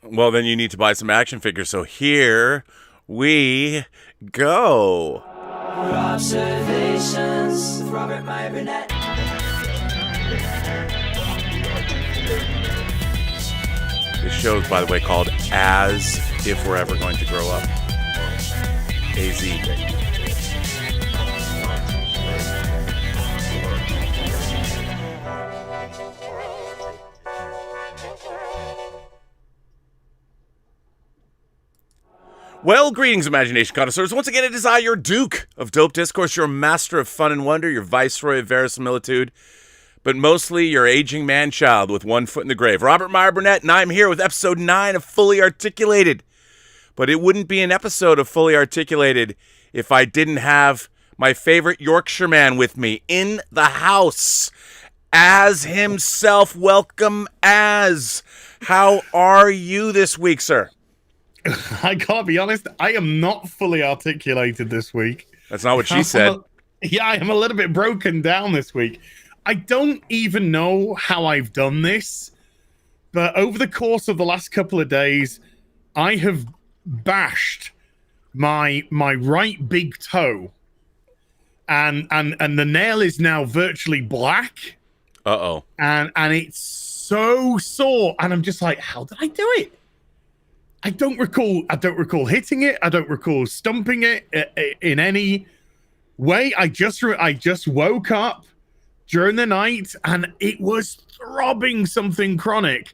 Well, then you need to buy some action figures. So here we go. Observations with Robert Meyer Burnett. This show is, by the way, called As If We're Ever Going to Grow Up. AZ. Well, greetings, imagination connoisseurs. Once again, it is I, your Duke of Dope Discourse, your master of fun and wonder, your viceroy of verisimilitude, but mostly your aging man-child with one foot in the grave. Robert Meyer Burnett, and I'm here with episode 9 of Fully Articulated. But it wouldn't be an episode of Fully Articulated if I didn't have my favorite Yorkshireman with me in the house. Az himself. Welcome, Az. How are you this week, sir? I can't be honest, I am not fully articulated this week. That's not what she said. I am a little bit broken down this week. I don't even know how I've done this, but over the course of the last couple of days, I have bashed my right big toe, and the nail is now virtually black. Uh-oh. And it's so sore, and I'm just like, how did I do it? I don't recall hitting it. I don't recall stumping it in any way. I just woke up during the night and it was throbbing something chronic,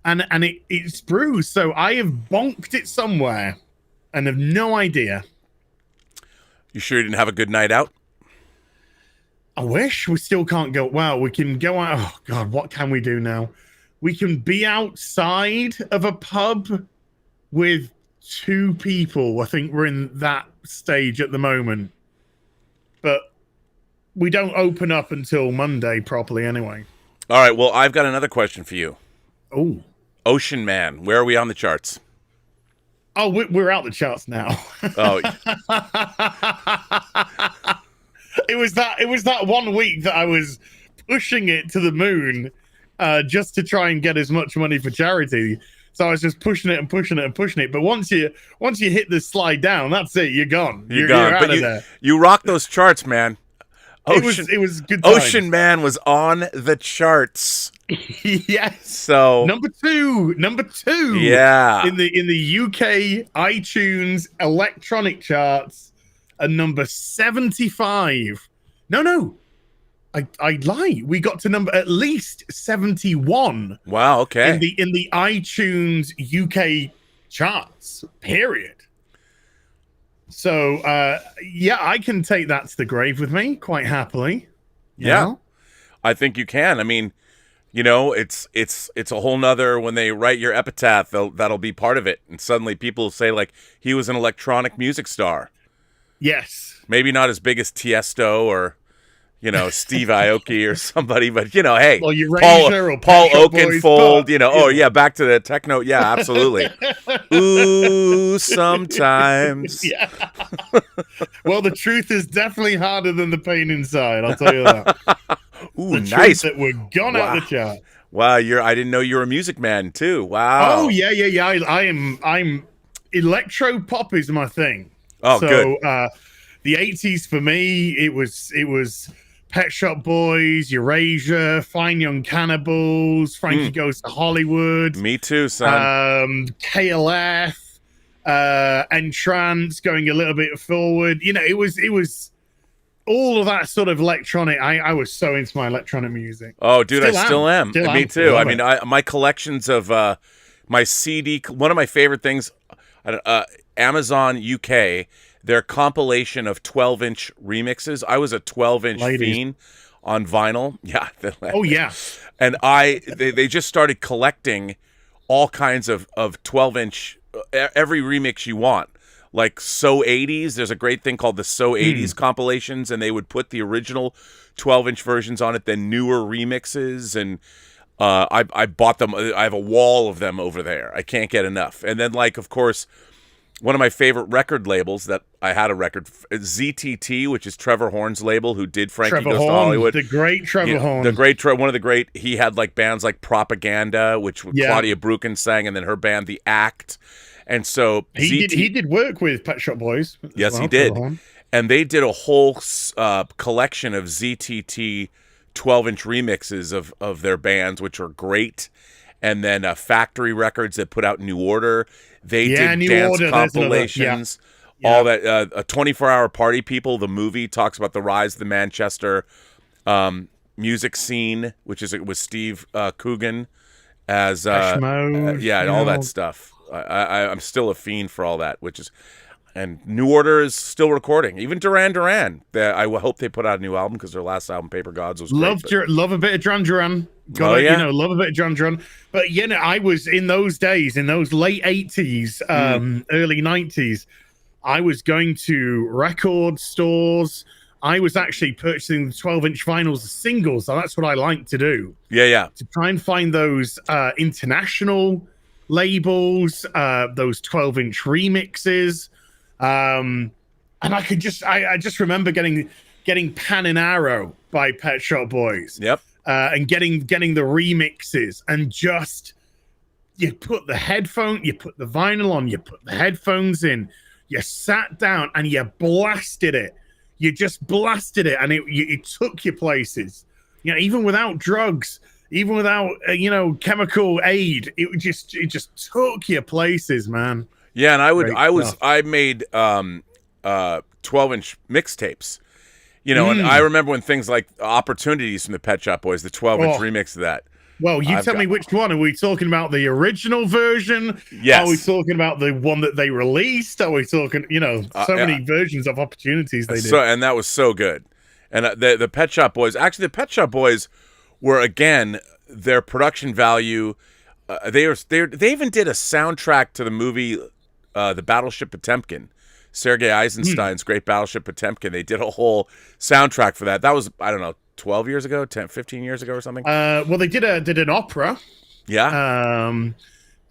and it's bruised. So I have bonked it somewhere and have no idea. You sure you didn't have a good night out? I wish. We still can't go. Well, we can go out. Oh God, what can we do now? We can be outside of a pub with 2 people. I think we're in that stage at the moment. But we don't open up until Monday properly anyway. All right, well, I've got another question for you. Oh. Ocean Man, where are we on the charts? Oh, we're out the charts now. Oh. It was that 1 week that I was pushing it to the moon just to try and get as much money for charity. So I was just pushing it and pushing it and pushing it. But once you hit the slide down, that's it. You're gone. You're gone. Out of there. You rock those charts, man. It was good times. Ocean Man was on the charts. Yes. So number two. Yeah. In the UK iTunes electronic charts, and number 75. No. I lie. We got to number at least 71. Wow. Okay. In the iTunes UK charts. Period. So yeah, I can take that to the grave with me quite happily. Yeah, know? I think you can. I mean, you know, it's a whole nother, when they write your epitaph, that'll be part of it, and suddenly people say like he was an electronic music star. Yes. Maybe not as big as Tiesto or, you know, Steve Aoki or somebody, but, you know, hey, well, Paul Oakenfold, you know, oh, yeah, back to the techno. Yeah, absolutely. Ooh, sometimes. Yeah. Well, the truth is definitely harder than the pain inside, I'll tell you that. Ooh, the nice. That we're gone out the chart. Wow, I didn't know you were a music man, too. Wow. Oh, yeah. I'm electro pop is my thing. Oh, so, good. The 80s for me, it was Pet Shop Boys, Eurasia, Fine Young Cannibals, Frankie Goes to Hollywood. Me too, son. KLF, Entrance, going a little bit forward. You know, it was all of that sort of electronic. I was so into my electronic music. Oh, dude, I still am. Me too. I mean, my collections of my CD. One of my favorite things, Amazon UK. Their compilation of 12-inch remixes. I was a 12-inch fiend on vinyl. Yeah. Oh, yeah. And they just started collecting all kinds of 12-inch, every remix you want. Like So 80s. There's a great thing called the So 80s compilations, and they would put the original 12-inch versions on it, then newer remixes. And I bought them. I have a wall of them over there. I can't get enough. And then, like, of course, one of my favorite record labels that I had a record, ZTT, which is Trevor Horn's label, who did Frankie Trevor Goes to Horn, Hollywood. the great Trevor Horn. One of the great. He had like bands like Propaganda, which Claudia Brucken sang, and then her band, The Act. And so he did work with Pet Shop Boys. Yes, he did. And they did a whole collection of ZTT 12-inch remixes of their bands, which are great. And then Factory Records that put out New Order. They did New dance Order, compilations. All that 24-Hour Party People, the movie, talks about the rise of the Manchester music scene, which is with Steve Coogan as Mode, all that stuff. I'm still a fiend for all that, and New Order is still recording. Even Duran Duran. I hope they put out a new album because their last album, Paper Gods, was great. Love a bit of Duran Duran. Love a bit of Duran Duran. But I was in those days, in those late 80s, early 90s, I was going to record stores. I was actually purchasing the 12-inch vinyls as singles, so that's what I like to do. Yeah. To try and find those international labels, those 12-inch remixes. And I just remember getting Pan and Arrow by Pet Shop Boys. Yep. And getting the remixes, and just you put the vinyl on, you put the headphones in, you sat down and you blasted it. You just blasted it, and it took you places. Even without drugs, even without chemical aid, it just took you places, man. Yeah, and I made 12-inch mixtapes. And I remember when things like Opportunities from the Pet Shop Boys, the 12-inch remix of that. Well, tell me which one. Are we talking about the original version? Yes. Are we talking about the one that they released? Are we talking, so many versions of Opportunities they did? And that was so good. And the Pet Shop Boys, actually, the Pet Shop Boys were, again, their production value. They even did a soundtrack to the movie, The Battleship Potemkin. Sergei Eisenstein's great Battleship Potemkin. They did a whole soundtrack for that. That was, I don't know, 12 years ago, 15 years ago or something. Well, they did an opera. Yeah.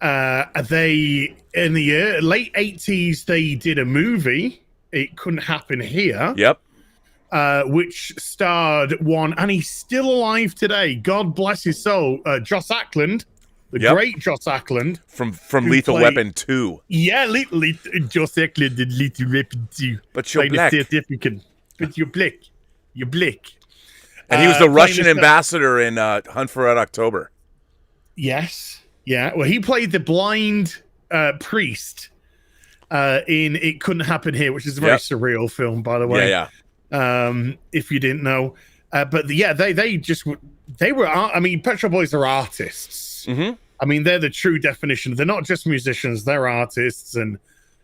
They, in the late 80s, they did a movie, It Couldn't Happen Here. Yep. Which starred one, and he's still alive today, God bless his soul, Joss Ackland. Great Joss Ackland. From Lethal Weapon 2. Yeah, Joss Ackland did Lethal Weapon 2. But you're black. But you're black. You're black. And he was the Russian ambassador in Hunt for Red October. Yes. Yeah. Well, he played the blind priest in It Couldn't Happen Here, which is a very surreal film, by the way. Yeah. If you didn't know. But they were, I mean, Pet Shop Boys are artists. Mm-hmm. I mean, they're the true definition. They're not just musicians, they're artists. And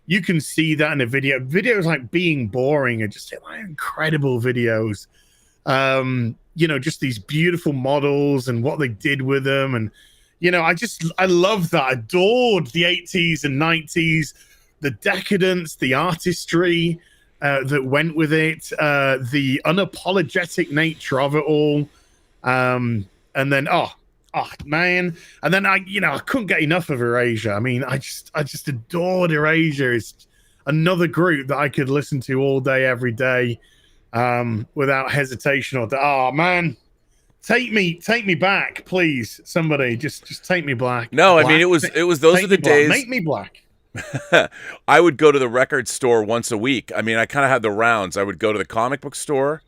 you can see that in a video. Videos like Being Boring are just incredible videos. Just these beautiful models and what they did with them. And, I love that. I adored the 80s and 90s, the decadence, the artistry that went with it, the unapologetic nature of it all. And then, man. And then I couldn't get enough of Erasure. I mean, I just adored Erasure. It's another group that I could listen to all day, every day, without hesitation or man, take me back, please. Somebody just take me back. No, I mean, it was those are the days. Make me black. I would go to the record store once a week. I mean, I kind of had the rounds. I would go to the comic book store.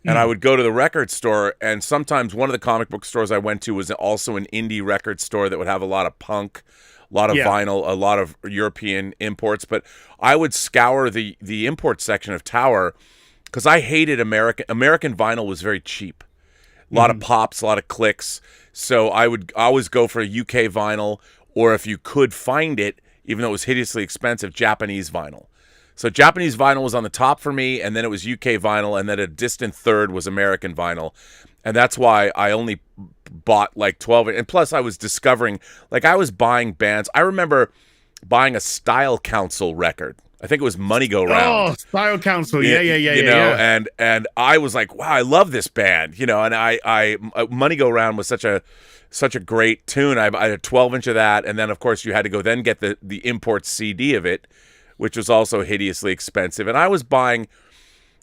And I would go to the record store, and sometimes one of the comic book stores I went to was also an indie record store that would have a lot of punk, a lot of vinyl, a lot of European imports. But I would scour the import section of Tower because I hated American vinyl was very cheap. A lot of pops, a lot of clicks. So I would always go for a UK vinyl, or if you could find it, even though it was hideously expensive, Japanese vinyl. So Japanese vinyl was on the top for me, and then it was UK vinyl, and then a distant third was American vinyl. And that's why I only bought like 12. And plus I was discovering, I was buying bands. I remember buying a Style Council record. I think it was Money Go Round. Oh, Style Council. Yeah. And I was like, wow, I love this band. And I Money Go Round was such a great tune. I had a 12-inch of that, and then of course you had to go then get the import CD of it, which was also hideously expensive. And I was buying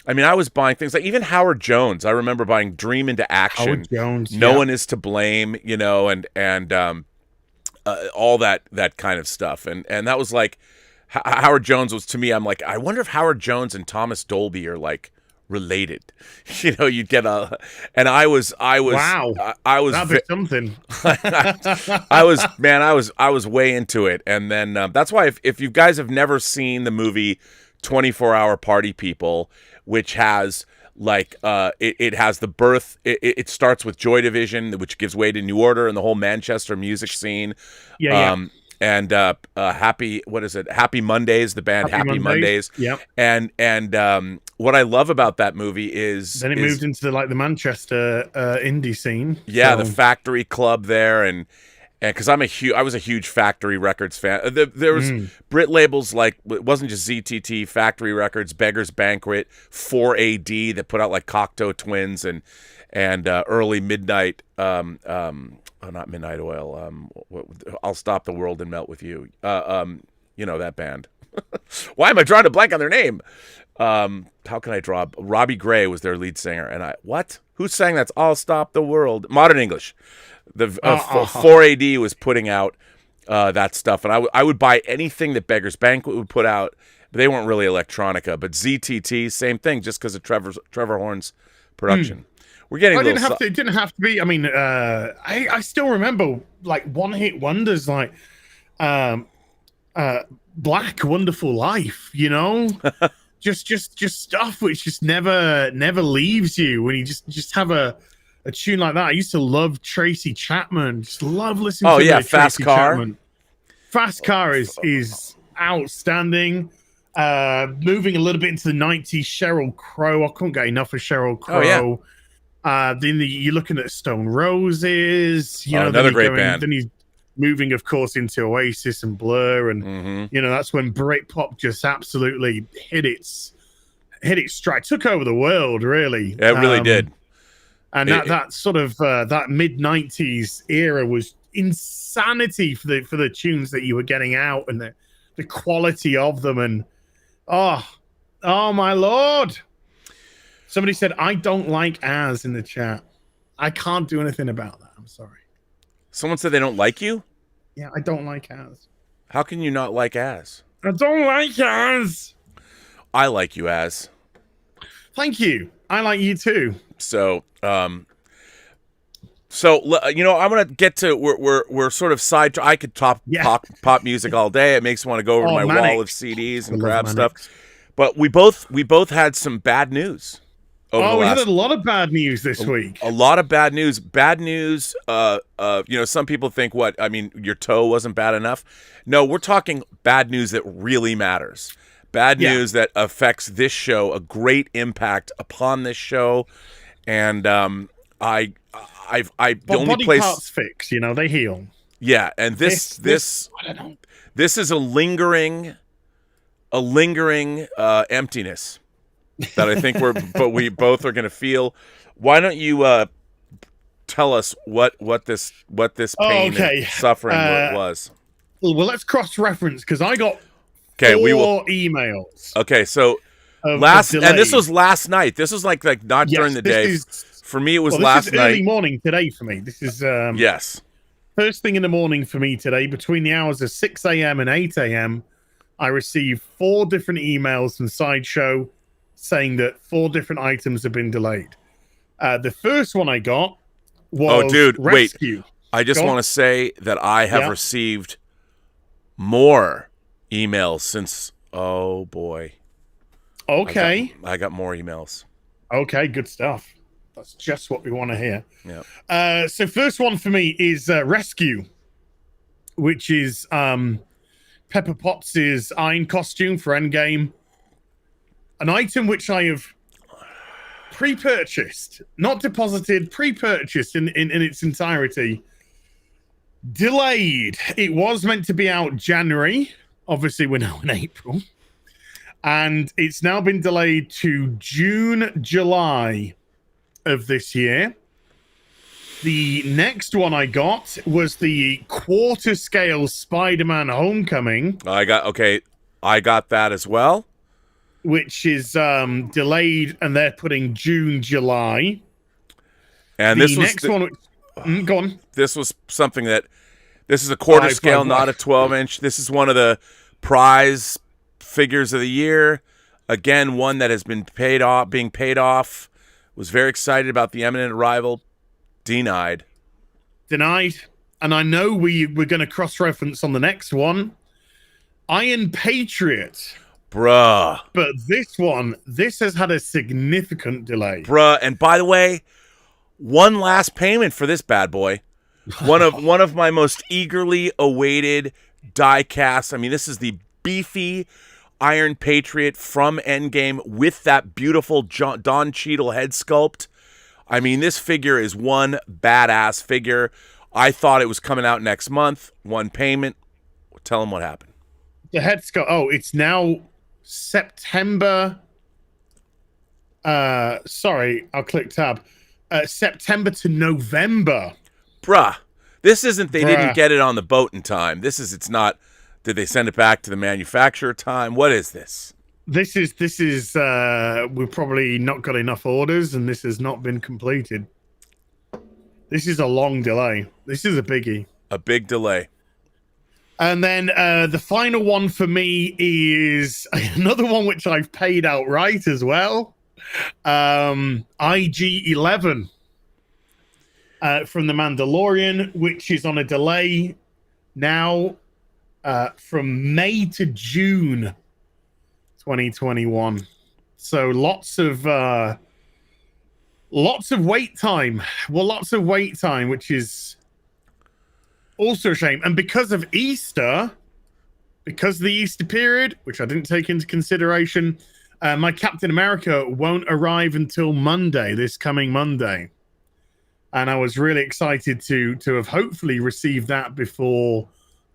things like even Howard Jones. I remember buying Dream into Action. Howard Jones. No One Is to Blame, you know, and all that kind of stuff. And that was like Howard Jones was to me. I'm like, I wonder if Howard Jones and Thomas Dolby are like related. You know, you'd get and I was wow. I was that'd be something. I was way into it. And then that's why if you guys have never seen the movie 24-Hour Party People, which has like it has the birth, it starts with Joy Division, which gives way to New Order and the whole Manchester music scene. And Happy Mondays, the band Happy Mondays. Yeah. And what I love about that movie is then it moved into the Manchester indie scene. Yeah, the Factory Club there, and because I was a huge Factory Records fan. There was Brit labels like, it wasn't just ZTT, Factory Records, Beggar's Banquet, 4AD that put out like Cocteau Twins and early Midnight. Not Midnight Oil. I'll Stop the World and Melt with You. You know that band. Why am I drawing a blank on their name? How can I draw? Robbie Gray was their lead singer, and who sang that's I'll Stop the World? Modern English. The 4AD was putting out that stuff, and I would buy anything that Beggar's Banquet would put out. But they weren't really electronica, but ZTT, same thing, just because of Trevor Horn's production. We're getting. It didn't have to be. I mean, I still remember like one-hit wonders like Black Wonderful Life. You know, just stuff which just never leaves you when you just have a tune like that. I used to love Tracy Chapman. Just love listening to Fast Tracy Car. Chapman. Fast Car is outstanding. Moving a little bit into the 90s, Sheryl Crow. I couldn't get enough of Sheryl Crow. Then you're looking at Stone Roses. You know, another great band. Then he's moving, of course, into Oasis and Blur, and you know that's when Britpop just absolutely hit its stride, took over the world. Really, it really did. And that sort of that mid-90s era was insanity for the tunes that you were getting out and the quality of them. And oh my Lord. Somebody said, I don't like Az in the chat. I can't do anything about that. I'm sorry. Someone said they don't like you? Yeah, I don't like Az. How can you not like Az? I don't like Az. I like you, Az. Thank you. I like you too. So, I'm gonna get to we're sort of side. I could talk pop music all day. It makes me want to go over to my wall of CDs and grab stuff. But we both had some bad news. We had a lot of bad news this week. A lot of bad news. Bad news. Some people think your toe wasn't bad enough. No, we're talking bad news that really matters. Bad news that affects this show, a great impact upon this show, and the only place parts fix, they heal. Yeah, and this I don't know. This is a lingering emptiness that I think we both are going to feel. Why don't you tell us what this pain and suffering was? Well, let's cross-reference because I got four emails. Okay, so and this was last night. This was like not during the day. For me, it was last night. Early morning today for me. This is yes. First thing in the morning for me today, between the hours of 6 a.m. and 8 a.m., I received 4 different emails from Sideshow saying that 4 different items have been delayed. The first one I got was Rescue. Wait. I just want to say that I have received more emails since. Oh boy. Okay. I got more emails. Okay, good stuff. That's just what we want to hear. Yeah. So first one for me is Rescue, which is Pepper Potts' Iron costume for Endgame. An item which I have pre-purchased, not deposited, pre-purchased in its entirety. Delayed. It was meant to be out January. Obviously, we're now in April. And it's now been delayed to June, July of this year. The next one I got was the quarter-scale Spider-Man Homecoming. I got, okay. I got that as well. Which is delayed, and they're putting June, July. And The this was next one. Go on. This was something that this is a quarter scale, not a 12-inch. This is one of the prize figures of the year. Again, one that has been being paid off. Was very excited about the imminent arrival. Denied. And I know we're going to cross-reference on the next one. Iron Patriot. Bruh. But this has had a significant delay. Bruh. And by the way, one last payment for this bad boy. One of my most eagerly awaited die casts. I mean, this is the beefy Iron Patriot from Endgame with that beautiful Don Cheadle head sculpt. I mean, this figure is one badass figure. I thought it was coming out next month. One payment. Tell him what happened. The head sculpt. Oh, it's now September. Sorry, I'll click tab. September to November. Bruh. This isn't they didn't get it on the boat in time. It's not, did they send it back to the manufacturer time? What is this? This is we've probably not got enough orders, and this has not been completed. This is a long delay. This is a biggie. A big delay. And then the final one for me is another one which I've paid outright as well. IG-11 from The Mandalorian, which is on a delay now from May to June 2021. So lots of wait time. Well, lots of wait time, which is also a shame. And because of Easter, because of the Easter period, which I didn't take into consideration, my Captain America won't arrive until Monday, this coming Monday. And I was really excited to have hopefully received that before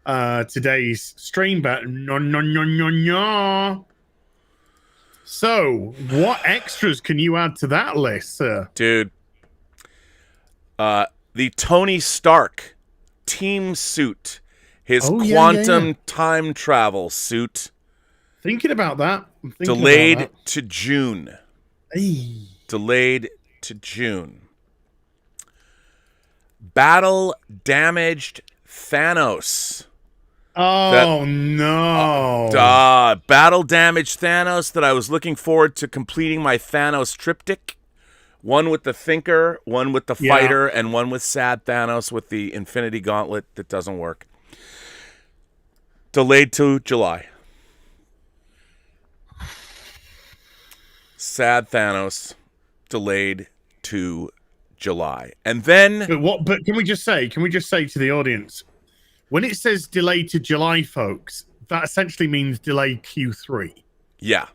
today's stream. But no. So, what extras can you add to that list, sir? Dude, the Tony Stark team suit, his quantum time travel suit. Thinking about that. Delayed to June. Hey. Delayed to June. Battle damaged Thanos. No. Battle damaged Thanos that I was looking forward to completing my Thanos triptych. One with the Thinker, one with the Fighter, and one with Sad Thanos with the Infinity Gauntlet that doesn't work. Delayed to July. Sad Thanos, delayed to July. And then... But can we just say to the audience, when it says delayed to July, folks, that essentially means delayed Q3. Yeah.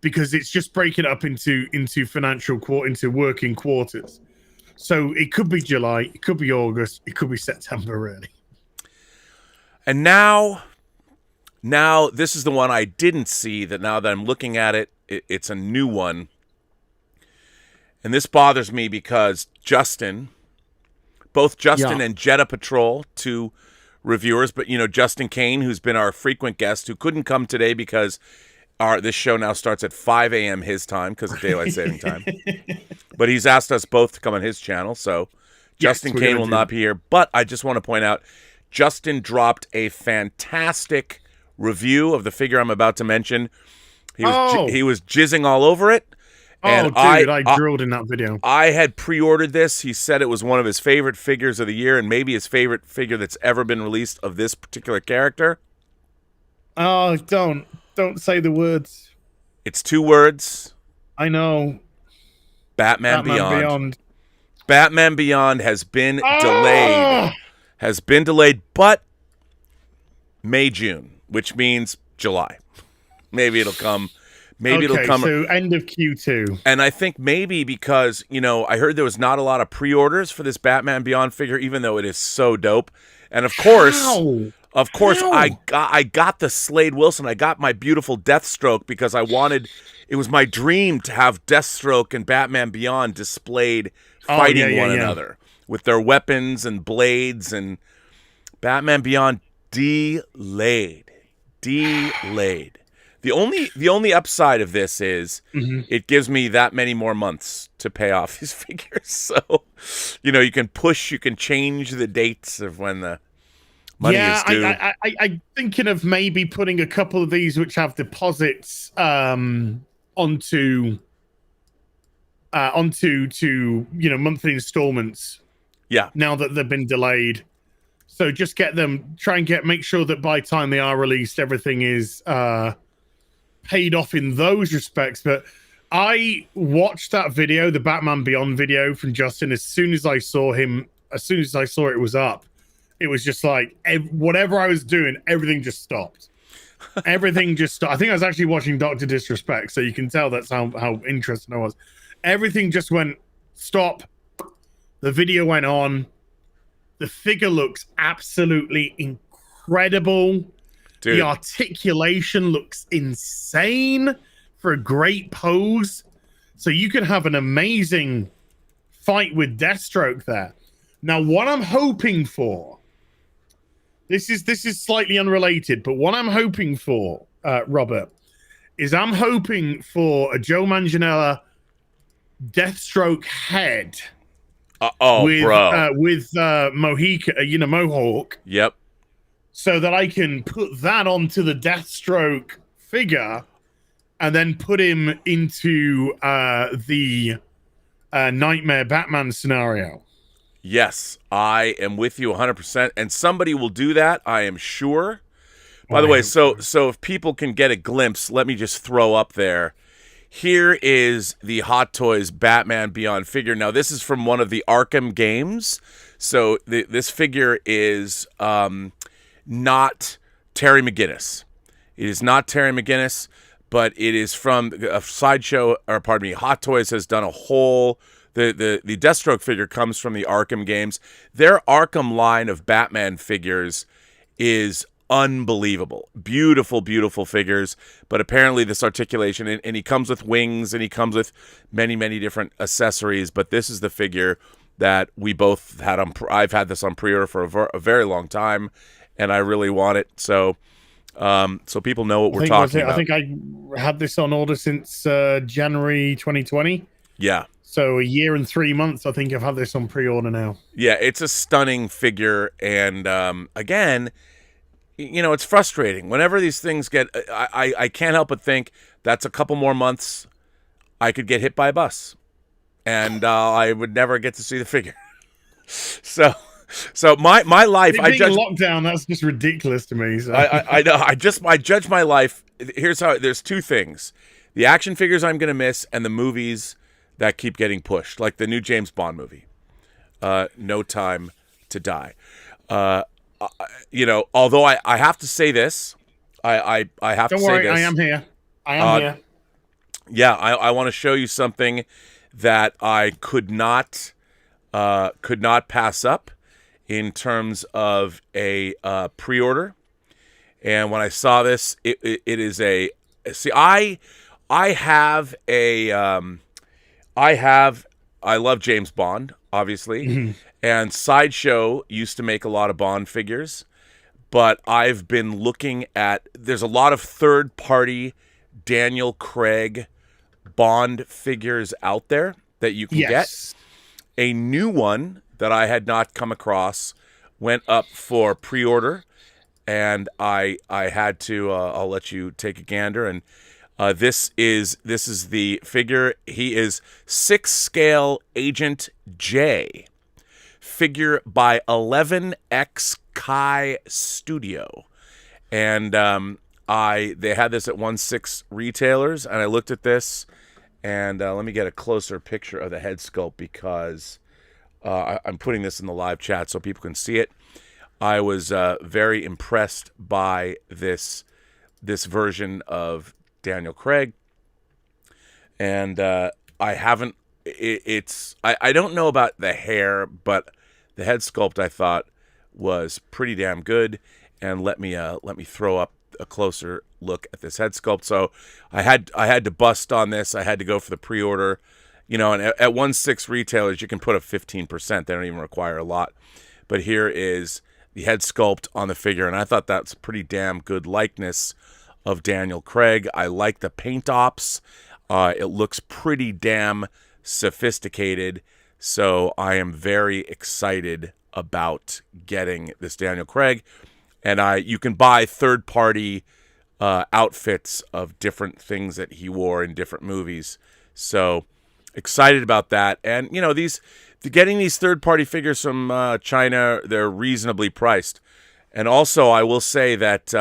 Because it's just breaking it up into into working quarters. So it could be July, it could be August, it could be September, really. And now this is the one I didn't see, that now that I'm looking at it, it's a new one. And this bothers me because both Justin and Jetta Patrol, two reviewers, but Justin Kane, who's been our frequent guest, who couldn't come today because this show now starts at 5 a.m. his time because of daylight saving time. But he's asked us both to come on his channel, so Justin Kane will not be here. But I just want to point out, Justin dropped a fantastic review of the figure I'm about to mention. He was jizzing all over it. And I drilled in that video. I had pre-ordered this. He said it was one of his favorite figures of the year and maybe his favorite figure that's ever been released of this particular character. Oh, don't say the words. It's 2 words. I know. Batman Beyond. Batman Beyond has been delayed. Has been delayed, but May-June, which means July. Maybe it'll come. It'll come. So end of Q2. And I think maybe because, I heard there was not a lot of pre-orders for this Batman Beyond figure, even though it is so dope. And of course, I got the Slade Wilson. I got my beautiful Deathstroke because it was my dream to have Deathstroke and Batman Beyond displayed fighting one another with their weapons and blades, and Batman Beyond delayed. Delayed. The only upside of this is it gives me that many more months to pay off these figures. So, you can change the dates of when the money is due. I'm thinking of maybe putting a couple of these which have deposits onto monthly installments. Yeah. Now that they've been delayed. So just make sure that by the time they are released, everything is paid off in those respects. But I watched that video, the Batman Beyond video from Justin, as soon as I saw it was up. It was just like whatever I was doing, everything just stopped. Everything just stopped. I think I was actually watching Dr. Disrespect, so you can tell that's how interested I was. Everything just went stop. The video went on. The figure looks absolutely incredible. Dude. The articulation looks insane for a great pose. So you can have an amazing fight with Deathstroke there. Now, what I'm hoping for, this is slightly unrelated, but what I'm hoping for, Robert, is I'm hoping for a Joe Manganiello Deathstroke head. With Mohawk. Yep. So that I can put that onto the Deathstroke figure and then put him into the Nightmare Batman scenario. Yes, I am with you 100%, and somebody will do that, I am sure. By the way, so if people can get a glimpse, let me just throw up there. Here is the Hot Toys Batman Beyond figure. Now, this is from one of the Arkham games. So this figure is not Terry McGinnis. It is not Terry McGinnis, but it is from a sideshow, or pardon me, Hot Toys has done a whole... The Deathstroke figure comes from the Arkham games. Their Arkham line of Batman figures is unbelievable. Beautiful, beautiful figures. But apparently this articulation, and he comes with wings, and he comes with many, many different accessories. But this is the figure that we both had on. I've had this on pre-order for a very long time, and I really want it. So people know what we're talking about. I think I had this on order since January 2020. Yeah. So a year and 3 months, I think I've had this on pre-order now. Yeah, it's a stunning figure. And again, it's frustrating. Whenever these things get... I can't help but think that's a couple more months I could get hit by a bus. And I would never get to see the figure. So my life... I judge lockdown, that's just ridiculous to me. So. I know. I judge my life... Here's how... There's two things. The action figures I'm going to miss, and the movies... that keep getting pushed, like the new James Bond movie, No Time to Die. Although I have to say this, I have to say this. Don't worry, I am here. I am here. Yeah, I want to show you something that I could not pass up in terms of a pre-order. And when I saw this, it is a... See, I love James Bond, obviously, and Sideshow used to make a lot of Bond figures, but I've been looking at, there's a lot of third-party Daniel Craig Bond figures out there that you can get. A new one that I had not come across went up for pre-order, and I had to, I'll let you take a gander, and this is the figure. He is 6-scale Agent J, figure by 11X Kai Studio, and they had this at 1/6 retailers, and I looked at this, and let me get a closer picture of the head sculpt because I'm putting this in the live chat so people can see it. I was very impressed by this version of Daniel Craig, and I don't know about the hair, but the head sculpt I thought was pretty damn good. And let me throw up a closer look at this head sculpt. So I had to bust on this. I had to go for the pre-order, and at 1/6 retailers you can put up 15%. They don't even require a lot. But here is head sculpt on the figure, and I thought that's a pretty damn good likeness of Daniel Craig. I like the paint ops. It looks pretty damn sophisticated, so I am very excited about getting this Daniel Craig. And you can buy third-party outfits of different things that he wore in different movies. So excited about that. And you know, getting these third-party figures from China, they're reasonably priced. And also, I will say that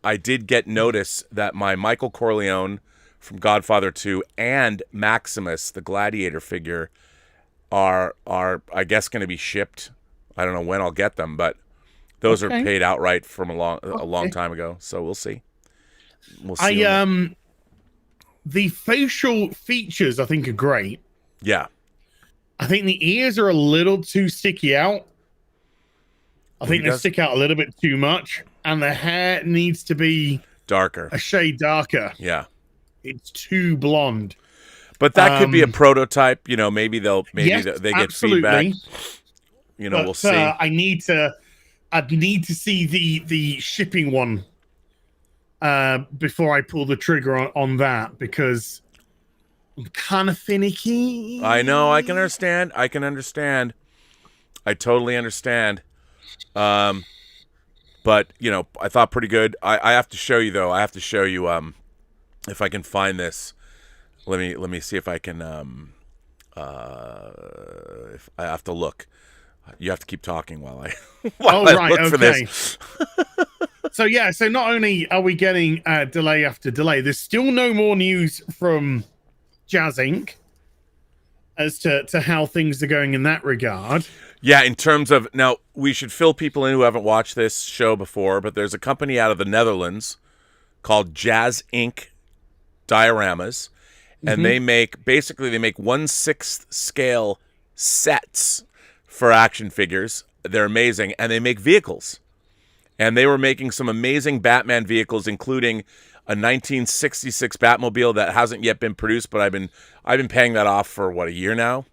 I did get notice that my Michael Corleone from Godfather 2 and Maximus, the Gladiator figure, are I guess going to be shipped. I don't know when I'll get them, but those are paid outright from a long time ago. So we'll see. We'll see. The facial features I think are great. Yeah. I think the ears are a little too sticky out. I think they stick out a little bit too much, and the hair needs to be darker, a shade darker. Yeah, it's too blonde. But that could be a prototype. You know, maybe they get absolutely. feedback. You know, we'll see. I'd need to see the shipping one before I pull the trigger on that, because I'm kind of finicky. I know. I can understand. I totally understand. But you know, I thought pretty good. I have to show you though. I have to show you if I can find this. Let me see if I can if I have to look. You have to keep talking while I look for this. So not only are we getting delay after delay, there's still no more news from Jazz Inc. as to how things are going in that regard. Yeah, in terms of, now we should fill people in who haven't watched this show before, but there's a company out of the Netherlands called Jazz Inc. Dioramas, and they make 1/6 scale sets for action figures. They're amazing, and they make vehicles. And they were making some amazing Batman vehicles, including a 1966 Batmobile that hasn't yet been produced, but I've been paying that off for a year now.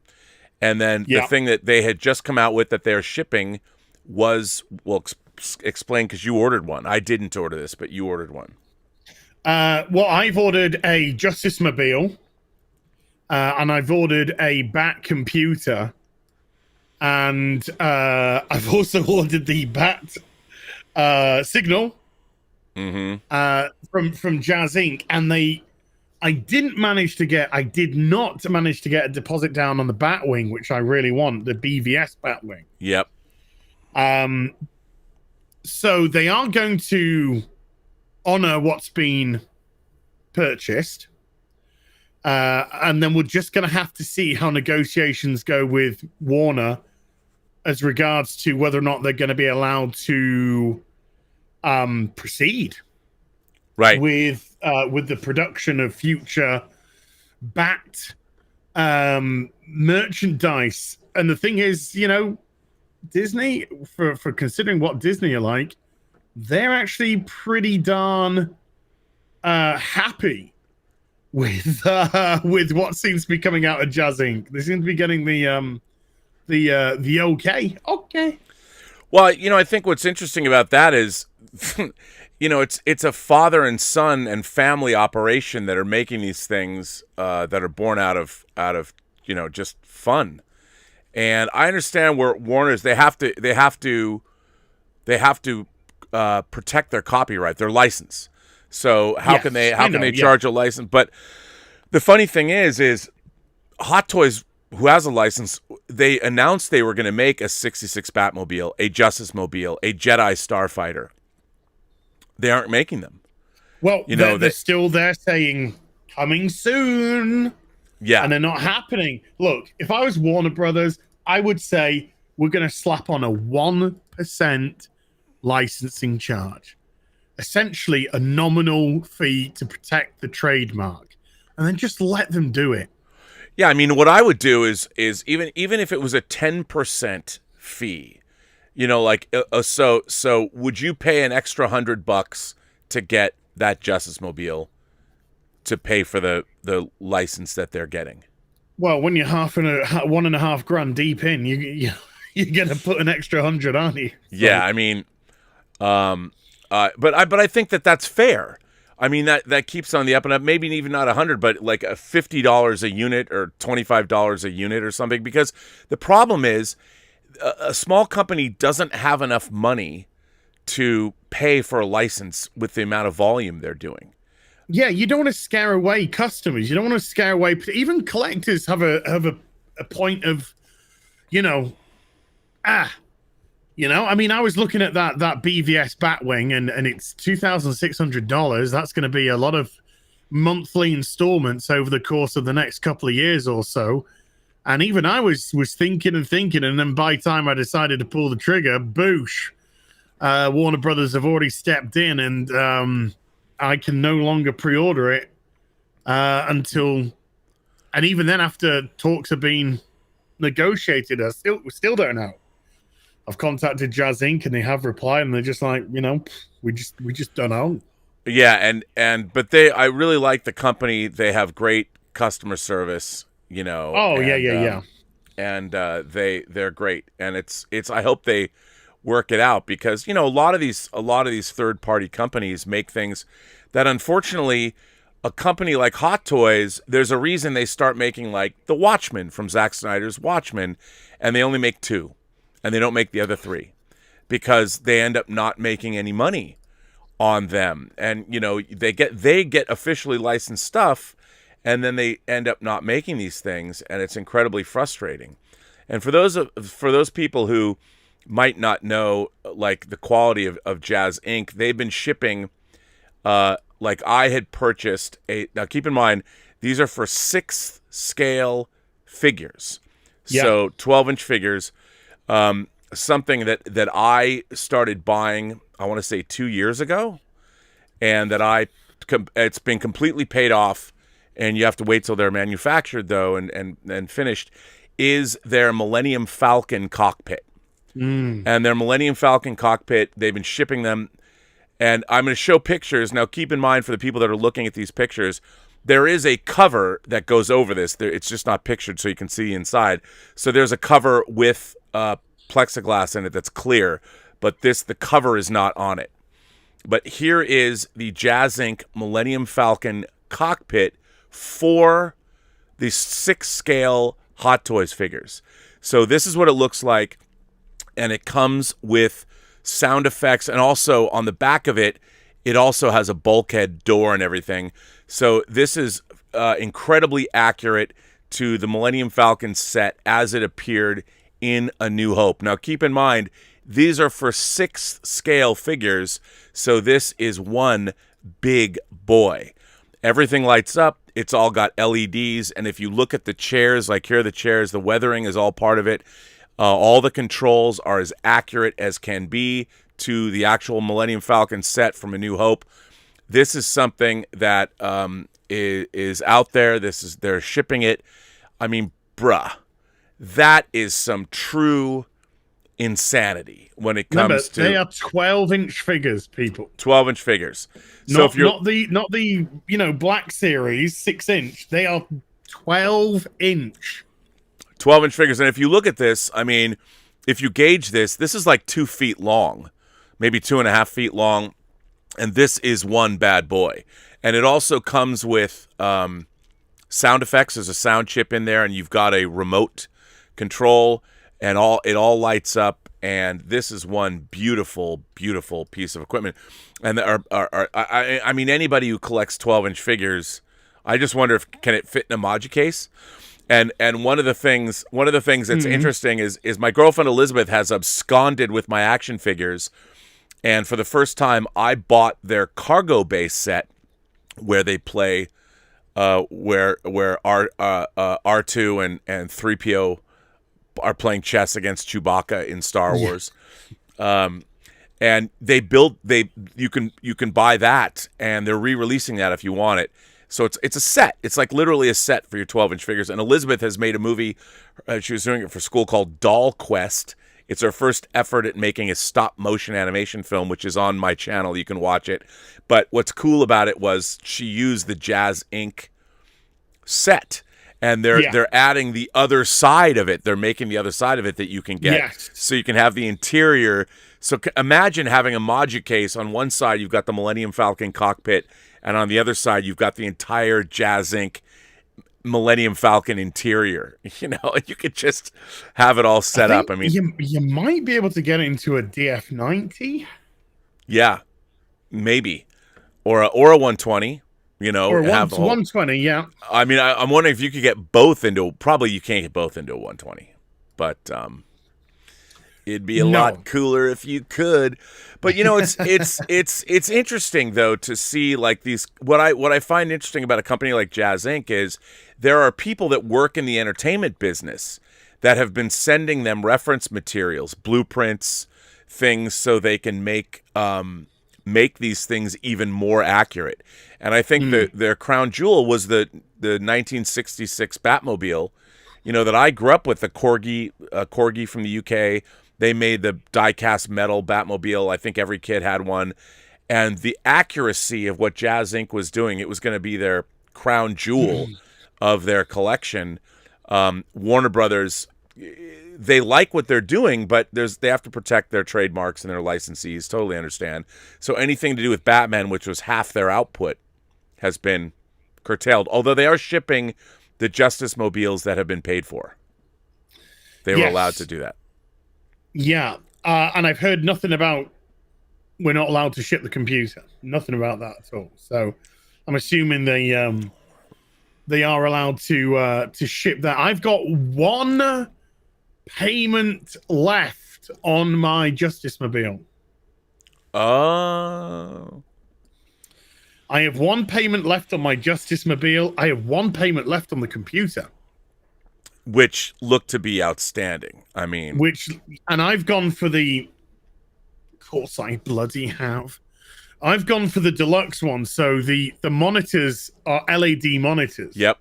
And then the thing that they had just come out with that they're shipping was, well, explain, because you ordered one. I didn't order this, but you ordered one. Well, I've ordered a Justice Mobile, and I've ordered a Bat computer, and I've also ordered the Bat Signal from Jazz Inc. And I did not manage to get a deposit down on the Batwing, which I really want, the BVS Batwing. Yep. So they are going to honor what's been purchased. And then we're just going to have to see how negotiations go with Warner as regards to whether or not they're going to be allowed to proceed with the production of future Bat merchandise. And the thing is, you know, Disney, for considering what Disney are like, they're actually pretty darn happy with what seems to be coming out of Jazz Inc. They seem to be getting the okay. Well, you know, I think what's interesting about that is, you know, it's a father and son and family operation that are making these things that are born out of you know, just fun. And I understand where Warner's they have to protect their copyright, their license. So how can they charge a license? But the funny thing is Hot Toys, who has a license, they announced they were going to make a 66 Batmobile, a Justice Mobile, a Jedi Starfighter. They aren't making them. Well, you know, they're still there saying coming soon. Yeah. And they're not happening. Look, if I was Warner Brothers, I would say we're going to slap on a 1% licensing charge. Essentially a nominal fee to protect the trademark. And then just let them do it. Yeah, I mean, what I would do is even if it was a 10% fee, you know, like so would you pay an extra $100 to get that Justice Mobile to pay for the license that they're getting? Well, when you're $1.5 grand deep in, you're gonna put an extra 100, aren't you? So. Yeah, I mean, But I think that's fair. I mean, that keeps on the up and up. Maybe even not 100, but like a $50 a unit or $25 a unit or something. Because the problem is, a small company doesn't have enough money to pay for a license with the amount of volume they're doing. Yeah, you don't want to scare away customers. You don't want to scare away. Even collectors have a point of, you know, I mean, I was looking at that BVS Batwing, and it's $2,600. That's going to be a lot of monthly installments over the course of the next couple of years or so. And even I was thinking, and then by the time I decided to pull the trigger, boosh, Warner Brothers have already stepped in, and I can no longer pre-order it until, and even then, after talks have been negotiated, I still don't know. I've contacted Jazz Inc. and they have replied, and they're just like, we just don't know. Yeah, but I really like the company. They have great customer service. Oh, yeah. And they're great, and it's I hope they work it out, because a lot of these third party companies make things that, unfortunately, a company like Hot Toys, there's a reason they start making like the Watchmen from Zack Snyder's Watchmen, and they only make 2, and they don't make the other 3, because they end up not making any money on them, and they get officially licensed stuff, and then they end up not making these things, and it's incredibly frustrating. And for those people who might not know, like, the quality of Jazz Inc., they've been shipping, like, I had purchased now keep in mind, these are for 6th scale figures. Yeah. So 12-inch figures, something that I started buying, I want to say 2 years ago, and that it's been completely paid off, and you have to wait till they're manufactured, though, and finished, is their Millennium Falcon cockpit. And their Millennium Falcon cockpit, they've been shipping them, and I'm going to show pictures. Now, keep in mind, for the people that are looking at these pictures, there is a cover that goes over this. It's just not pictured, so you can see inside. So there's a cover with plexiglass in it that's clear, but the cover is not on it. But here is the Jazz Inc. Millennium Falcon cockpit for the 6th scale Hot Toys figures. So this is what it looks like, and it comes with sound effects, and also on the back of it, it also has a bulkhead door and everything. So this is incredibly accurate to the Millennium Falcon set as it appeared in A New Hope. Now, keep in mind, these are for 6th scale figures, so this is one big boy. Everything lights up. It's all got LEDs, and if you look at the chairs, like here are the chairs, the weathering is all part of it. All the controls are as accurate as can be to the actual Millennium Falcon set from A New Hope. This is something that is out there. They're shipping it. I mean, bruh, that is some true insanity when it comes to. They are 12-inch figures, people. 12-inch figures. So if you're not the Black Series 6-inch, they are 12-inch. 12-inch figures. And if you look at this, I mean, if you gauge this is like 2 feet long, maybe 2.5 feet long, and this is one bad boy. And it also comes with sound effects. There's a sound chip in there, and you've got a remote control, and it all lights up. And this is one beautiful, beautiful piece of equipment. And I mean, anybody who collects 12-inch figures, I just wonder if can it fit in a Maji case. And one of the things that's interesting is my girlfriend Elizabeth has absconded with my action figures, and for the first time, I bought their cargo base set where they play, where R2 and 3PO are playing chess against Chewbacca in Star Wars, and you can buy that, and they're re-releasing that if you want it. So it's a set. It's like literally a set for your 12-inch figures. And Elizabeth has made a movie. She was doing it for school called Doll Quest. It's her first effort at making a stop-motion animation film, which is on my channel. You can watch it. But what's cool about it was she used the Jazz Inc. set. And they're adding the other side of it. They're making the other side of it that you can get. Yes. So you can have the interior So imagine having a Moduc case. On one side, you've got the Millennium Falcon cockpit, and on the other side, you've got the entire Jazz Inc. Millennium Falcon interior. You know, you could just have it all set up. I mean, you might be able to get it into a DF90. Yeah, maybe, or a 120. You know, or have 120. Yeah. I mean, I'm wondering if you could get both into. Probably you can't get both into a 120, but it'd be a lot cooler if you could. But you know, it's interesting though to see like these. What I find interesting about a company like Jazz Inc. is there are people that work in the entertainment business that have been sending them reference materials, blueprints, things, so they can make these things even more accurate. And I think their crown jewel was the 1966 Batmobile. You know, that I grew up with, the Corgi from the UK. They made the die-cast metal Batmobile. I think every kid had one. And the accuracy of what Jazz Inc. was doing, it was going to be their crown jewel of their collection. Warner Brothers, they like what they're doing, but they have to protect their trademarks and their licensees. Totally understand. So anything to do with Batman, which was half their output, has been curtailed. Although they are shipping the Justice Mobiles that have been paid for. They were allowed to do that. Yeah. And I've heard nothing about we're not allowed to ship the computer. Nothing about that at all. So I'm assuming they are allowed to ship that. I've got one payment left on my Justice Mobile. Oh. I have one payment left on my Justice Mobile. I have one payment left on the computer. Which looked to be outstanding. I mean... And I've gone for the... Of course I bloody have. I've gone for the deluxe one. So the monitors are LED monitors. Yep.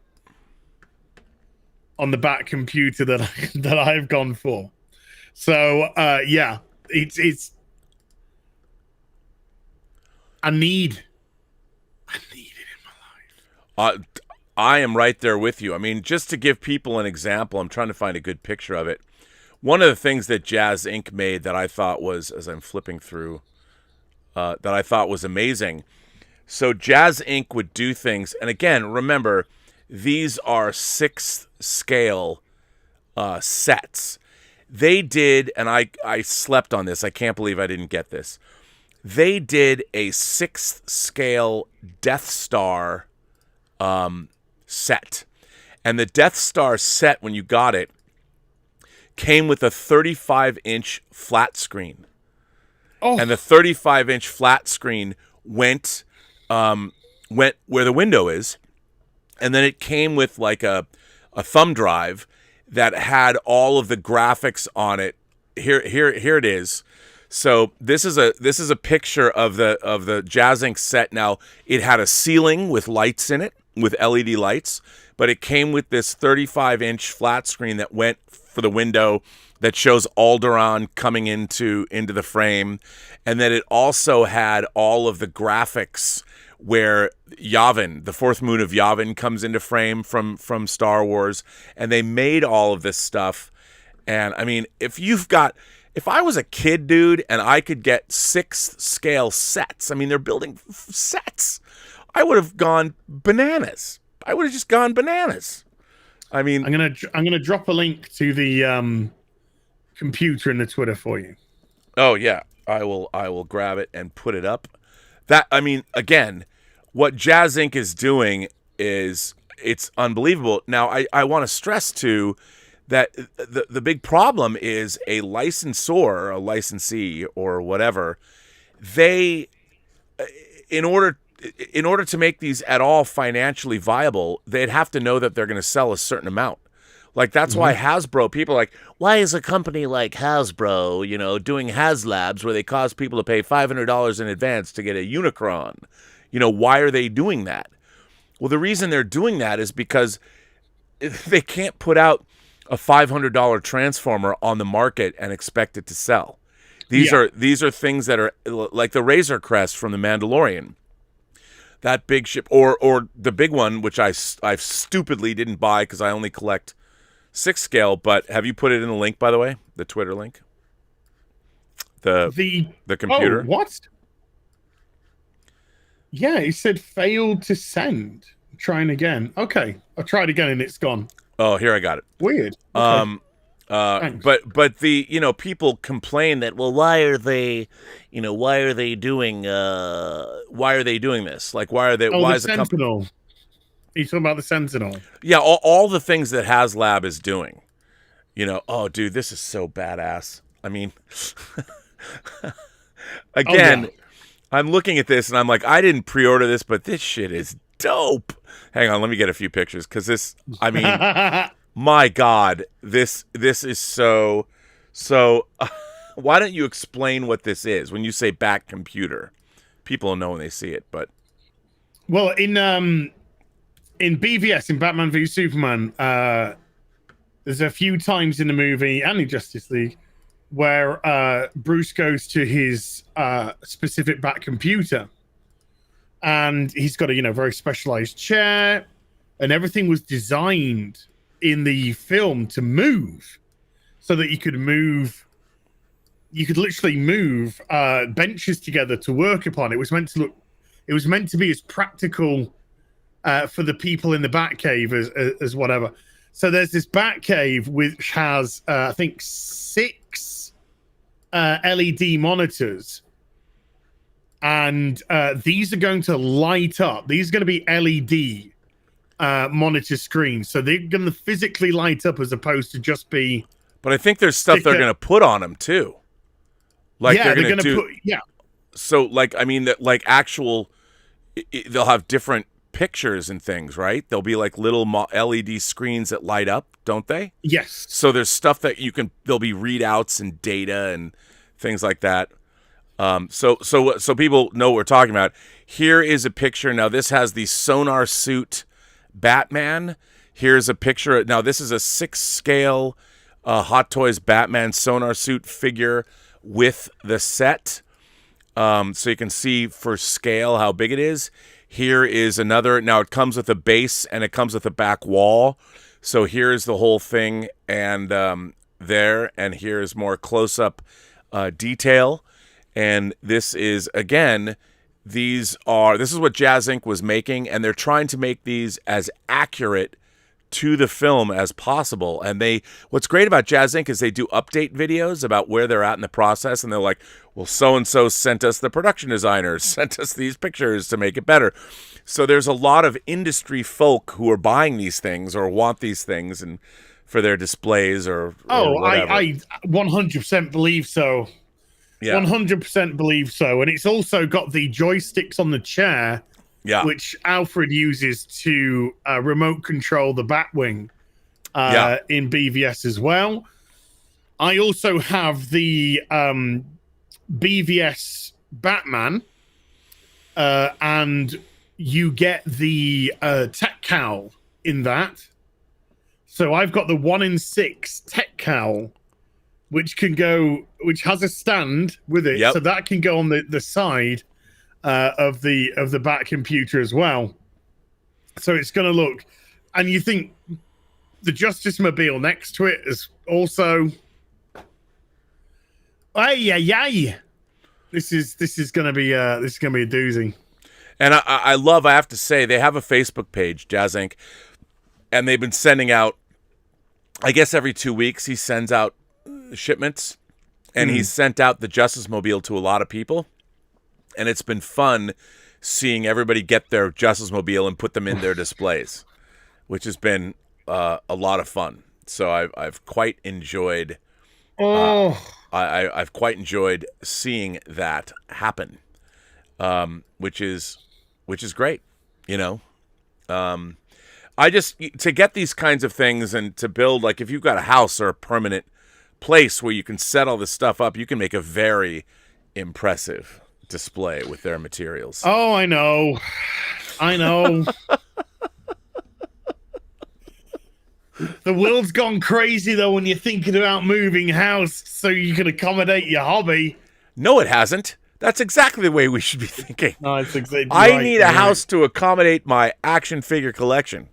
On the back computer that I've gone for. So, yeah. It's... I need it in my life. I am right there with you. I mean, just to give people an example, I'm trying to find a good picture of it. One of the things that Jazz Inc. made that I thought was, as I'm flipping through, that I thought was amazing. So Jazz Inc. would do things, and again, remember, these are 6th scale sets. They did, and I slept on this. I can't believe I didn't get this. They did a 6th scale Death Star set. And the Death Star set, when you got it, came with a 35-inch flat screen. Oh. And the 35-inch flat screen went where the window is. And then it came with like a thumb drive that had all of the graphics on it. Here it is. So this is a picture of the Jazz Inc. set. Now, it had a ceiling with lights in it, with LED lights, but it came with this 35-inch flat screen that went for the window that shows Alderaan coming into the frame, and then it also had all of the graphics where Yavin, the fourth moon of Yavin, comes into frame from Star Wars, and they made all of this stuff. And I mean, if I was a kid, dude, and I could get 6th scale sets, I mean, they're building sets, I would have gone bananas. I would have just gone bananas. I mean, I'm gonna drop a link to the computer in the Twitter for you. Oh yeah, I will grab it and put it up. That, I mean, again, what Jazz Inc. is doing is, it's unbelievable. Now, I want to stress too that the big problem is a licensor, a licensee, or whatever. They, in order to make these at all financially viable, they'd have to know that they're going to sell a certain amount. Like, that's why Hasbro, people are like, why is a company like Hasbro, doing HasLabs where they cause people to pay $500 in advance to get a Unicron? Why are they doing that? Well, the reason they're doing that is because they can't put out a $500 Transformer on the market and expect it to sell. These are things that are like the Razor Crest from The Mandalorian. That big ship, or the big one, which I stupidly didn't buy because I only collect 6th scale, but have you put it in the link, by the way? The Twitter link? The computer. Oh, what? Yeah, it said failed to send. Trying again. Okay, I tried again and it's gone. Oh, here I got it. Weird. Okay. Thanks. But the people complain that, well, why are they doing this? Like, why are they? Oh, why the is the company? Sentinel. Are you talking about the Sentinel? Yeah, all the things that HasLab is doing. Oh, dude, this is so badass. I mean, again, I'm looking at this and I'm like, I didn't pre-order this, but this shit is dope. Hang on, let me get a few pictures because this. I mean. My God, this is so. Why don't you explain what this is when you say back computer? People will know when they see it, but in BVS, in Batman v Superman, there's a few times in the movie and in Justice League where Bruce goes to his specific back computer, and he's got a very specialized chair, and everything was designed in the film to move so that you could literally move benches together to work upon. It was meant to be as practical for the people in the Batcave as whatever. So there's this Batcave which has I think 6 LED monitors, and these are going to light up. These are going to be LED monitor screens, so they're going to physically light up as opposed to just be. But I think there's stuff they're going to put on them too. Like yeah, they're going to put. Yeah. So like, I mean, that like actual, they'll have different pictures and things, right? There'll be like little LED screens that light up, don't they? Yes. So there's stuff that there'll be readouts and data and things like that. So people know what we're talking about. Here is a picture. Now this has the sonar suit Batman. Here's a picture. Now this is a 6-scale Hot Toys Batman sonar suit figure with the set. So you can see for scale how big it is. Here is another. Now it comes with a base and it comes with a back wall. So here's the whole thing, and there, and here's more close-up detail. And this is, again, this is what Jazz Inc. was making, and they're trying to make these as accurate to the film as possible. And what's great about Jazz Inc. is they do update videos about where they're at in the process, and they're like, well, so-and-so sent us, the production designers sent us these pictures to make it better. So there's a lot of industry folk who are buying these things or want these things and for their displays or whatever. I 100% believe so. Yeah. 100% believe so. And it's also got the joysticks on the chair, which Alfred uses to remote control the Batwing in BVS as well. I also have the BVS Batman, and you get the tech cowl in that. So I've got the 1-in-6 tech cowl, which has a stand with it, so that can go on the side of the Bat computer as well. So it's going to look, and you think the Justice Mobile next to it is also, this is going to be a doozy. And I have to say, they have a Facebook page, Jazz Inc., and they've been sending out, I guess every 2 weeks he sends out shipments, and he's sent out the Justice Mobile to a lot of people, and it's been fun seeing everybody get their Justice Mobile and put them in their displays, which has been a lot of fun. So I've quite enjoyed I've quite enjoyed seeing that happen, which is great, to get these kinds of things and to build, like if you've got a house or a permanent place where you can set all this stuff up, you can make a very impressive display with their materials. Oh, I know. The world's gone crazy though when you're thinking about moving house so you can accommodate your hobby. No, it hasn't. That's exactly the way we should be thinking. No, it's exactly I need a house to accommodate my action figure collection.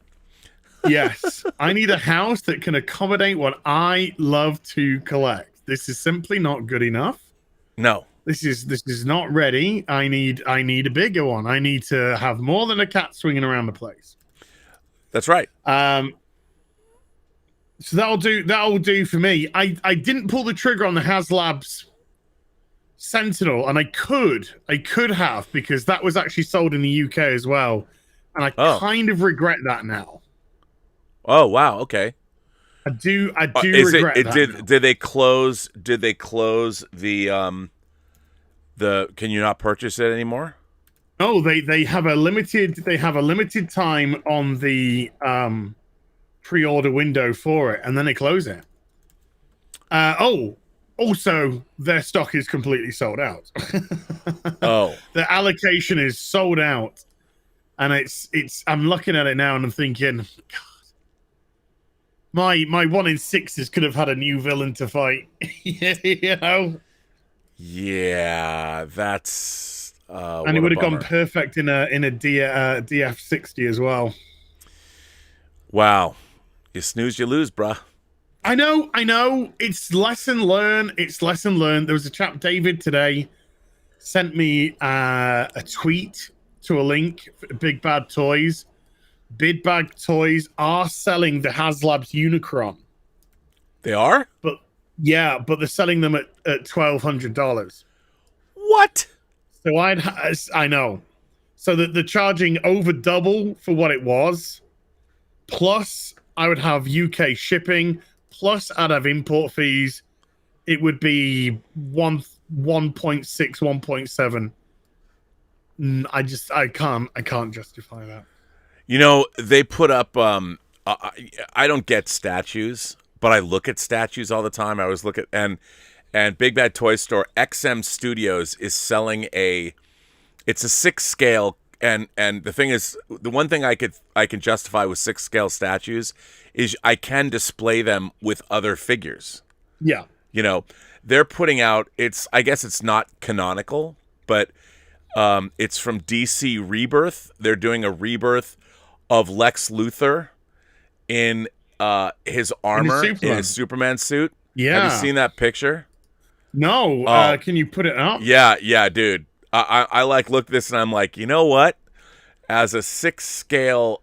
Yes, I need a house that can accommodate what I love to collect. This is simply not good enough. No. This is not ready. I need a bigger one. I need to have more than a cat swinging around the place. That's right. So that'll do for me. I didn't pull the trigger on the HeelsvsLabs Sentinel, and I could have, because that was actually sold in the UK as well, and I kind of regret that now. Oh wow, okay. I do regret that. Did they close the can you not purchase it anymore? No, they have a limited time on the pre-order window for it, and then they close it. Also, their stock is completely sold out. The allocation is sold out, and it's. I'm looking at it now, and I'm thinking, God, my 1 in 6s could have had a new villain to fight. You know? Yeah, that's. And it would have gone perfect in a DF60 as well. Wow, you snooze, you lose, bruh. I know. It's lesson learned. There was a chap, David, today, sent me a tweet to a link for Big Bad Toys. Big Bad Toys are selling the HeelsvsLabs Unicron. They are? But they're selling them at $1,200. What? So I know. So that they're charging over double for what it was. Plus, I would have UK shipping. Plus, I'd have import fees. It would be 1.6, 1.7. I can't justify that. You know, they put up. I don't get statues, but I look at statues all the time. I always look at and Big Bad Toy Store XM Studios is selling it's a 6 scale. And the thing is, the one thing I can justify with 6 scale statues is I can display them with other figures. Yeah. You know, they're putting out, I guess it's not canonical, but it's from DC Rebirth. They're doing a rebirth of Lex Luthor in his armor, in his Superman suit. Yeah. Have you seen that picture? No. Can you put it up? Yeah, dude. I look at this and I'm like, you know what? As a 6 scale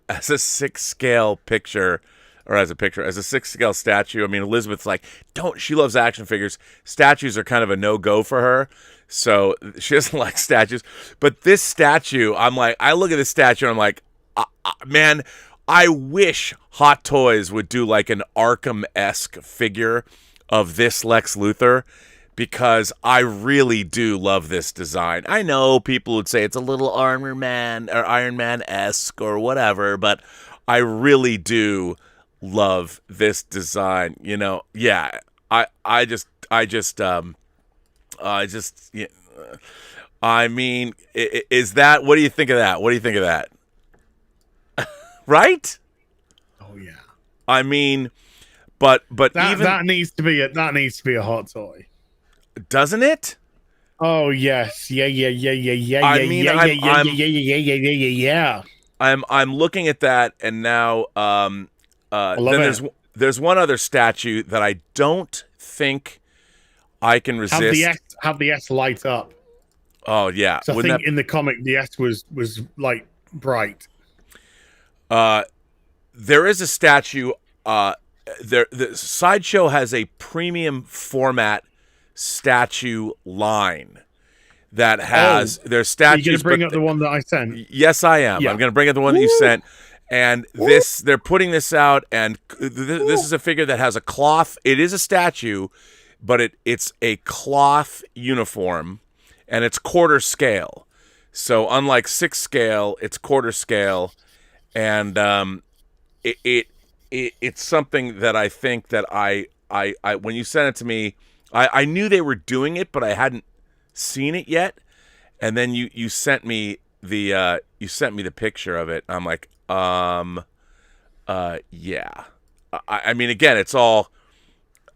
picture, or as a 6 scale statue. I mean, Elizabeth's like, she loves action figures. Statues are kind of a no-go for her. So she doesn't like statues. But this statue, I'm like, I look at this statue and I'm like, man, I wish Hot Toys would do like an Arkham-esque figure of this Lex Luthor, because I really do love this design. I know people would say it's a little Iron Man-esque or whatever, but I really do love this design. You know, yeah. I mean, is that? What do you think of that? What do you think of that? Right? Oh yeah. I mean, but that needs to be a hot toy. Doesn't it? Oh yes, yeah. I'm looking at that, and now then there's one other statue that I don't think I can resist. Have the S light up. Oh yeah, so I think in the comic the S was like bright. There is a statue. The Sideshow has a premium format statue line that has their statues. You're gonna bring up the one that I sent? Yes, I am. Yeah. I'm gonna bring up the one that you sent. And they're putting this out, and this is a figure that has a cloth. It is a statue, but it's a cloth uniform, and it's quarter scale. So unlike 6 scale, it's quarter scale, and it's something that I think that I when you sent it to me, I knew they were doing it, but I hadn't seen it yet. And then you sent me the picture of it. I'm like, yeah. I mean, again, it's all.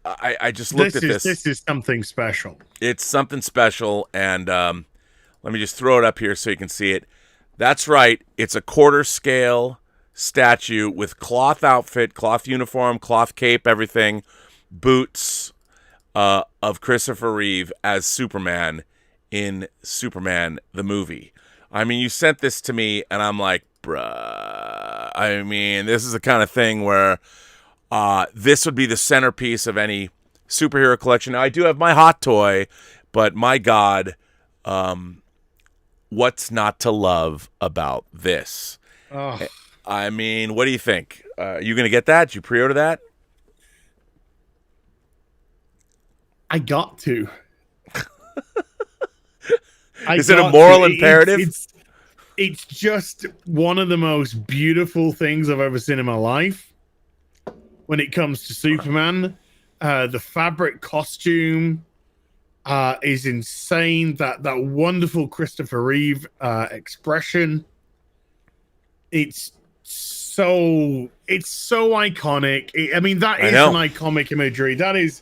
I just looked at this. This is something special. It's something special, and let me just throw it up here so you can see it. That's right. It's a quarter scale statue with cloth outfit, cloth uniform, cloth cape, everything, boots. of Christopher Reeve as Superman in Superman the movie. I mean, you sent this to me, and I'm like, bruh. I mean, this is the kind of thing where this would be the centerpiece of any superhero collection. Now, I do have my hot toy, but my God, what's not to love about this? Oh. I mean, what do you think? You going to get that? Did you pre-order that? I got to. Is it a moral imperative? It's just one of the most beautiful things I've ever seen in my life. When it comes to Superman, the fabric costume is insane. That wonderful Christopher Reeve expression. It's so iconic. I mean, that is an iconic imagery. That is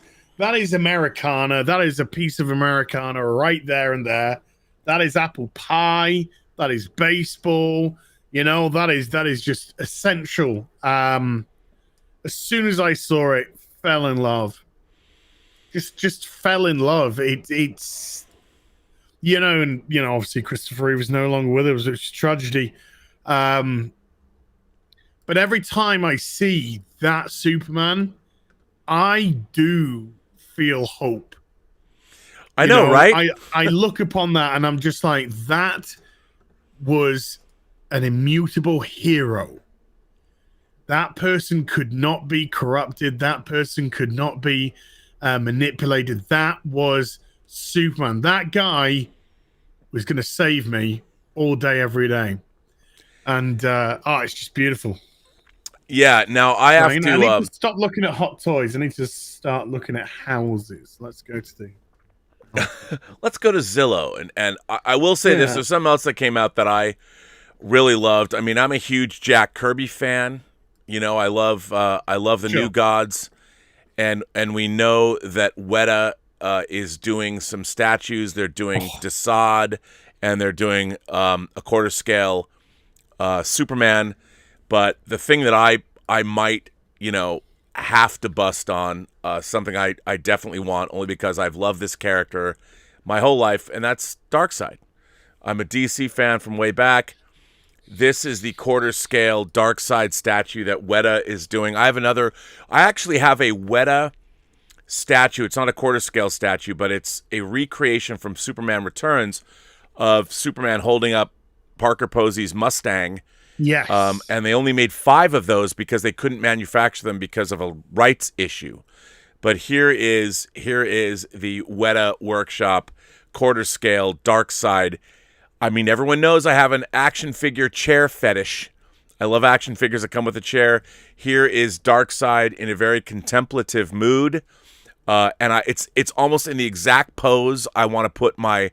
Americana. That is a piece of Americana right there and there. That is apple pie. That is baseball. You know, that is just essential. As soon as I saw it, fell in love. Just fell in love. It's and obviously Christopher Reeve was no longer with us. It was a tragedy. But every time I see that Superman, I do feel hope. I know, right? I look upon that and I'm just like, that was an immutable hero. That person could not be corrupted. That person could not be manipulated. That was Superman. That guy was going to save me all day, every day. And it's just beautiful. Yeah, now I need to stop looking at hot toys. I need to start looking at houses. Let's go to the... Let's go to Zillow. And I will say this. There's something else that came out that I really loved. I mean, I'm a huge Jack Kirby fan. You know, I love the New Gods. And we know that Weta is doing some statues. They're doing Desaad, and they're doing a quarter scale Superman. But the thing that I might, have to bust on, something I definitely want, only because I've loved this character my whole life, and that's Darkseid. I'm a DC fan from way back. This is the quarter scale Darkseid statue that Weta is doing. I actually have a Weta statue. It's not a quarter scale statue, but it's a recreation from Superman Returns of Superman holding up Parker Posey's Mustang. Yes. And they only made 5 of those because they couldn't manufacture them because of a rights issue. But here is the Weta Workshop quarter scale Darkseid. I mean, everyone knows I have an action figure chair fetish. I love action figures that come with a chair. Here is Darkseid in a very contemplative mood, and it's almost in the exact pose I want to put my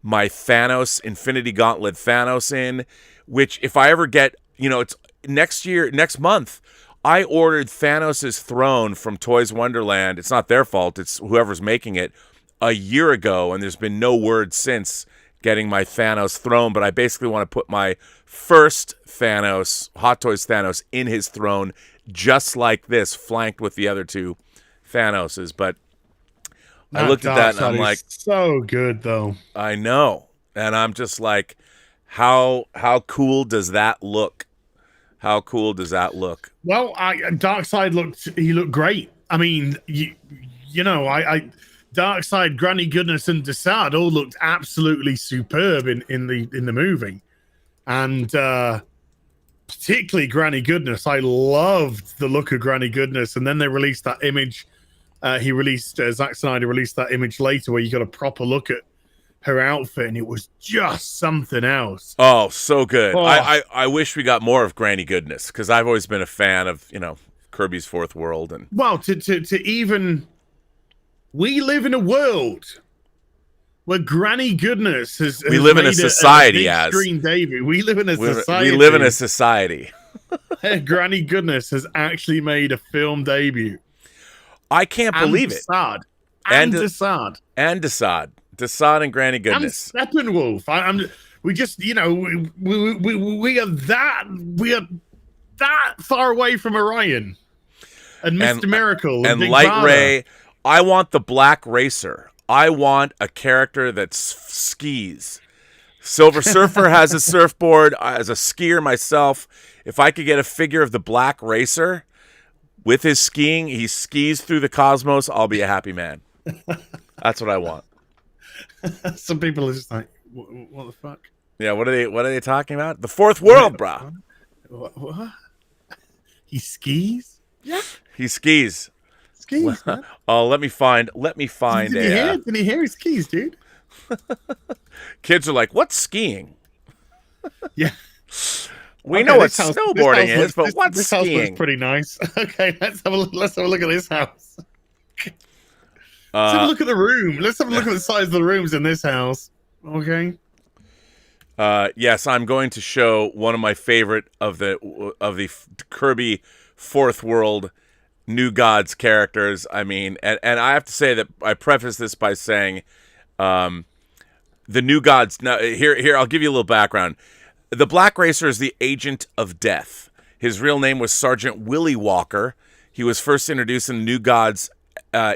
Thanos Infinity Gauntlet Thanos in. Which, if I ever get, it's next month, I ordered Thanos' throne from Toys Wonderland. It's not their fault. It's whoever's making it a year ago, and there's been no word since getting my Thanos throne. But I basically want to put my first Thanos, Hot Toys Thanos, in his throne, just like this, flanked with the other 2 Thanoses. But I looked at that, and I'm like, so good, though. I know. And I'm just like, How cool does that look? How cool does that look? Well, Darkseid looked great. I mean, Darkseid, Granny Goodness, and Desaad all looked absolutely superb in the movie, and particularly Granny Goodness. I loved the look of Granny Goodness, and then they released that image. Zack Snyder released that image later where you got a proper look at her outfit, and it was just something else. Oh, so good. Oh. I wish we got more of Granny Goodness, because I've always been a fan of, Kirby's Fourth World. And well, we live in a world where Granny Goodness has we live in a society screen debut. We live in a society. We live in a society. Granny Goodness has actually made a film debut. I can't believe it. Desaad. Desaad and Granny Goodness. And Steppenwolf. We just, we are that far away from Orion and Mr. Miracle and Light Ray. I want the Black Racer. I want a character that skis. Silver Surfer has a surfboard. As a skier myself, if I could get a figure of the Black Racer with his skiing, he skis through the cosmos, I'll be a happy man. That's what I want. Some people are just like, what the fuck? Yeah, what are they talking about? The fourth world, brah. What? He skis? Yeah. He skis. Skis, man. Oh, let me find Did he hear his skis, dude? Kids are like, what's skiing? Yeah. We know what snowboarding is, but what's this skiing? House looks pretty nice. Okay, let's have a look at this house. Let's have a look at the room. Let's have a look at the size of the rooms in this house. Okay. Yes, I'm going to show one of my favorite of the Kirby Fourth World New Gods characters. I mean, and I have to say that I preface this by saying, the New Gods. Now, here, I'll give you a little background. The Black Racer is the agent of death. His real name was Sergeant Willie Walker. He was first introduced in New Gods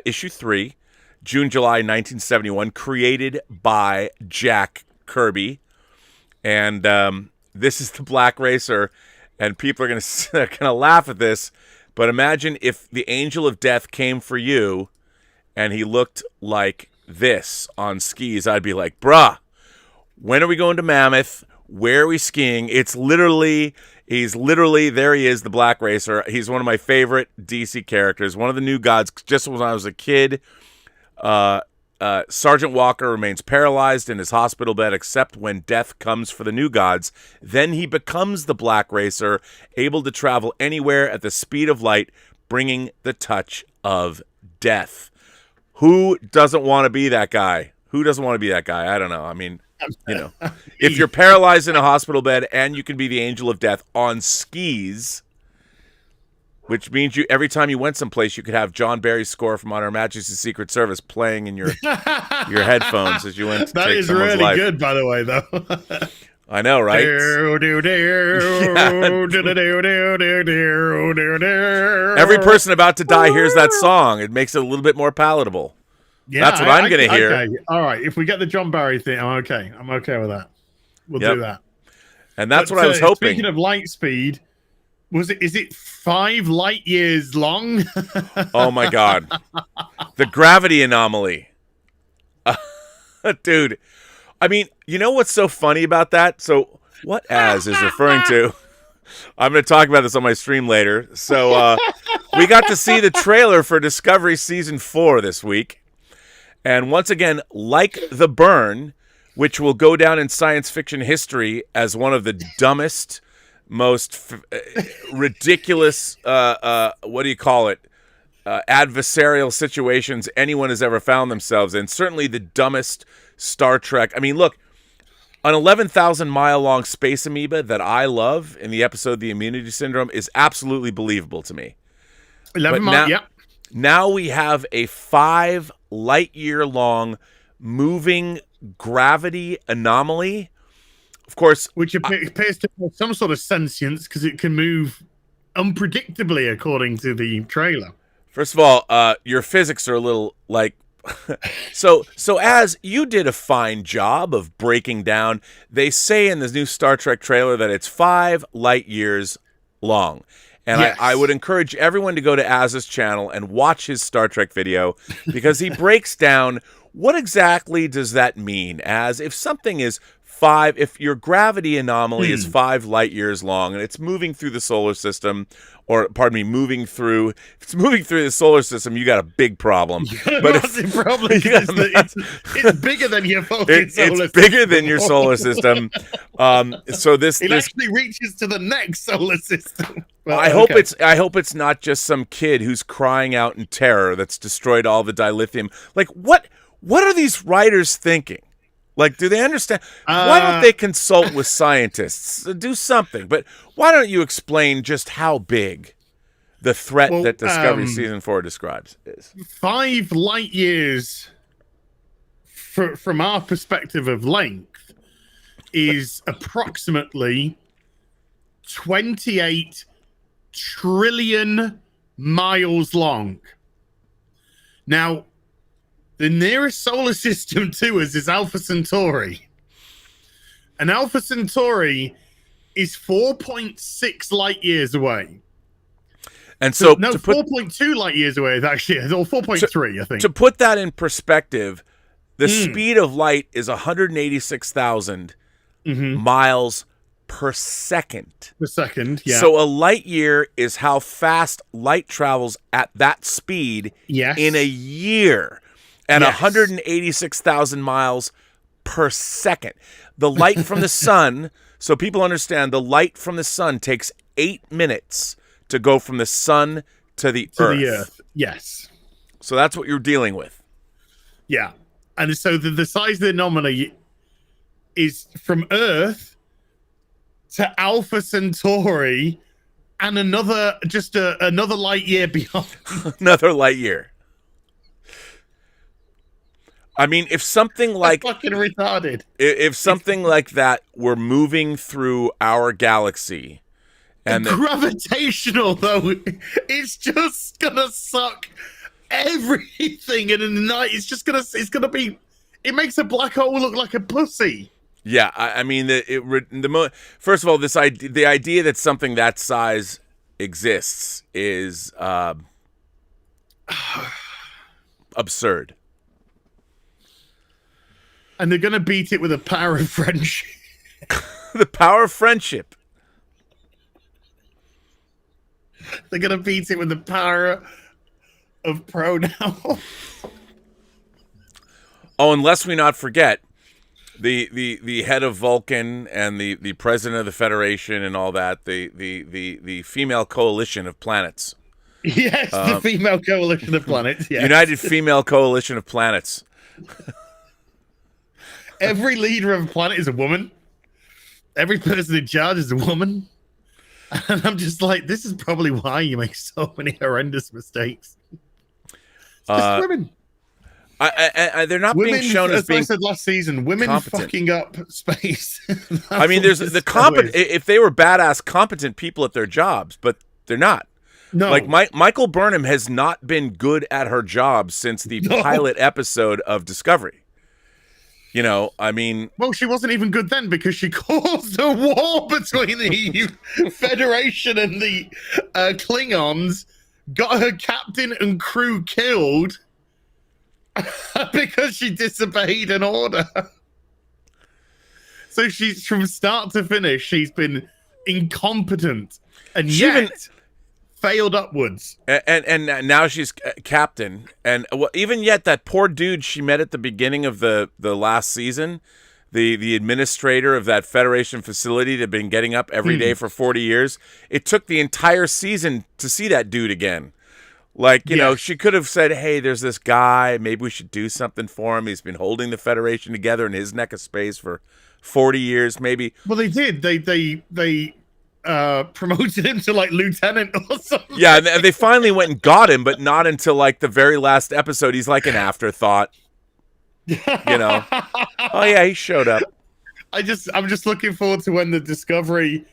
issue 3, June-July 1971, created by Jack Kirby. And this is the Black Racer, and people are gonna laugh at this, but imagine if the Angel of Death came for you, and he looked like this on skis. I'd be like, bruh, when are we going to Mammoth? Where are we skiing? He's literally, there he is, the Black Racer. He's one of my favorite DC characters, one of the New Gods. Just when I was a kid, Sergeant Walker remains paralyzed in his hospital bed except when death comes for the New Gods. Then he becomes the Black Racer, able to travel anywhere at the speed of light, bringing the touch of death. Who doesn't want to be that guy? Who doesn't want to be that guy? I don't know. I mean, you know, if you're paralyzed in a hospital bed and you can be the Angel of Death on skis, which means every time you went someplace, you could have John Barry's score from On Her Majesty's Secret Service playing in your headphones as you went to that take is someone's really life. good, by the way, though. I know, right? Every person about to die hears that song. It makes it a little bit more palatable. Yeah, that's what I'm going to hear. Okay. All right, if we get the John Barry thing, I'm okay. I'm okay with that. We'll do that. And that's what I was hoping. Speaking of light speed, is it 5 light years long? Oh my God. The gravity anomaly. Dude. I mean, you know what's so funny about that? So what Az is referring to, I'm going to talk about this on my stream later. So we got to see the trailer for Discovery Season 4 this week. And once again, like The Burn, which will go down in science fiction history as one of the dumbest, most ridiculous, what do you call it, adversarial situations anyone has ever found themselves in. Certainly the dumbest Star Trek. I mean, look, an 11,000-mile-long space amoeba that I love in the episode The Immunity Syndrome is absolutely believable to me. 11 miles, yeah. Now we have a 5 light-year-long moving gravity anomaly. Of course, which appears to have some sort of sentience because it can move unpredictably, according to the trailer. First of all, your physics are a little like so as you did a fine job of breaking down. They say in this new Star Trek trailer that it's 5 light years long. And yes. I would encourage everyone to go to Az's channel and watch his Star Trek video because he breaks down what exactly does that mean. As if something is 5, if your gravity anomaly is 5 light years long and it's moving through the solar system, or pardon me, if it's moving through the solar system, you got a big problem. But massive problem. It's bigger than your fucking solar system. It's bigger than your solar system. So it actually reaches to the next solar system. Well, I hope it's not just some kid who's crying out in terror that's destroyed all the dilithium. Like what are these writers thinking? Like, do they understand? Why don't they consult with scientists? Do something. But why don't you explain just how big the threat that Discovery Season 4 describes is? 5 light years, from our perspective of length, is approximately 28 trillion miles long. Now, the nearest solar system to us is Alpha Centauri. And Alpha Centauri is 4.6 light years away. And so no, 4.2 light years away, actually, or 4.3, I think. To put that in perspective, the speed of light is 186,000 miles per second. Per second, yeah. So a light year is how fast light travels at that speed in a year. And 186,000 miles per second. The light from the sun, so people understand, the light from the sun takes 8 minutes to go from the sun to the Earth. Yes. So that's what you're dealing with. Yeah. And so the size of the anomaly is from Earth to Alpha Centauri and another light year beyond. Another light year. I mean, if something like fucking retarded. If something like that were moving through our galaxy, and gravitational though, it's just gonna suck everything, and in the night, it's gonna be. It makes a black hole look like a pussy. Yeah, I mean, first of all, the idea that something that size exists is absurd. And they're gonna beat it with the power of friendship. The power of friendship. They're gonna beat it with the power of pronouns. Oh, and lest we not forget, the head of Vulcan and the president of the Federation and all that, the female coalition of planets. Yes, the female coalition of planets. Yes. United Female Coalition of Planets. Every leader of a planet is a woman. Every person in charge is a woman. And I'm just like, this is probably why you make so many horrendous mistakes. It's just women. They're not being shown as being. I said last season, women competent. fucking up space. I mean, there's the competent. If they were badass, competent people at their jobs, but they're not. No, like Michael Burnham has not been good at her job since the pilot episode of Discovery. You know, I mean... Well, she wasn't even good then because she caused a war between the Federation and the Klingons, got her captain and crew killed because she disobeyed an order. So she's, from start to finish, she's been incompetent and yet failed upwards. And now she's captain. And even yet, that poor dude she met at the beginning of the last season, the administrator of that Federation facility that had been getting up every day for 40 years, it took the entire season to see that dude again. Like, you know, she could have said, hey, there's this guy, maybe we should do something for him. He's been holding the Federation together in his neck of space for 40 years, maybe. Well, they did. They promoted him to like lieutenant or something. Yeah, and they finally went and got him, but not until like the very last episode. He's like an afterthought. You know. Oh yeah, he showed up. I'm just looking forward to when the Discovery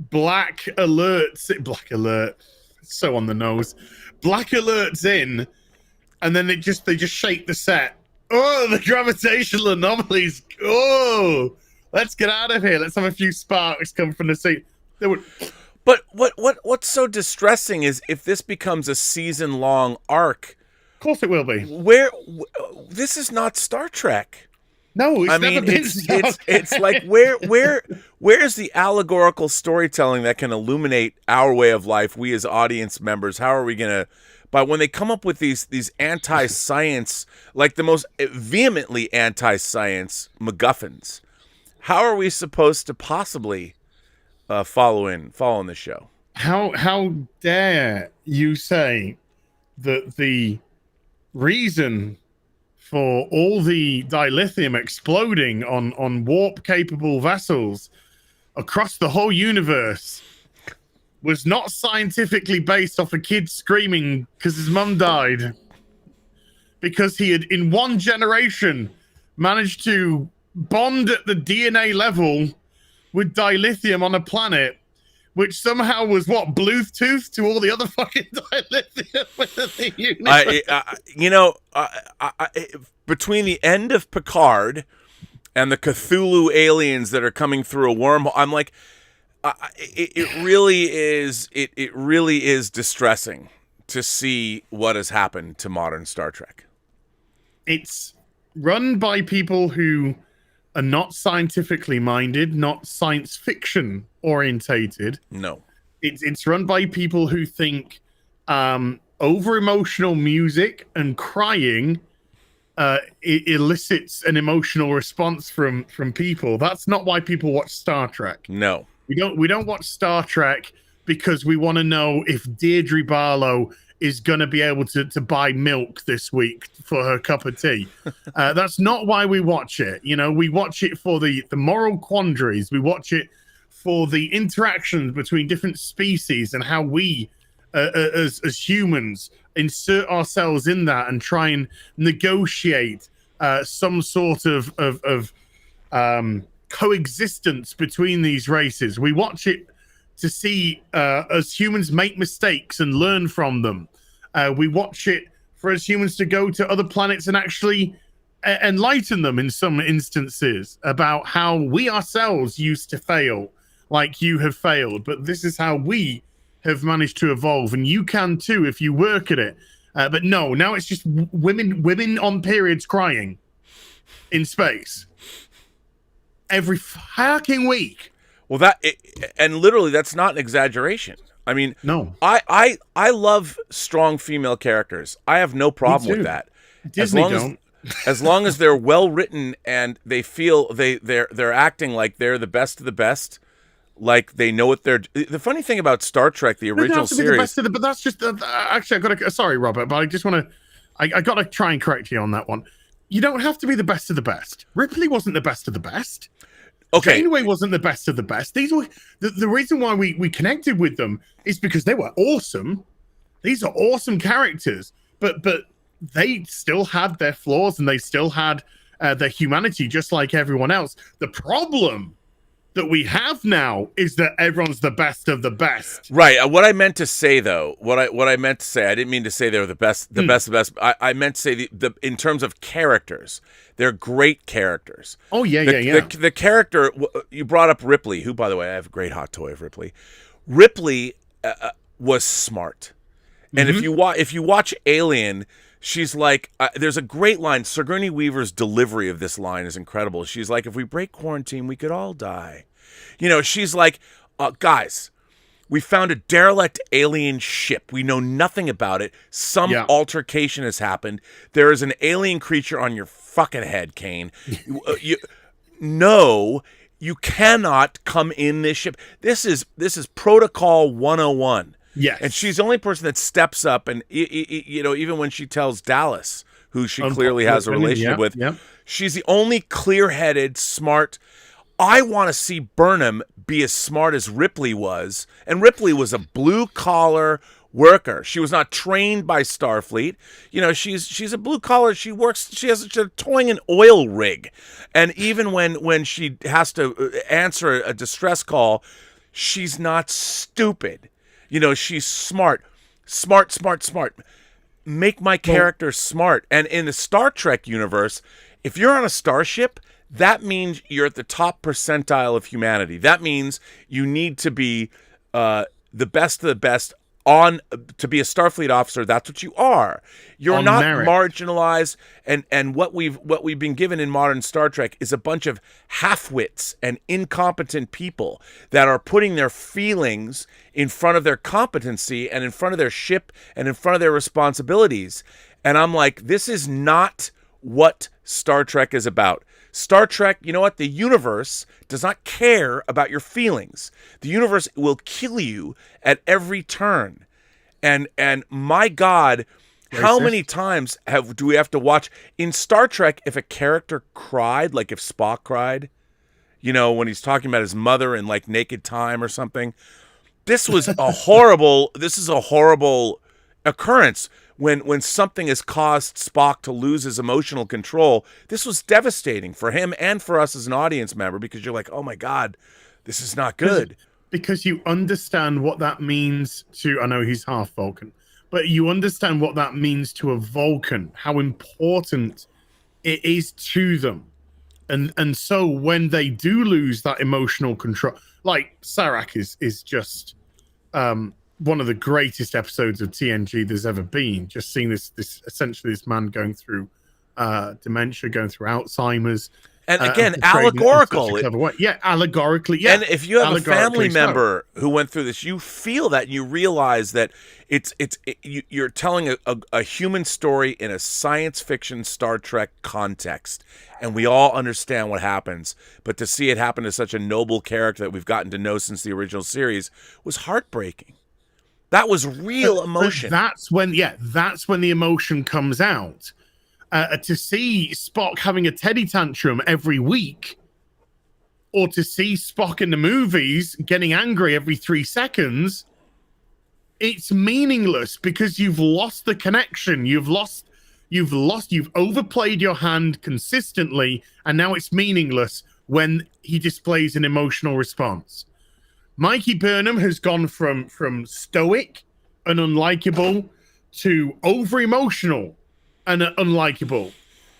black alert, so on the nose. Black alert's in, and then they just shake the set. Oh, the gravitational anomalies. Oh, let's get out of here. Let's have a few sparks come from the sea. But what's so distressing is if this becomes a season-long arc. Of course it will be. This is not Star Trek. No, it's like where's the allegorical storytelling that can illuminate our way of life? We as audience members, how are we gonna? But when they come up with these anti-science, like the most vehemently anti-science MacGuffins, how are we supposed to possibly follow in the show? How dare you say that the reason for all the dilithium exploding on warp-capable vessels across the whole universe was not scientifically based off a kid screaming because his mum died? Because he had, in one generation, managed to bond at the DNA level with dilithium on a planet which somehow was Bluetooth to all the other fucking dilithium in the universe. Between the end of Picard and the Cthulhu aliens that are coming through a wormhole, I'm like, it really is distressing to see what has happened to modern Star Trek. It's run by people who are not scientifically minded, not science fiction orientated. No. It's run by people who think over emotional music and crying it elicits an emotional response from people. That's not why people watch Star Trek. No. We don't watch Star Trek because we want to know if Deirdre Barlow is going to be able to buy milk this week for her cup of tea. That's not why we watch it. We watch it for the moral quandaries. We watch it for the interactions between different species and how we, as humans, insert ourselves in that and try and negotiate some sort of coexistence between these races. We watch it to see as humans make mistakes and learn from them. We watch it for us humans to go to other planets and actually enlighten them in some instances about how we ourselves used to fail, like you have failed. But this is how we have managed to evolve, and you can too if you work at it. But no, now it's just women on periods crying in space every fucking week. Well, and literally, that's not an exaggeration. I mean, no, I love strong female characters. I have no problem with that. Disney don't. As long as they're well written and they feel they're acting like they're the best of the best, like they know what they're. The funny thing about Star Trek, the original series, but that's just actually I got to. Sorry, Robert, but I just want to. I got to try and correct you on that one. You don't have to be the best of the best. Ripley wasn't the best of the best. Okay. Janeway wasn't the best of the best. These were the reason why we connected with them is because they were awesome. These are awesome characters, but they still had their flaws and they still had their humanity, just like everyone else. The problem that we have now is that everyone's the best of the best. Right. What I meant to say, though, what I meant to say, I didn't mean to say they were the best, best of the best. I meant to say the in terms of characters, they're great characters. Oh yeah, The character you brought up, Ripley, who, by the way, I have a great hot toy of Ripley. Ripley was smart, and if you watch Alien, she's like, there's a great line. Sigourney Weaver's delivery of this line is incredible. She's like, if we break quarantine, we could all die. She's like, guys, we found a derelict alien ship. We know nothing about it. Some altercation has happened. There is an alien creature on your fucking head, Kane. You cannot come in this ship. This is Protocol 101. Yes. And she's the only person that steps up, and even when she tells Dallas, who she clearly has a relationship with, she's the only clear-headed, smart. I want to see Burnham be as smart as Ripley was, and Ripley was a blue-collar worker. She was not trained by Starfleet. She's a blue-collar. She works. She's towing an oil rig, and even when she has to answer a distress call, she's not stupid. She's smart. Make my character smart. And in the Star Trek universe, if you're on a starship, that means you're at the top percentile of humanity. That means you need to be the best of the best to be a Starfleet officer. That's what you are. You're on not merit. Marginalized. And what we've been given in modern Star Trek is a bunch of half-wits and incompetent people that are putting their feelings in front of their competency and in front of their ship and in front of their responsibilities. And I'm like, this is not what Star Trek is about. Star Trek, you know what? The universe does not care about your feelings. The universe will kill you at every turn. And my God, how many times do we have to watch in Star Trek? If a character cried, like if Spock cried, when he's talking about his mother in like Naked Time or something, this is a horrible occurrence. When something has caused Spock to lose his emotional control, this was devastating for him and for us as an audience member, because you're like, oh my God, this is not good. because you understand what that means to, I know he's half Vulcan, but you understand what that means to a Vulcan, how important it is to them. And so when they do lose that emotional control, like Sarak is just one of the greatest episodes of TNG there's ever been. Just seeing this essentially this man going through dementia, going through Alzheimer's. And again, allegorical. Yeah, allegorically. Yeah. And if you have a family member who went through this, you feel that, and you realize that you're telling a human story in a science fiction Star Trek context, and we all understand what happens. But to see it happen to such a noble character that we've gotten to know since the original series was heartbreaking. That was real emotion. But that's when the emotion comes out. To see Spock having a teddy tantrum every week, or to see Spock in the movies getting angry every 3 seconds, it's meaningless because you've lost the connection. You've overplayed your hand consistently, and now it's meaningless when he displays an emotional response. Mikey Burnham has gone from stoic and unlikable to over-emotional and unlikable.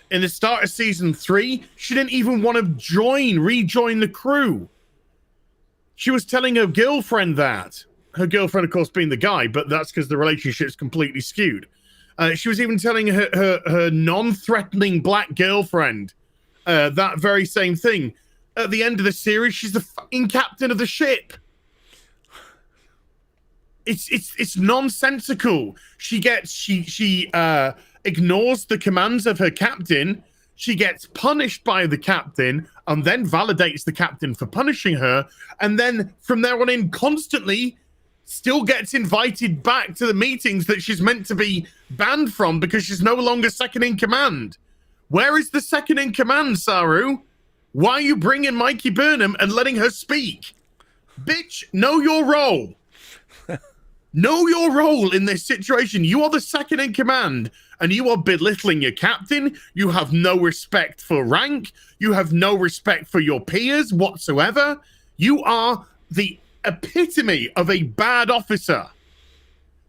In the start of season 3, she didn't even want to rejoin the crew. She was telling her girlfriend that. Her girlfriend, of course, being the guy, but that's because the relationship's completely skewed. She was even telling her non-threatening black girlfriend that very same thing. At the end of the series, she's the fucking captain of the ship. It's nonsensical. She ignores the commands of her captain. She gets punished by the captain and then validates the captain for punishing her. And then from there on in, constantly still gets invited back to the meetings that she's meant to be banned from because she's no longer second in command. Where is the second in command, Saru? Why are you bringing Mikey Burnham and letting her speak? Bitch, know your role. Know your role in this situation. You are the second in command, and you are belittling your captain. You have no respect for rank. You have no respect for your peers whatsoever. You are the epitome of a bad officer.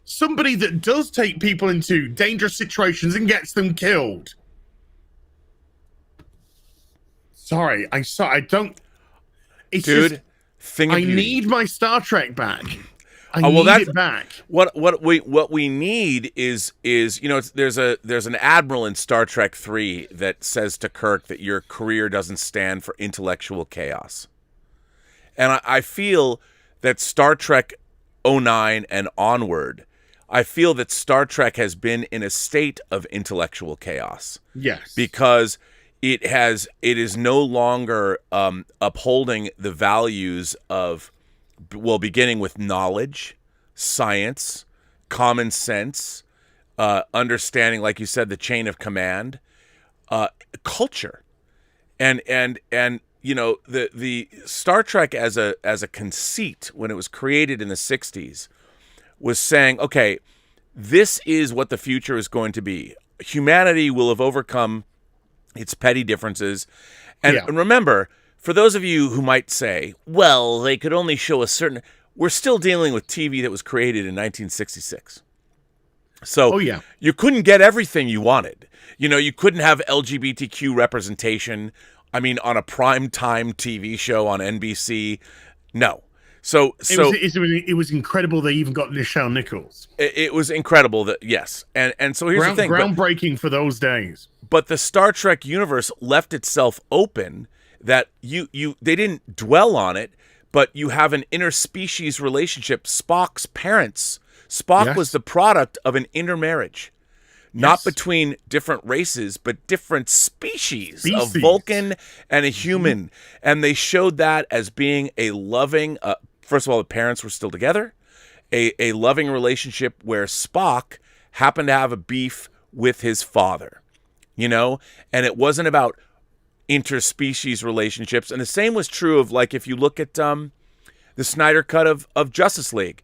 Somebody that does take people into dangerous situations and gets them killed. Sorry, I don't. It's Dude, just, I need my Star Trek back. I need it back. What we need is there's an admiral in Star Trek 3 that says to Kirk that your career doesn't stand for intellectual chaos, and I feel that Star Trek 09 and onward, I feel that Star Trek has been in a state of intellectual chaos. Yes, because it is no longer upholding the values of. Well, beginning with knowledge, science, common sense, understanding, like you said, the chain of command, culture, and the Star Trek as a conceit when it was created in the 60s was saying, okay, this is what the future is going to be. Humanity will have overcome its petty differences, and remember. For those of you who might say, well, they could only show a certain... We're still dealing with TV that was created in 1966. So you couldn't get everything you wanted. You couldn't have LGBTQ representation, on a prime-time TV show on NBC. No. So it was incredible they even got Nichelle Nichols. It was incredible that, yes. And so here's the thing. Groundbreaking for those days. But the Star Trek universe left itself open that they didn't dwell on it, but you have an interspecies relationship. Spock's parents. Spock was the product of an intermarriage, not between different races, but different species. A Vulcan and a human. And they showed that as being a loving, first of all, the parents were still together, a loving relationship where Spock happened to have a beef with his father, and it wasn't about interspecies relationships. And the same was true of, like, if you look at the Snyder cut of Justice League,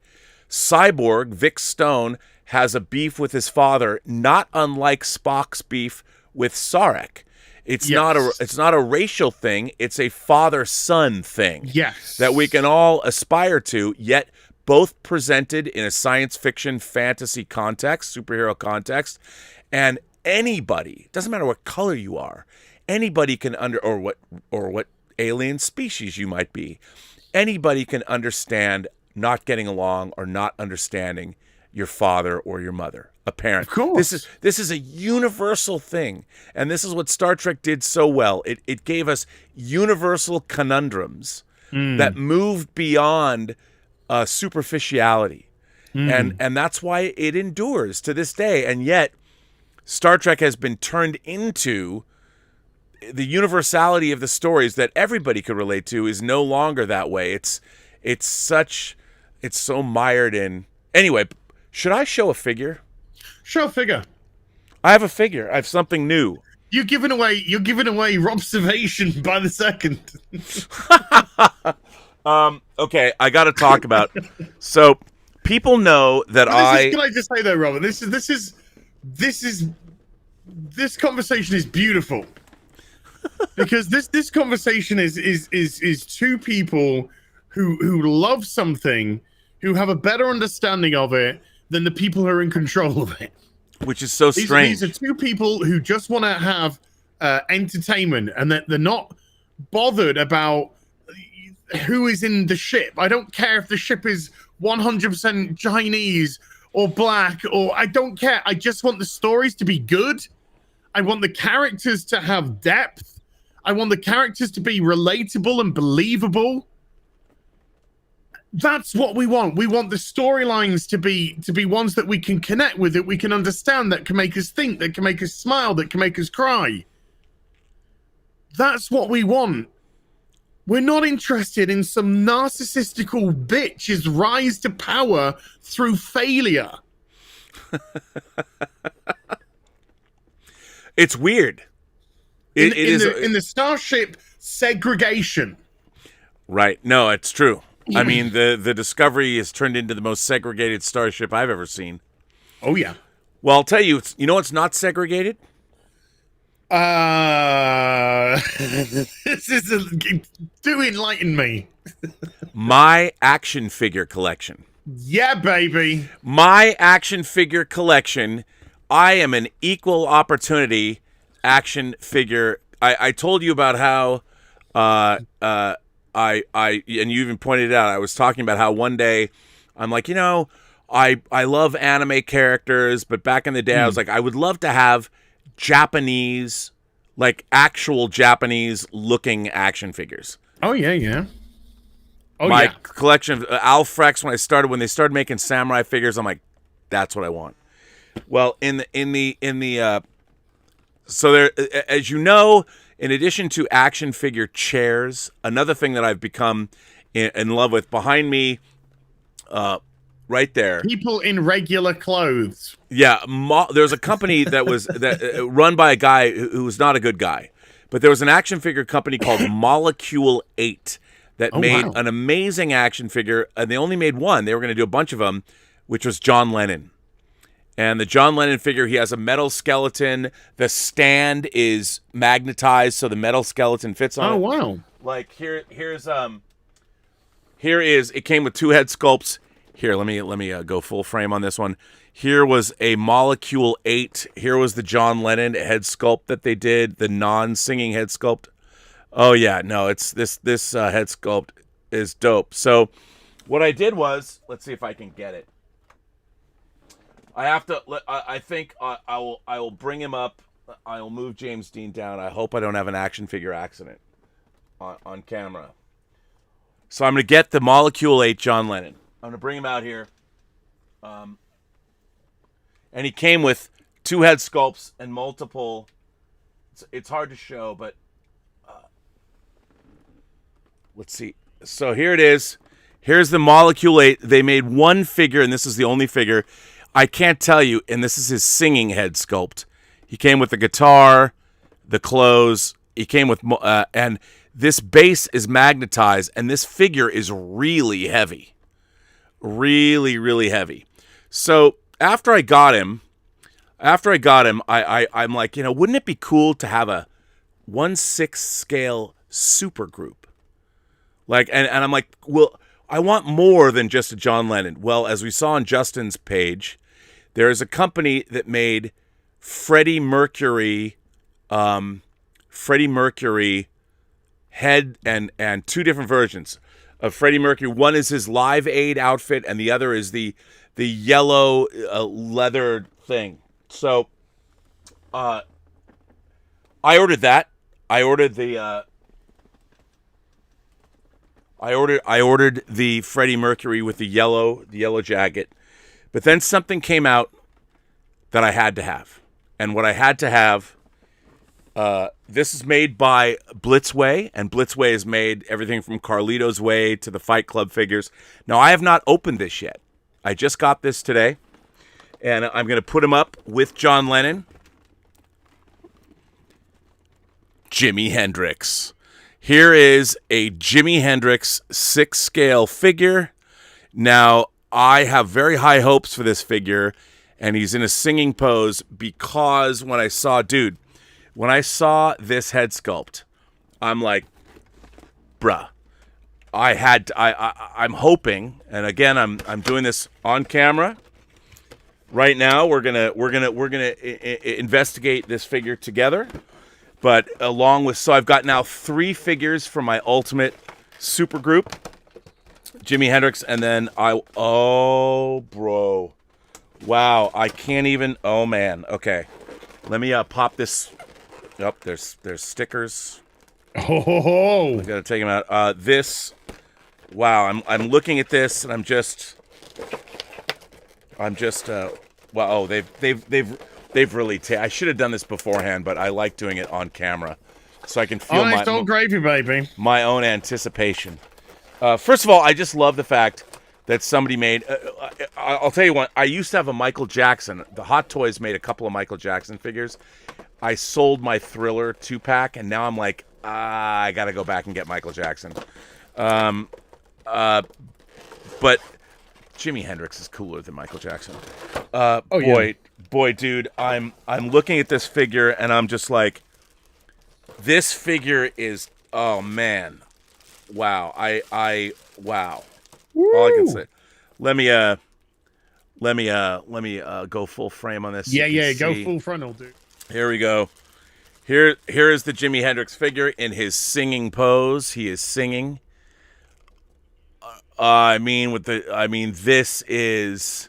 Cyborg Vic Stone has a beef with his father, not unlike Spock's beef with Sarek. It's Yes. not a racial thing. It's a father-son thing. Yes. That we can all aspire to, yet both presented in a science fiction fantasy context, superhero context, and anybody, doesn't matter what color you are, anybody can or what alien species you might be, anybody can understand not getting along or not understanding your father or your mother, a parent. Of course. This is a universal thing, and this is what Star Trek did so well. It gave us universal conundrums that moved beyond superficiality, and that's why it endures to this day. And yet, Star Trek has been turned into the universality of the stories that everybody could relate to is no longer that way. It's so mired in. Anyway, should I show a figure? Show a figure. I have a figure. I have something new. You're giving away Robservation by the second. Okay, I got to talk about. So, people know that can I just say though, Robert? This conversation is beautiful because this conversation is two people who love something, who have a better understanding of it than the people who are in control of it. Which is so strange. These are two people who just want to have entertainment, and that they're not bothered about who is in the ship. I don't care if the ship is 100% Chinese or black, or I don't care. I just want the stories to be good. I want the characters to have depth. I want the characters to be relatable and believable. That's what we want. We want the storylines to be ones that we can connect with, that we can understand, that can make us think, that can make us smile, that can make us cry. That's what we want. We're not interested in some narcissistical bitch's rise to power through failure. It's weird. In the Starship segregation. Right. No, it's true. I mean, the Discovery has turned into the most segregated starship I've ever seen. Oh, yeah. Well, I'll tell you, you know what's not segregated? Do enlighten me. My action figure collection. Yeah, baby. My action figure collection. I am an equal opportunity action figure. I told you about how I and you even pointed it out. I was talking about how one day I'm like, I love anime characters, but back in the day I was like, I would love to have Japanese, like actual Japanese looking action figures. Oh yeah. My collection of Alfrex when they started making samurai figures, I'm like, that's what I want. Well, so there, as you know, in addition to action figure chairs, another thing that I've become in love with behind me, right there. People in regular clothes. Yeah, there's a company that was run by a guy who was not a good guy, but there was an action figure company called Molecule 8 that made an amazing action figure, and they only made one. They were going to do a bunch of them, which was John Lennon. And the John Lennon figure, he has a metal skeleton. The stand is magnetized, so the metal skeleton fits on it. Oh, wow. Like, here is, it came with two head sculpts. Here, let me go full frame on this one. Here was a Molecule 8. Here was the John Lennon head sculpt that they did, the non-singing head sculpt. Oh, yeah, no, it's this head sculpt is dope. So what I did was, let's see if I can get it. I have to. I think I will bring him up. I will move James Dean down. I hope I don't have an action figure accident on camera. So I'm going to get the Molecule 8 John Lennon. I'm going to bring him out here. And he came with two head sculpts and multiple. It's hard to show, but let's see. So here it is. Here's the Molecule 8. They made one figure, and this is the only figure. I can't tell you, and this is his singing head sculpt. He came with the guitar, the clothes. He came with, and this base is magnetized, and this figure is really heavy. Really, really heavy. So after I got him, I'm like, wouldn't it be cool to have a 1/6 scale supergroup. Like, and I'm like, well, I want more than just a John Lennon. Well, as we saw on Justin's page, there is a company that made Freddie Mercury head and two different versions of Freddie Mercury. One is his Live Aid outfit, and the other is the yellow leather thing. So, I ordered that. I ordered the Freddie Mercury with the yellow jacket. But then something came out that I had to have. And what I had to have, this is made by Blitzway, and Blitzway has made everything from Carlito's Way to the Fight Club figures. Now, I have not opened this yet. I just got this today, and I'm going to put him up with John Lennon. Jimi Hendrix. Here is a Jimi Hendrix 6 scale figure. Now, I have very high hopes for this figure, and he's in a singing pose because when I saw this head sculpt, I'm like, bruh, I'm hoping, and again, I'm doing this on camera. Right now, we're gonna investigate this figure together. But along with, so I've got now 3 figures for my ultimate super group, Jimi Hendrix, and then oh, bro. Wow, I can't even, oh, man. Okay, let me pop this. Oh, there's stickers. Oh, I gotta take them out. This, wow, I'm looking at this, and I'm just, wow, oh, they've really, I should have done this beforehand, but I like doing it on camera, so I can feel it's all gravy, baby. My own anticipation. First of all, I just love the fact that somebody made, I'll tell you what, I used to have a Michael Jackson. The Hot Toys made a couple of Michael Jackson figures. I sold my Thriller 2-pack, and now I'm like, I gotta go back and get Michael Jackson. But Jimi Hendrix is cooler than Michael Jackson. Boy, dude, I'm looking at this figure, and I'm just like, this figure is, oh man, wow, wow. Woo. All I can say. Let me go full frame on this. Yeah, go full frontal, dude. Here we go. Here is the Jimi Hendrix figure in his singing pose. He is singing. This is.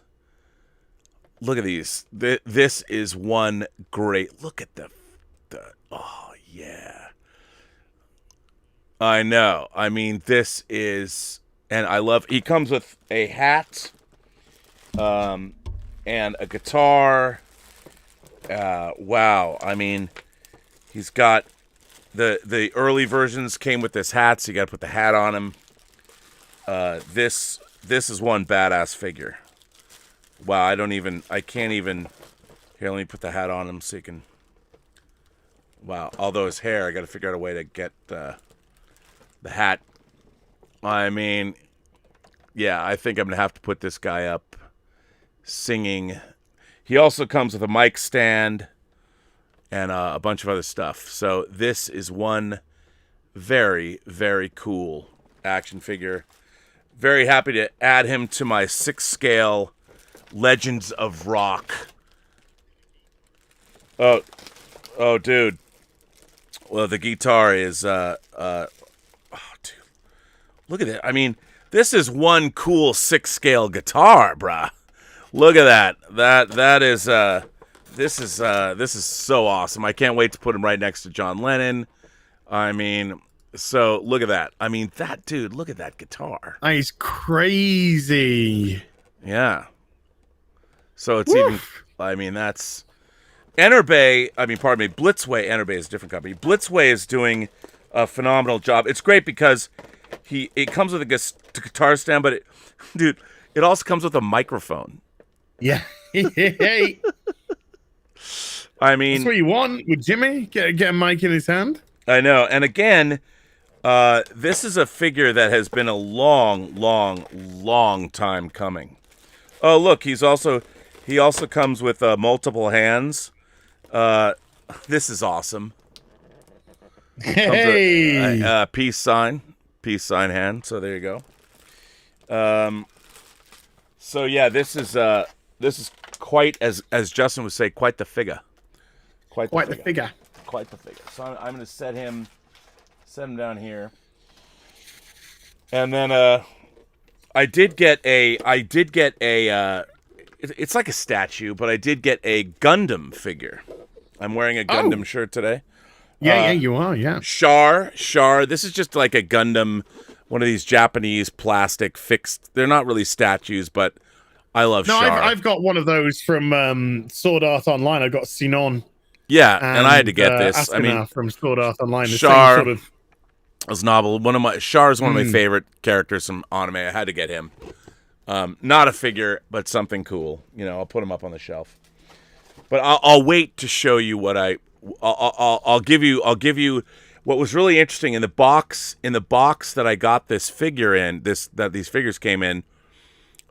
Look at these. This is one great. Look at the. Oh yeah. I know. I mean, this is, and I love. He comes with a hat, and a guitar. Wow. I mean, he's got the early versions came with this hat, so you got to put the hat on him. This is one badass figure. Wow, I can't even. Here, let me put the hat on him so you can. Wow, although his hair, I got to figure out a way to get the hat. I mean, yeah, I think I'm going to have to put this guy up singing. He also comes with a mic stand and a bunch of other stuff. So this is one very, very cool action figure. Very happy to add him to my 6 scale Legends of Rock. Oh, dude. Well, the guitar is, oh, dude. Look at it. I mean, this is one cool 6 scale guitar, bruh. Look at that. That is, this is so awesome. I can't wait to put him right next to John Lennon. I mean, so look at that. I mean, that dude, look at that guitar. He's crazy. Yeah. So it's even, I mean, that's Blitzway. Enterbay is a different company. Blitzway is doing a phenomenal job. It's great because it comes with a guitar stand, but it also comes with a microphone. Yeah. I mean, that's what you want with Jimmy. Get a mic in his hand. I know. And again, this is a figure that has been a long, long, long time coming. Oh, look, he also comes with multiple hands. This is awesome. Hey. Peace sign hand. So there you go. So yeah, this is quite, as Justin would say, quite the figure. Quite the figure. Quite the figure. So I'm going to set him down here, and then I did get a it's like a statue, but I did get a Gundam figure. I'm wearing a Gundam shirt today. Yeah, you are, yeah. Char. This is just like a Gundam, one of these Japanese plastic fixed. They're not really statues, but I love Char. I've got one of those from Sword Art Online. I got Sinon. Yeah, and I had to get this. Asuna I mean, from Sword Art Online. Char sort of... was novel. Char is one of my favorite characters from anime. I had to get him. Not a figure, but something cool. I'll put him up on the shelf. But I'll wait to show you what I'll give you what was really interesting in the box that I got this figure in, that these figures came in.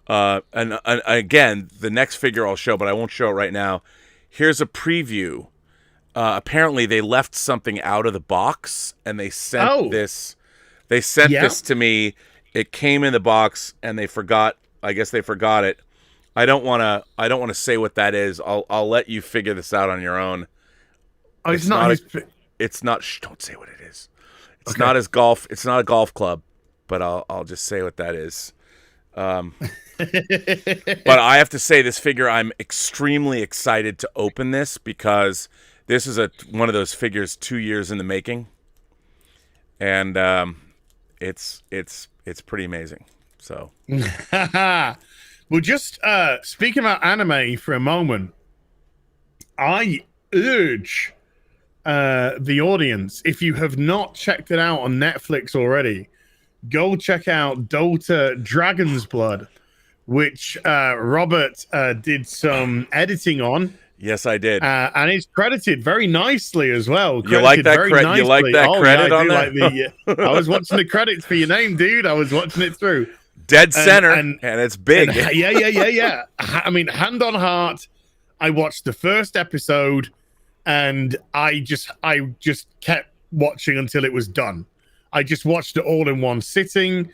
And again, the next figure I'll show, but I won't show it right now. Here's a preview. Apparently they left something out of the box and they sent this. They sent this to me. It came in the box and they forgot. I guess they forgot it. I don't want to say what that is. I'll let you figure this out on your own. Oh, it's not. It's not. Don't say what it is. It's not as golf. It's not a golf club, but I'll just say what that is. But I have to say, this figure, I'm extremely excited to open this because this is one of those figures 2 years in the making, and it's pretty amazing. So, well, just speaking about anime for a moment, I urge the audience, if you have not checked it out on Netflix already, go check out Dota Dragon's Blood, which Robert did some editing on. Yes, I did. And it's credited very nicely as well. You like that credit? You like that credit on there? I was watching the credits for your name, dude. I was watching it through. Dead center, and it's big. Yeah. I mean, hand on heart, I watched the first episode, and I just kept watching until it was done. I just watched it all in one sitting.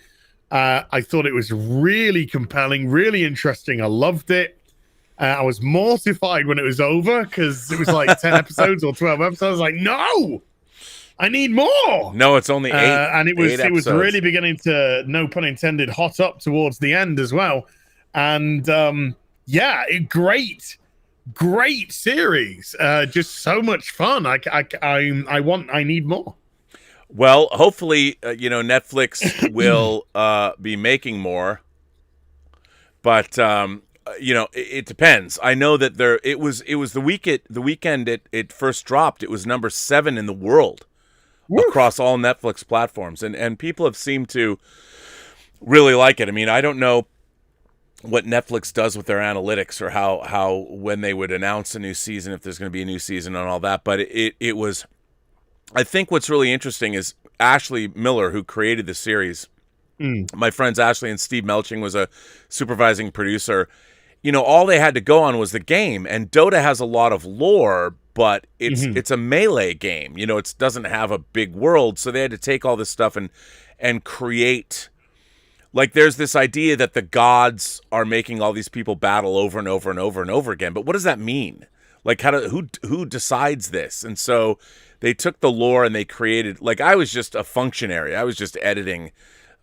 I thought it was really compelling, really interesting. I loved it. I was mortified when it was over because it was like 10 episodes or 12 episodes. I was like, no, I need more. No, it's only 8. And it was really beginning to, no pun intended, hot up towards the end as well. And great series. Just so much fun. I need more. Well, hopefully, Netflix will be making more, but it depends. I know that it was the weekend it first dropped. It was number 7 in the world. Woof. Across all Netflix platforms, and people have seemed to really like it. I mean, I don't know what Netflix does with their analytics or how when they would announce a new season, if there's going to be a new season and all that, but it was. I think what's really interesting is Ashley Miller, who created the series. My friends Ashley and Steve Melching was a supervising producer. All they had to go on was the game, and Dota has a lot of lore, but it's a melee game. It doesn't have a big world, so they had to take all this stuff and create. Like, there's this idea that the gods are making all these people battle over and over and over and over again, but what does that mean? Like, who decides this? And so they took the lore and they created. Like, I was just a functionary. I was just editing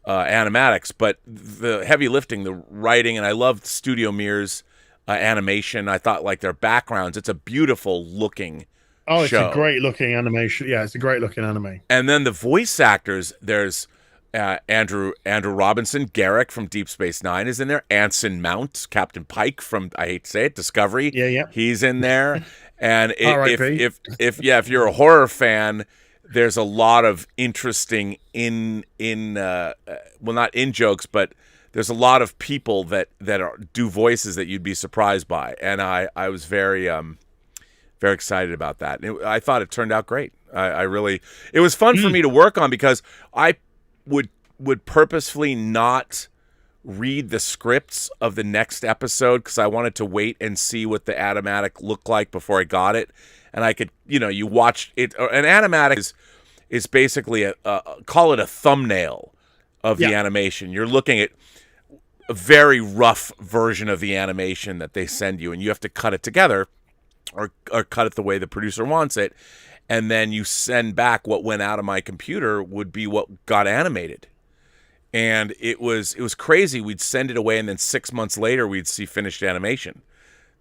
animatics, but the heavy lifting, the writing, and I loved Studio Mirror's animation. I thought, like, their backgrounds. It's a beautiful looking. Oh, it's a great looking animation. Yeah, it's a great looking anime. And then the voice actors. There's Andrew Robinson, Garrick from Deep Space Nine is in there. Anson Mount, Captain Pike from, I hate to say it, Discovery. Yeah. He's in there. And if you're a horror fan, there's a lot of interesting not in jokes, but there's a lot of people that do voices that you'd be surprised by, and I was very very excited about that. I thought it turned out great. It was fun for me to work on because I would purposefully not read the scripts of the next episode because I wanted to wait and see what the animatic looked like before I got it. And I could, you watch it. An animatic is basically call it a thumbnail of the Yeah. animation. You're looking at a very rough version of the animation that they send you, and you have to cut it together or cut it the way the producer wants it. And then you send back what went out of my computer would be what got animated. And it was crazy. We'd send it away, and then 6 months later, we'd see finished animation.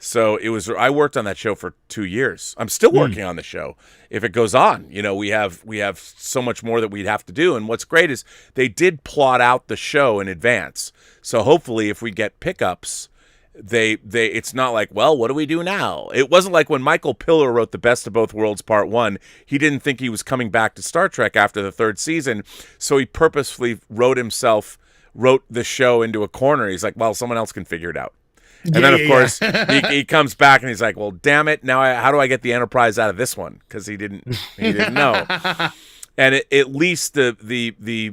So I worked on that show for 2 years. I'm still working on the show. If it goes on, we have so much more that we'd have to do. And what's great is they did plot out the show in advance. So hopefully if we get pickups, it's not like, well, what do we do now? It wasn't like when Michael Piller wrote The Best of Both Worlds Part 1, he didn't think he was coming back to Star Trek after the 3rd season. So he purposefully wrote the show into a corner. He's like, well, someone else can figure it out. And then, of course, he comes back and he's like, well, damn it. Now, how do I get the Enterprise out of this one? Because he didn't know. And at least the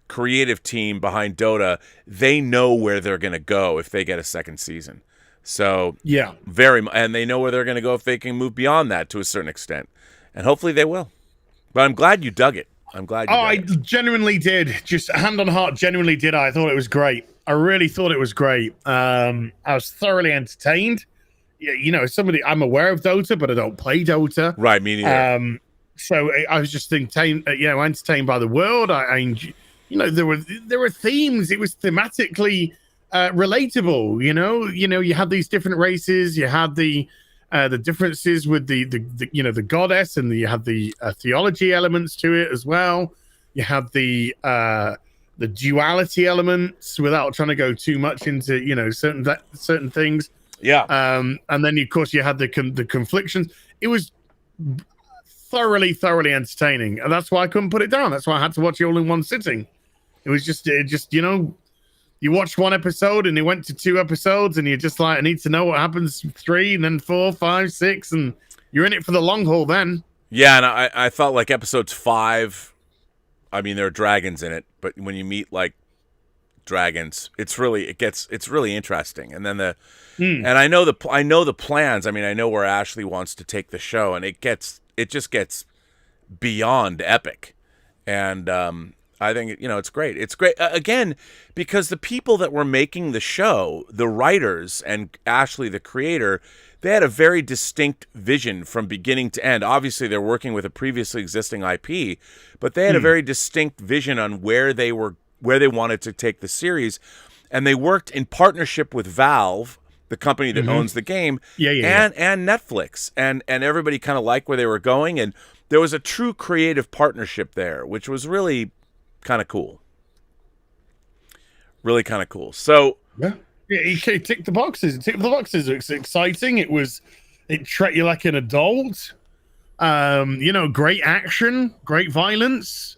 creative team behind Dota, they know where they're going to go if they get a second season. So, and they know where they're going to go if they can move beyond that to a certain extent. And hopefully they will. But I'm glad you dug it. I genuinely did. Just hand on heart, genuinely did. I thought it was great. I really thought it was great. I was thoroughly entertained. I'm aware of Dota, but I don't play Dota. Right, me neither. So I was just entertained by the world. There were themes. It was thematically relatable. You had these different races. You had the differences with the goddess, and you had the theology elements to it as well. You had the duality elements without trying to go too much into certain things. Yeah. And then of course you had the conflictions. It was thoroughly entertaining, and that's why I couldn't put it down. That's why I had to watch it all in one sitting. It was just you watch one episode and it went to 2 episodes, and you're just like, I need to know what happens 3 and then 4, 5, 6, and you're in it for the long haul then. Yeah, and I felt like episodes 5. I mean, there are dragons in it, but when you meet like dragons, it's really interesting. And then and I know the plans. I mean, I know where Ashley wants to take the show, and it just gets beyond epic. And I think it's great. It's great again because the people that were making the show, the writers and Ashley, the creator, they had a very distinct vision from beginning to end. Obviously, they're working with a previously existing IP, but they had a very distinct vision on where they wanted to take the series, and they worked in partnership with Valve, the company that owns the game, and Netflix, and everybody kind of liked where they were going, and there was a true creative partnership there, which was really kind of cool. Really kind of cool. So he ticked the boxes. It's exciting. It treated you like an adult. Great action, great violence.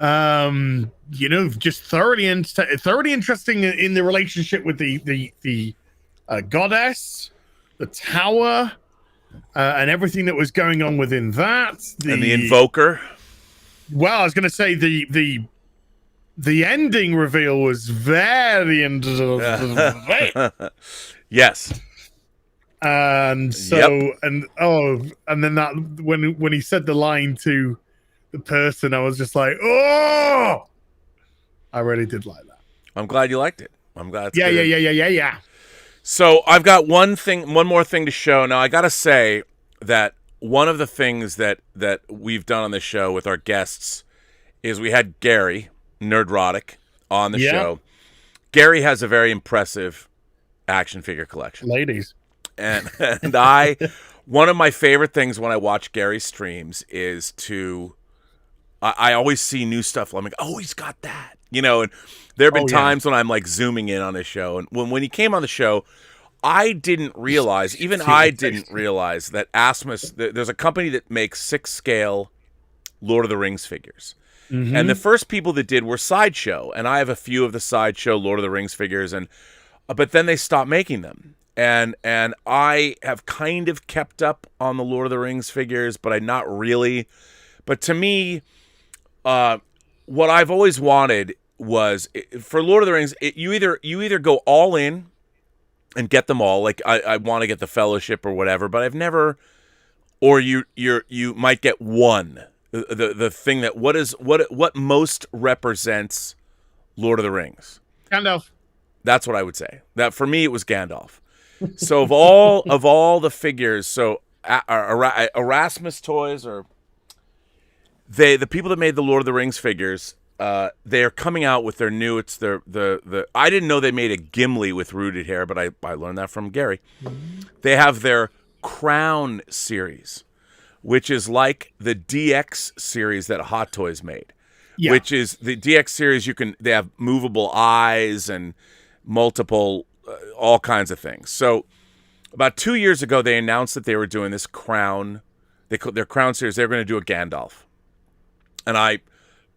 Just thoroughly interesting in the relationship with the goddess, the tower, and everything that was going on within that. And the invoker. Well, I was going to say the ending reveal was very interesting. Yes. And so, and then that when he said the line to the person, I was just like, oh, I really did like that. I'm glad you liked it. I'm glad. Yeah. So I've got one more thing to show. Now I got to say that one of the things that we've done on the show with our guests is we had Gary Nerdrotic on the show. Gary has a very impressive action figure collection. Ladies. And one of my favorite things when I watch Gary's streams is I always see new stuff. I'm like, oh, he's got that. And there have been times when I'm like zooming in on his show. And when he came on the show, I didn't realize that Asmus, there's a company that makes 6-scale Lord of the Rings figures. Mm-hmm. And the first people that did were Sideshow. And I have a few of the Sideshow Lord of the Rings figures. But then they stopped making them. And I have kind of kept up on the Lord of the Rings figures, but I'm not really. But to me, what I've always wanted was for Lord of the Rings, you either go all in and get them all, like I want to get the Fellowship or whatever, but I've never, or you might get one the thing that what most represents Lord of the Rings. Gandalf. That's what I would say. That for me, it was Gandalf. So of all the figures, so Erasmus Toys, or the people that made the Lord of the Rings figures, they are coming out with their new. It's the I didn't know they made a Gimli with rooted hair, but I learned that from Gary. They have their Crown series, which is like the DX series that Hot Toys made. Yeah. Which is the DX series. They have movable eyes and multiple all kinds of things. So about 2 years ago, they announced that they were doing this Crown. Their Crown series. They were going to do a Gandalf, and I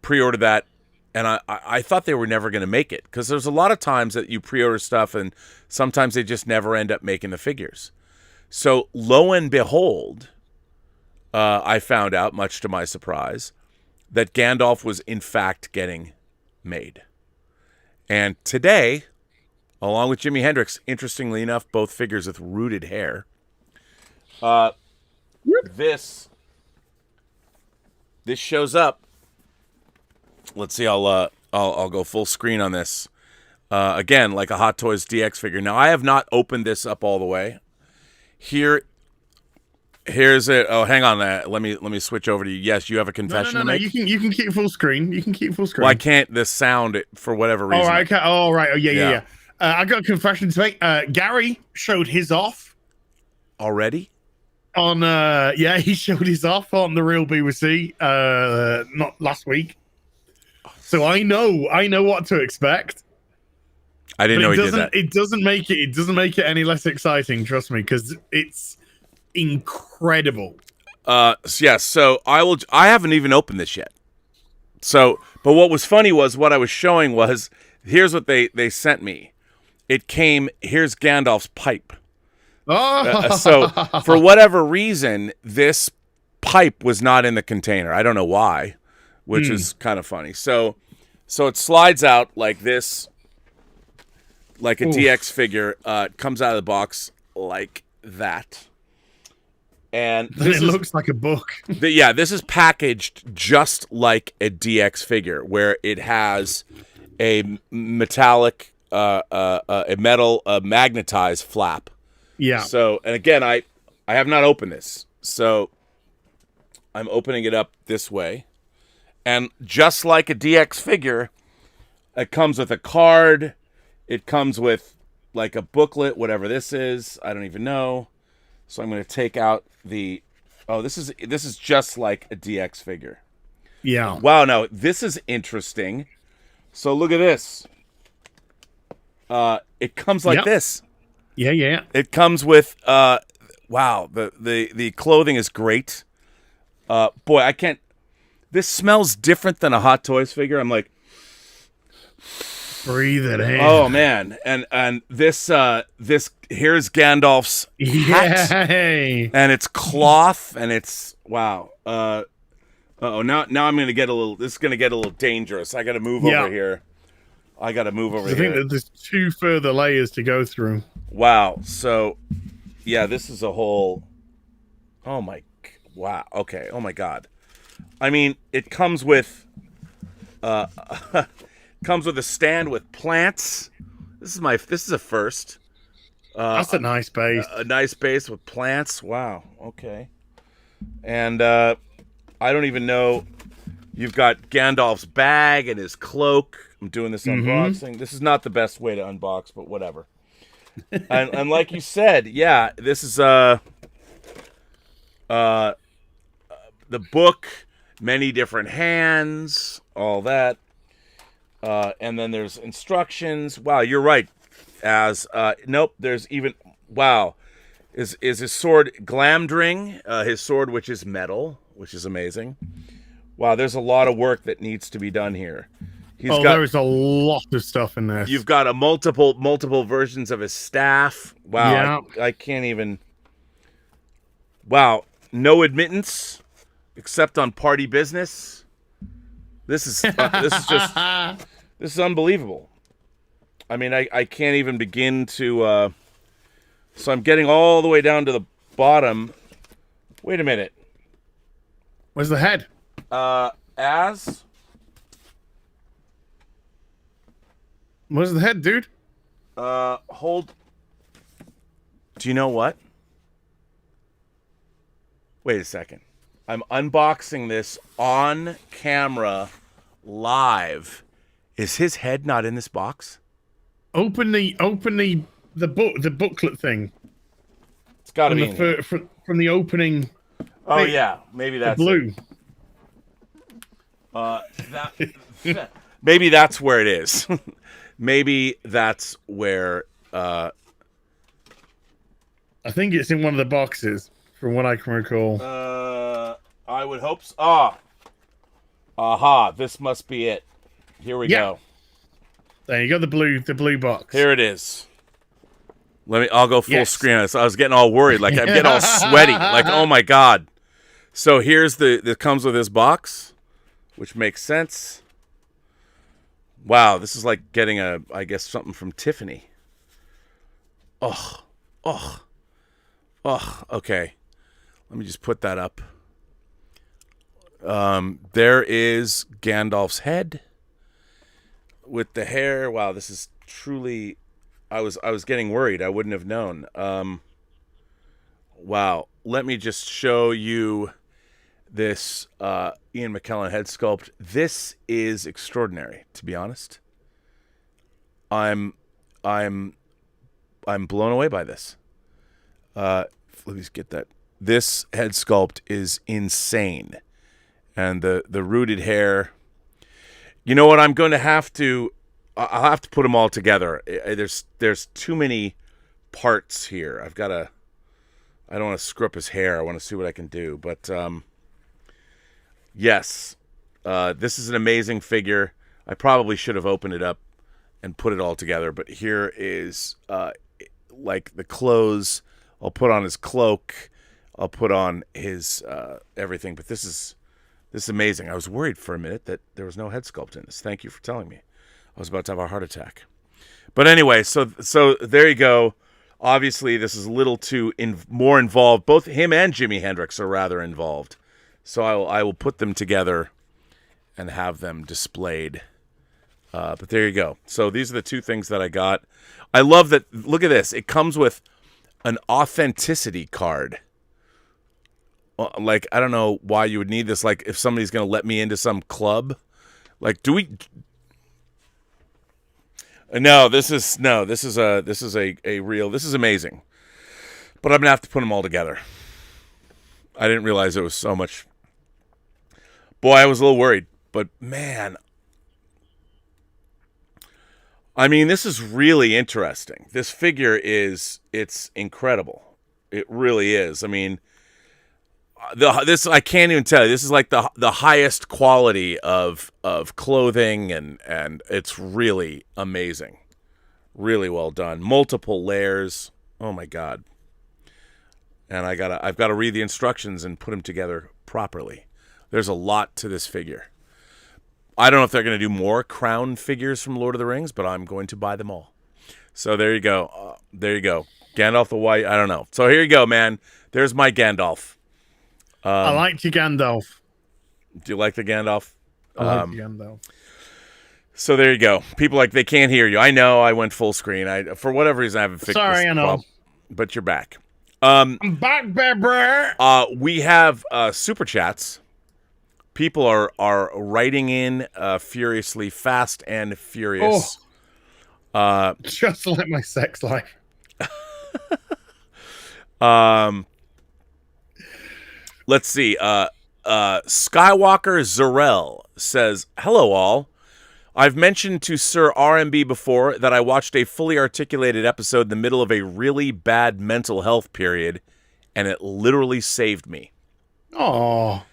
pre-ordered that, and I thought they were never going to make it, because there's a lot of times that you pre-order stuff and sometimes they just never end up making the figures. So lo and behold, I found out, much to my surprise, that Gandalf was in fact getting made. And today, along with Jimi Hendrix, interestingly enough, both figures with rooted hair, this shows up. Let's see. I'll go full screen on this. Again, like a Hot Toys DX figure. Now, I have not opened this up all the way. Here's it. Oh, hang on. Let me switch over to you. Yes, you have a confession to make? No. You can keep full screen. You can keep full screen. Well, I can't. The sound, for whatever reason. All right. Oh, right. Oh, yeah. I got a confession to make. Gary showed his off already. He showed his off on the Real BBC. Not last week. So I know what to expect. I didn't know he did that. It doesn't make it any less exciting, trust me, because it's incredible. So I haven't even opened this yet. So, but what was funny was what I was showing was, here's what they sent me. It came, here's Gandalf's pipe. So for whatever reason, this pipe was not in the container. I don't know why, which is kind of funny. So it slides out like this, like a DX figure. It comes out of the box like that. And it looks like a book. This is packaged just like a DX figure, where it has a metallic, a metal, magnetized flap. Yeah. So, and again, I have not opened this, so I'm opening it up this way, and just like a DX figure, it comes with a card. It comes with like a booklet, whatever this is. I don't even know. So I'm going to take out the. Oh, this is just like a DX figure. Yeah. Wow. No, this is interesting. So look at this. It comes like this. Yeah. It comes with wow, the clothing is great. Boy, I can't. This smells different than a Hot Toys figure. I'm like, breathe it in. Oh man, and this here's Gandalf's hat, and it's cloth, and it's wow. Now I'm gonna get a little. This is gonna get a little dangerous. I got to move over here. I think that there's 2 further layers to go through. Wow. So, yeah, this is a whole. Oh my. Wow. Okay. Oh my God. I mean, it comes with. Comes with a stand with plants. This is a first. That's a nice base. A nice base with plants. Wow. Okay. And I don't even know. You've got Gandalf's bag and his cloak. I'm doing this unboxing. This is not the best way to unbox, but whatever. and like you said, yeah, this is the book, many different hands, all that. And then there's instructions. Wow, you're right. Nope, there's even is his sword Glamdring, his sword, which is metal, which is amazing. Wow, there's a lot of work that needs to be done here. There's a lot of stuff in this. You've got a multiple versions of his staff. Wow, yeah. I can't even. Wow, no admittance except on party business. This is unbelievable. I mean, I can't even begin to. So I'm getting all the way down to the bottom. Wait a minute. Where's the head? As Where's the head, dude? hold. Do you know what? Wait a second. I'm unboxing this on camera live. Is his head not in this box? Open the booklet thing. It's got to be in here. From the opening. Oh yeah, maybe that's blue. Maybe that's where it is. Maybe that's where. I think it's in one of the boxes, from what I can recall. I would hope so. Aha! This must be it. Here we go. There you go, the blue box. Here it is. I'll go full screen on this. I was getting all worried, like I'm getting all sweaty, like oh my god. So here's that comes with this box, which makes sense. Wow, this is like getting I guess something from Tiffany. Oh, okay. Let me just put that up. There is Gandalf's head with the hair. Wow, this is truly. I was getting worried. I wouldn't have known. Wow, let me just show you this Ian McKellen head sculpt. This is extraordinary, to be honest. I'm blown away by this. Let me just get that. This head sculpt is insane. And the rooted hair. You know what? I'll have to put them all together. There's too many parts here. I don't want to screw up his hair. I want to see what I can do. But yes, this is an amazing figure. I probably should have opened it up and put it all together. But here is like the clothes. I'll put on his cloak. I'll put on his everything. But this is amazing. I was worried for a minute that there was no head sculpt in this. Thank you for telling me. I was about to have a heart attack. But anyway, so there you go. Obviously, this is a little too more involved. Both him and Jimi Hendrix are rather involved. So I will put them together and have them displayed. But there you go. So these are the two things that I got. I love that. Look at this. It comes with an authenticity card. Like, I don't know why you would need this. Like, if somebody's going to let me into some club. Like, do we... No, this is a real... This is amazing. But I'm going to have to put them all together. I didn't realize it was so much... Boy, I was a little worried. But, man... I mean, this is really interesting. This figure it's incredible. It really is. I mean... This I can't even tell you. This is like the highest quality of clothing, and it's really amazing, really well done. Multiple layers. Oh my god! And I've got to read the instructions and put them together properly. There's a lot to this figure. I don't know if they're going to do more crown figures from Lord of the Rings, but I'm going to buy them all. So there you go. There you go. Gandalf the White. I don't know. So here you go, man. There's my Gandalf. I like your Gandalf. Do you like the Gandalf? I like the Gandalf. So there you go. People they can't hear you. I know I went full screen. For whatever reason I haven't fixed this. Sorry, I know. Problem, but you're back. I'm back, baby. We have super chats. People are writing in furiously, fast and furious. Just like my sex life. Let's see. Skywalker Zarel says, "Hello, all. I've mentioned to Sir RMB before that I watched a fully articulated episode in the middle of a really bad mental health period, and it literally saved me. Oh,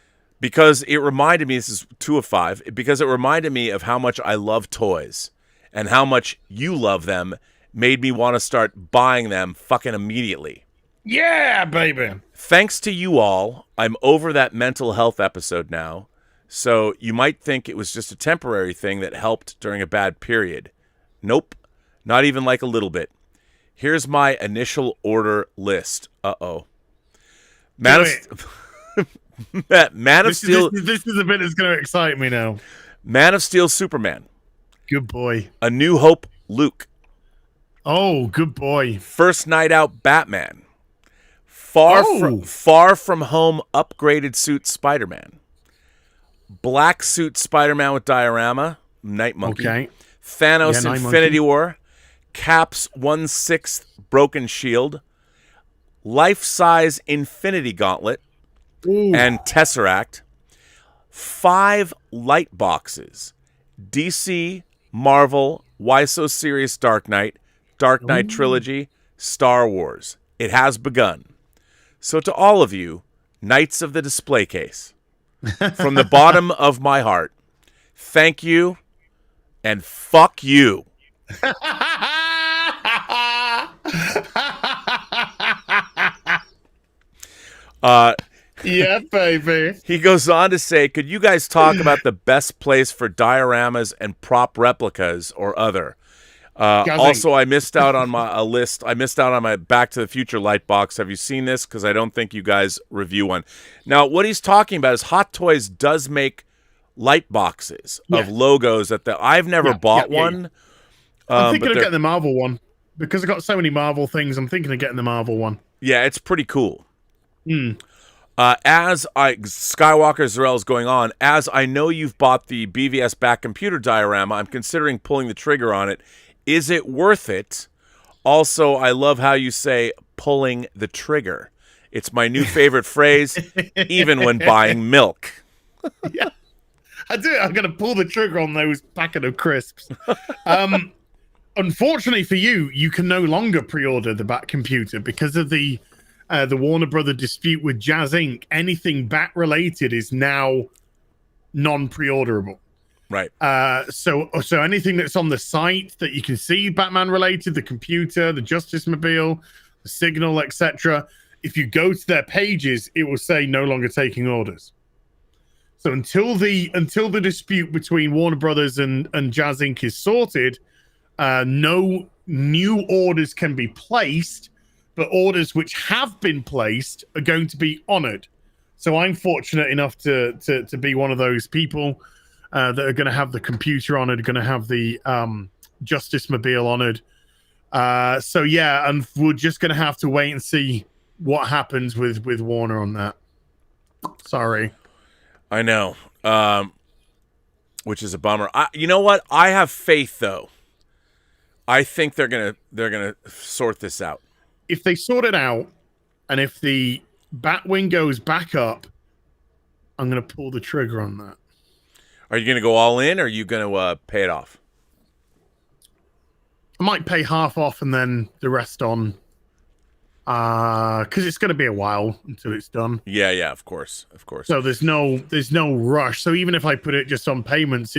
because it reminded me. This is 2 of 5. Because it reminded me of how much I love toys, and how much you love them. Made me want to start buying them fucking immediately." Yeah, baby. Thanks to you all, I'm over that mental health episode now, so you might think it was just a temporary thing that helped during a bad period. Nope, not even like a little bit. Here's my initial order list. Uh-oh. Man of Steel. This is a bit that's going to excite me now. Man of Steel Superman. Good boy. A New Hope Luke. Oh, good boy. First Night Out Batman. Far from Home upgraded suit Spider-Man. Black suit Spider-Man with diorama. Night Monkey. Okay. Thanos Infinity War. Cap's 1/6 broken shield. Life-size Infinity Gauntlet. Ooh. And Tesseract. 5 light boxes. DC, Marvel, Why So Serious Dark Knight, Dark Knight Trilogy, Star Wars. It has begun. So to all of you, Knights of the Display Case, from the bottom of my heart, thank you and fuck you. Yeah, baby. He goes on to say, could you guys talk about the best place for dioramas and prop replicas or other? Also, I missed out on my list. I missed out on my Back to the Future light box. Have you seen this? Because I don't think you guys review one. Now, what he's talking about is Hot Toys does make light boxes of logos that I've never bought one. I'm thinking of getting the Marvel one because I got so many Marvel things. I'm thinking of getting the Marvel one. Yeah, it's pretty cool. Skywalker Zarel is going on, as I know you've bought the BVS back computer diorama, I'm considering pulling the trigger on it. Is it worth it? Also, I love how you say pulling the trigger. It's my new favorite phrase, even when buying milk. Yeah, I do. I'm going to pull the trigger on those packet of crisps. Unfortunately for you, you can no longer pre-order the Bat computer because of the Warner Brother dispute with Jazz Inc. Anything Bat related is now non-pre-orderable. Right. So anything that's on the site that you can see Batman related, the computer, the Justice Mobile, the Signal, etc. If you go to their pages, it will say no longer taking orders. So until the dispute between Warner Brothers and Jazz Inc. is sorted, no new orders can be placed. But orders which have been placed are going to be honored. So I'm fortunate enough to be one of those people that are going to have the computer honored, going to have the Justice Mobile honored. So yeah, and we're just going to have to wait and see what happens with Warner on that. Sorry. I know. Which is a bummer. You know what? I have faith though. I think they're gonna sort this out. If they sort it out, and if the Batwing goes back up, I'm going to pull the trigger on that. Are you going to go all in, or are you going to pay it off? I might pay half off and then the rest on, because it's going to be a while until it's done. Yeah, of course. So there's no rush. So even if I put it just on payments,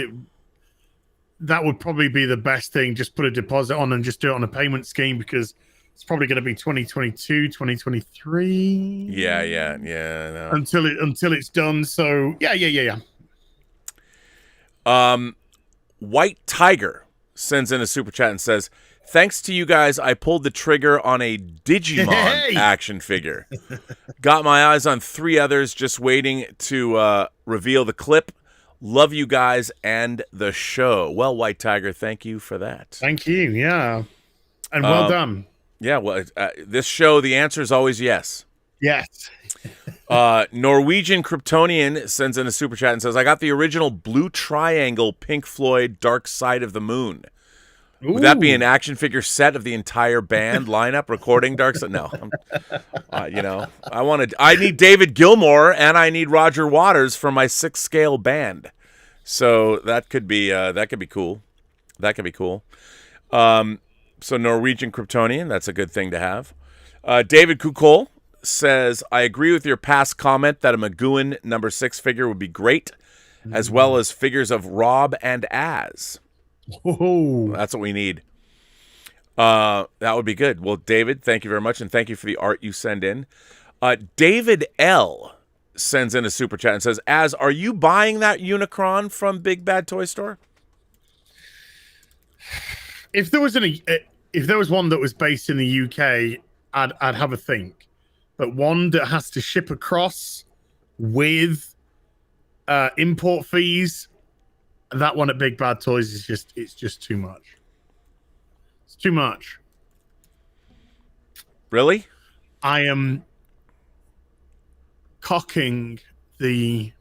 that would probably be the best thing. Just put a deposit on and just do it on a payment scheme because it's probably going to be 2022, 2023. Yeah. No. Until it's done. So yeah. White Tiger sends in a super chat and says, "Thanks to you guys, I pulled the trigger on a Digimon action figure. Got my eyes on 3 others, just waiting to reveal the clip. Love you guys and the show." Well, White Tiger, thank you for that. Thank you. Yeah, and well done. Yeah, well, this show, the answer is always yes. Yes. Norwegian Kryptonian sends in a super chat and says, "I got the original Blue Triangle Pink Floyd Dark Side of the Moon. Ooh. Would that be an action figure set of the entire band lineup recording Dark Side?" No. I need David Gilmour and I need Roger Waters for my 6-scale band. So that could be cool. That could be cool. So Norwegian Kryptonian, that's a good thing to have. David Kukol says, "I agree with your past comment that a Magooan number 6 figure would be great, as well as figures of Rob and Az." Whoa. That's what we need. That would be good. Well, David, thank you very much, and thank you for the art you send in. David L. sends in a super chat and says, "Az, are you buying that Unicron from Big Bad Toy Store?" If there was one that was based in the UK, I'd have a think. But one that has to ship across with import fees. That one at Big Bad Toys is just too much. It's too much. Really? I am cocking the,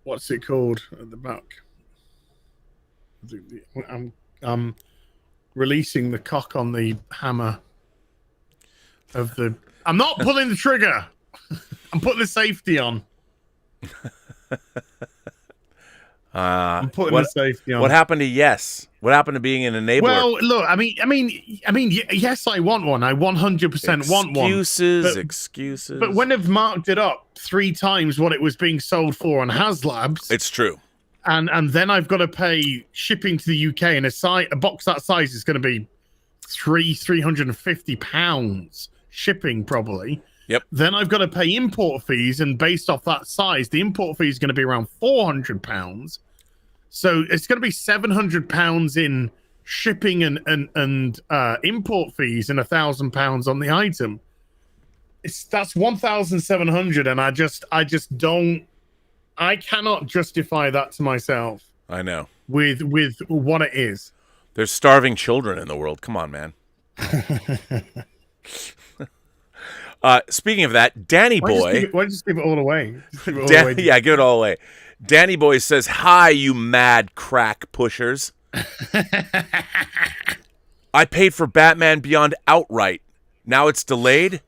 what's it called at the back? I'm releasing the cock on the hammer of the. I'm not pulling the trigger. I'm putting the safety on. I'm putting the safety on. What happened to yes? What happened to being an enabler? Well, look, I mean, yes, I want one. I 100% want one. Excuses. But when they've marked it up 3 times what it was being sold for on HasLabs, it's true. And then I've got to pay shipping to the UK, and a box that size is going to be £350 shipping probably. Yep. Then I've got to pay import fees, and based off that size, the import fee is going to be around £400. So it's going to be £700 in shipping and import fees, and £1,000 on the item. That's 1,700, and I just don't. I cannot justify that to myself. I know. With what it is. There's starving children in the world. Come on, man. Speaking of that, Danny Boy. Why don't you just give it all away? Yeah, give it all away. Danny Boy says, "Hi, you mad crack pushers. I paid for Batman Beyond outright. Now it's delayed.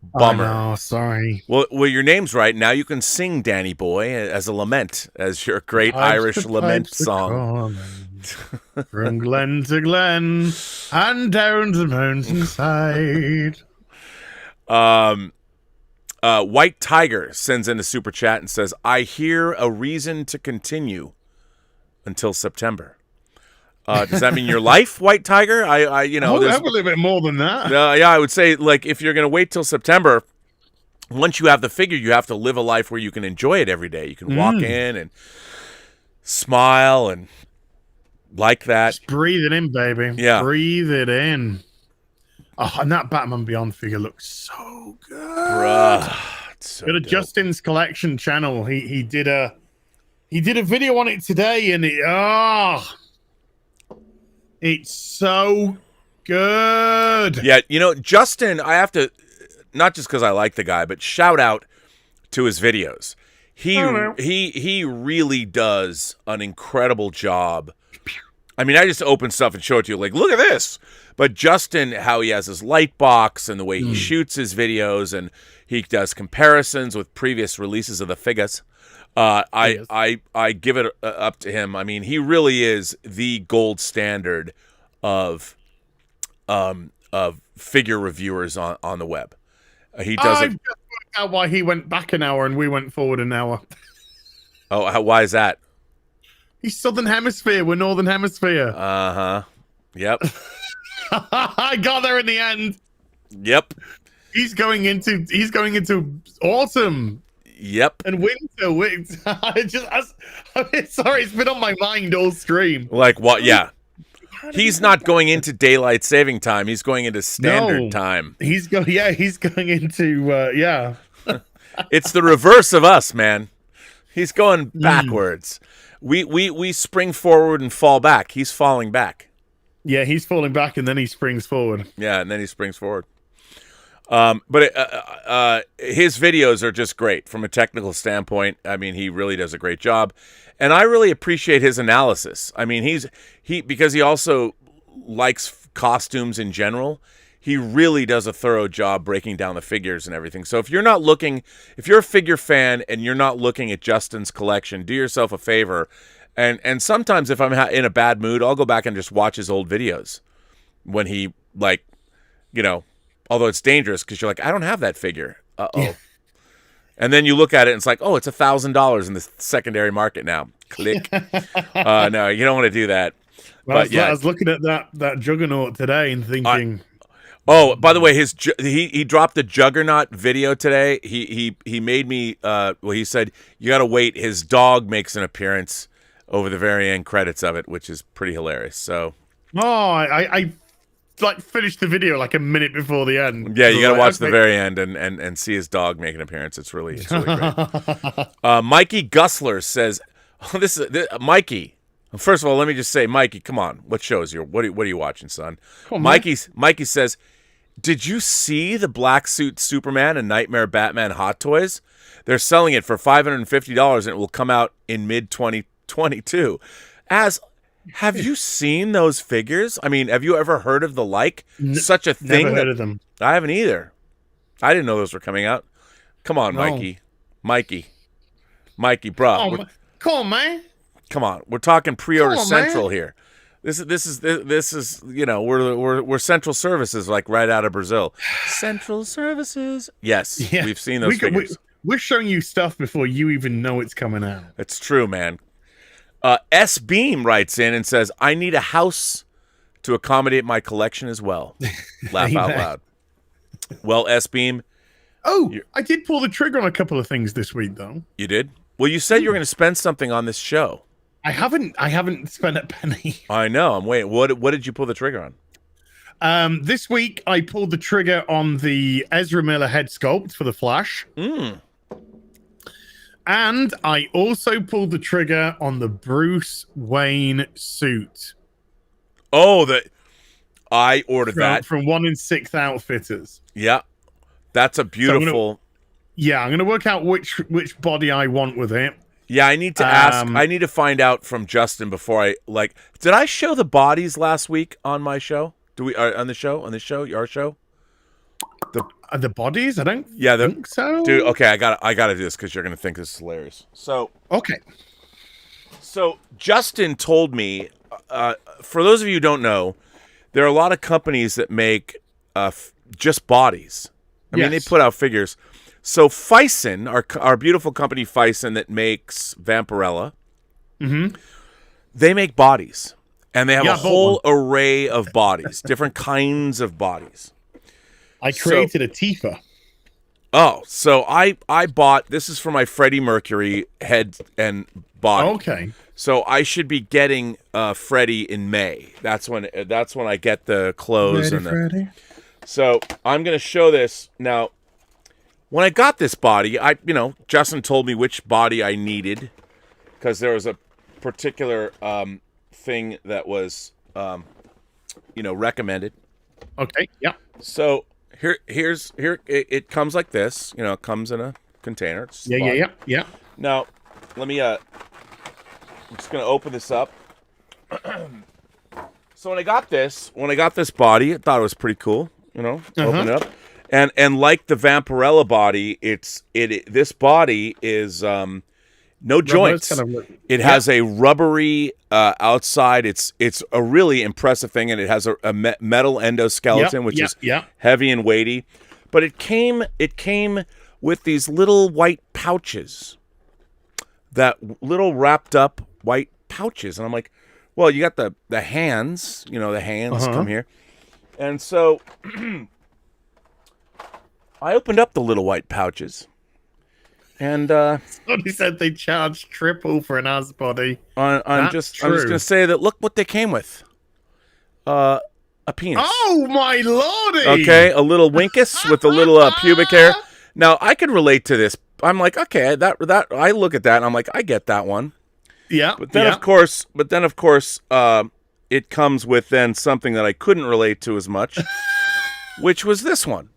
Bummer. Oh, sorry. Well, your name's right. Now you can sing Danny Boy as a lament, as your great Irish lament song." From glen to glen and down the mountainside. White Tiger sends in a super chat and says, "I hear a reason to continue until September." Does that mean your life, White Tiger? I there's a little bit more than that. Yeah, I would say, like, if you're going to wait till September, once you have the figure, you have to live a life where you can enjoy it every day. You can walk in and smile and like that. Just breathe it in, baby. Yeah. Breathe it in. Oh, and that Batman Beyond figure looks so good. Bruh. So Go to Justin's Collection channel. He did a video on it today, and it's so good. Yeah, Justin, I have to, not just because I like the guy, but shout out to his videos. He really does an incredible job. I mean, I just open stuff and show it to you, like, look at this. But Justin, how he has his light box and the way he shoots his videos, and he does comparisons with previous releases of the figures. I give it up to him. I mean, he really is the gold standard of figure reviewers on the web. He does I've just worked out why he went back an hour and we went forward an hour. Oh, why is that? He's Southern Hemisphere. We're Northern Hemisphere. Uh-huh. Yep. I got there in the end. Yep. He's going into autumn. Yep. And winter. Sorry, it's been on my mind all stream. Like what? Yeah. He's not going into daylight saving time. He's going into standard time. He's going into yeah. It's the reverse of us, man. He's going backwards. We spring forward and fall back. He's falling back. Yeah, he's falling back and then he springs forward. Yeah, and then he springs forward. But his videos are just great from a technical standpoint. I mean, he really does a great job, and I really appreciate his analysis. I mean, because he also likes costumes in general. He really does a thorough job breaking down the figures and everything. So if you're a figure fan and you're not looking at Justin's collection, do yourself a favor. And sometimes if I'm in a bad mood, I'll go back and just watch his old videos when he, like, although it's dangerous because you're like, I don't have that figure. Uh-oh. And then you look at it and it's like, oh, it's $1,000 in the secondary market now. Click. No, you don't want to do that. Well, I was looking at that Juggernaut today and thinking... Oh, by the way, he dropped the Juggernaut video today. He made me. He said you got to wait. His dog makes an appearance over the very end credits of it, which is pretty hilarious. So, I like finished the video like a minute before the end. Yeah, you got to like, watch okay. the very end and see his dog make an appearance. It's really great. Mikey Gussler says, Mikey. First of all, let me just say, Mikey, come on. What shows you? What are you watching, son? Mikey says, did you see the Black Suit Superman and Nightmare Batman Hot Toys? They're selling it for $550 and it will come out in mid-2022. Have you seen those figures? I mean, have you ever heard of the like? Such a thing? Never heard of them. I haven't either. I didn't know those were coming out. Come on, No. Mikey, bro. Come on, man. Come on, we're talking pre-order central man. here. This is you know, we're central services like right out of Brazil. Central services. Yes, Yeah. we've seen those figures. We're showing you stuff before you even know it's coming out. It's true, man. S Beam writes in and says, "I need a house to accommodate my collection as well." Laugh out loud. Well, S Beam. Oh, I did pull the trigger on a couple of things this week, though. You did? Well, you said you were going to spend something on this show. I haven't spent a penny. I know. I'm waiting. What did you pull the trigger on? This week I pulled the trigger on the Ezra Miller head sculpt for the Flash. And I also pulled the trigger on the Bruce Wayne suit. Oh, I ordered that from 1 in 6 Outfitters. Yeah, that's a beautiful. I'm gonna work out which body I want with it. Yeah, I need to ask. I need to find out from Justin before I like. Did I show the bodies last week on my show? Do we on the show? Our show? The bodies? I don't. Yeah, think so. Dude, okay, I gotta do this because you're gonna think this is hilarious. So Justin told me. For those of you who don't know, there are a lot of companies that make just bodies. I mean, they put out figures. So Fison, our beautiful company Fison that makes Vampirella, they make bodies. And they have a whole array of bodies, different kinds of bodies. I created a Tifa. Oh, so I bought, this is for my Freddie Mercury head and body. Okay. So I should be getting Freddie in May. That's when I get the clothes. Freddie. So I'm going to show this now. When I got this body, Justin told me which body I needed because there was a particular thing that was, recommended. Okay. Yeah. So here it comes like this. It comes in a container. Yeah. Now, let me. I'm just gonna open this up. So when I got this body, I thought it was pretty cool. Open it up. And like the Vampirella body, this body is no joints. It has a rubbery outside. It's a really impressive thing, and it has a metal endoskeleton, which is heavy and weighty. But it came with these little white pouches, that little wrapped up white pouches, and I'm like, well, you got the hands, the hands come here, and so. I opened up the little white pouches, and somebody said they charged triple for an ass body. I'm just gonna say that. Look what they came with. A penis. Oh my lordy! Okay, a little winkus with a little pubic hair. Now I could relate to this. I'm like, okay, that I look at that and I'm like, I get that one. Yeah. But then of course, it comes with then something that I couldn't relate to as much, which was this one.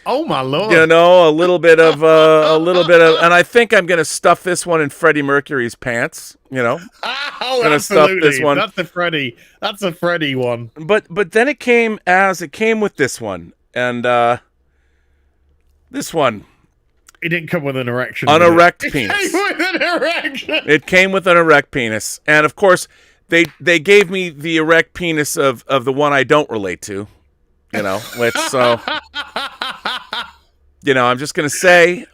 Oh my lord! A little bit of, and I think I'm gonna stuff this one in Freddie Mercury's pants. Oh, gonna stuff this one. That's a Freddie one. But then it came with this one, and this one. It didn't come with an erection. An erect penis. It came with an erection. It came with an erect penis, and of course, they gave me the erect penis of the one I don't relate to. Which so. I'm just gonna say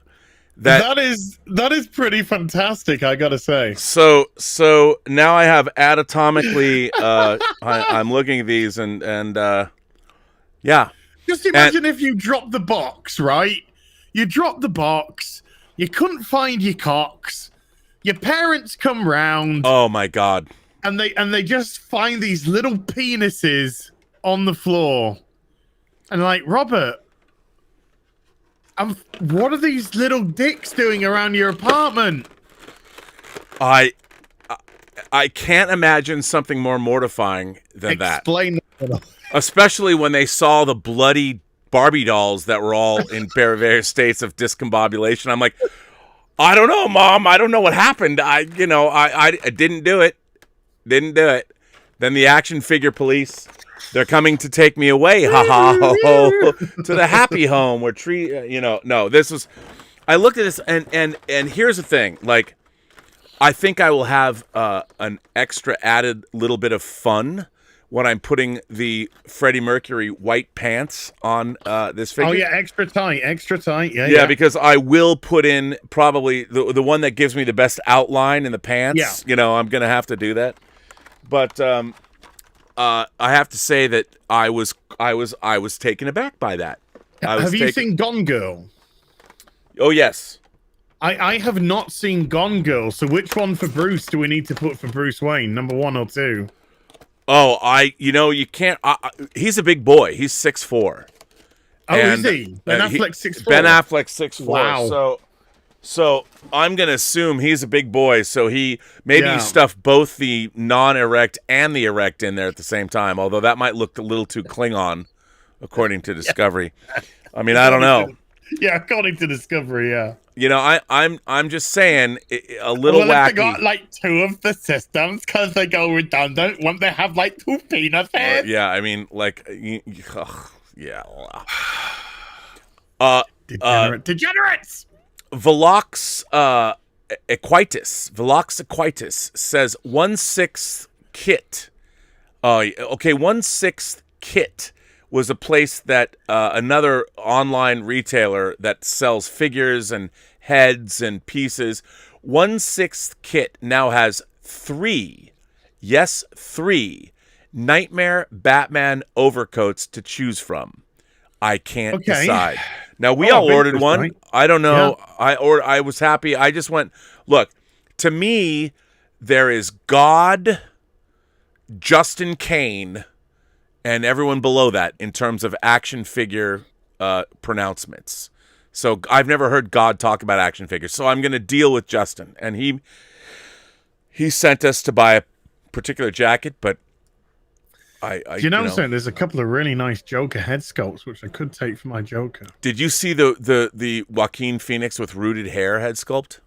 that is pretty fantastic. I gotta say. So now I have anatomically. I'm looking at these and yeah. Just imagine if you dropped the box, right? You dropped the box. You couldn't find your cocks. Your parents come round. Oh my god. And they just find these little penises on the floor. And like, Robert, what are these little dicks doing around your apartment? I can't imagine something more mortifying than that. Explain. Especially when they saw the bloody Barbie dolls that were all in various states of discombobulation. I'm like, I don't know, Mom. I don't know what happened. I didn't do it. Didn't do it. Then the action figure police, they're coming to take me away. Ha ha ho ho. To the happy home where no, this was, I looked at this and here's the thing. Like, I think I will have an extra added little bit of fun when I'm putting the Freddie Mercury white pants on this figure. Oh yeah, extra tight. Yeah, because I will put in probably the one that gives me the best outline in the pants. Yeah. I'm gonna have to do that. But I have to say that I was taken aback by that. Have you seen Gone Girl? Oh yes. I have not seen Gone Girl. So which one for Bruce do we need to put for Bruce Wayne? Number 1 or 2? Oh, you can't. He's a big boy. He's 6'4". Oh, is he? Ben Affleck 6'4". Ben Affleck 6'4". Wow. So I'm gonna assume he's a big boy. So he stuffed both the non-erect and the erect in there at the same time. Although that might look a little too Klingon, according to Discovery. I mean, I don't know. Yeah, according to Discovery, yeah. I'm just saying a little wacky. If they got like 2 of the systems because they go redundant, won't they have like 2 penis heads? Yeah, I mean, like, yeah. Degenerates. Velox Equitus says 1/6 kit. Okay, 1/6 kit was a place that another online retailer that sells figures and heads and pieces. 1/6 kit now has 3 Nightmare Batman overcoats to choose from. I can't decide. Now we all ordered one. Right? I don't know. Yeah. I was happy. I just went, look, to me, there is God, Justin Kane, and everyone below that in terms of action figure pronouncements. So I've never heard God talk about action figures. So I'm going to deal with Justin. And he sent us to buy a particular jacket, but what I'm saying? There's a couple of really nice Joker head sculpts, which I could take for my Joker. Did you see the Joaquin Phoenix with rooted hair head sculpt?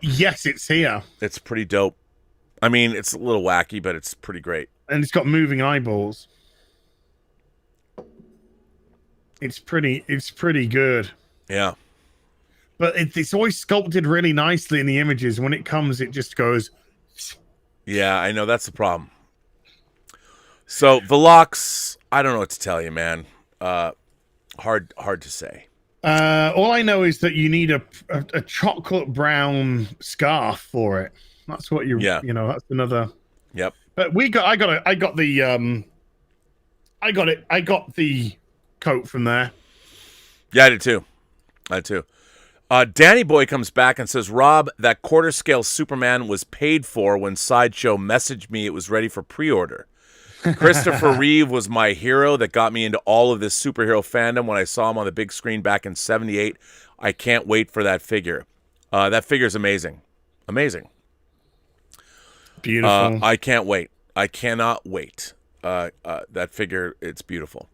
Yes, it's here. It's pretty dope. I mean, it's a little wacky, but it's pretty great. And it's got moving eyeballs. It's pretty good. Yeah. But it's always sculpted really nicely in the images. When it comes, it just goes. Yeah, I know. That's the problem. So, Velox, I don't know what to tell you, man. Hard to say. All I know is that you need a chocolate brown scarf for it. That's what that's another. Yep. But I got the coat from there. Yeah, I did too. Danny Boy comes back and says, Rob, that quarter scale Superman was paid for when Sideshow messaged me it was ready for pre-order. Christopher Reeve was my hero that got me into all of this superhero fandom when I saw him on the big screen back in '78. I can't wait for that figure. That figure's amazing. Amazing. Beautiful. I can't wait. I cannot wait. That figure, it's beautiful.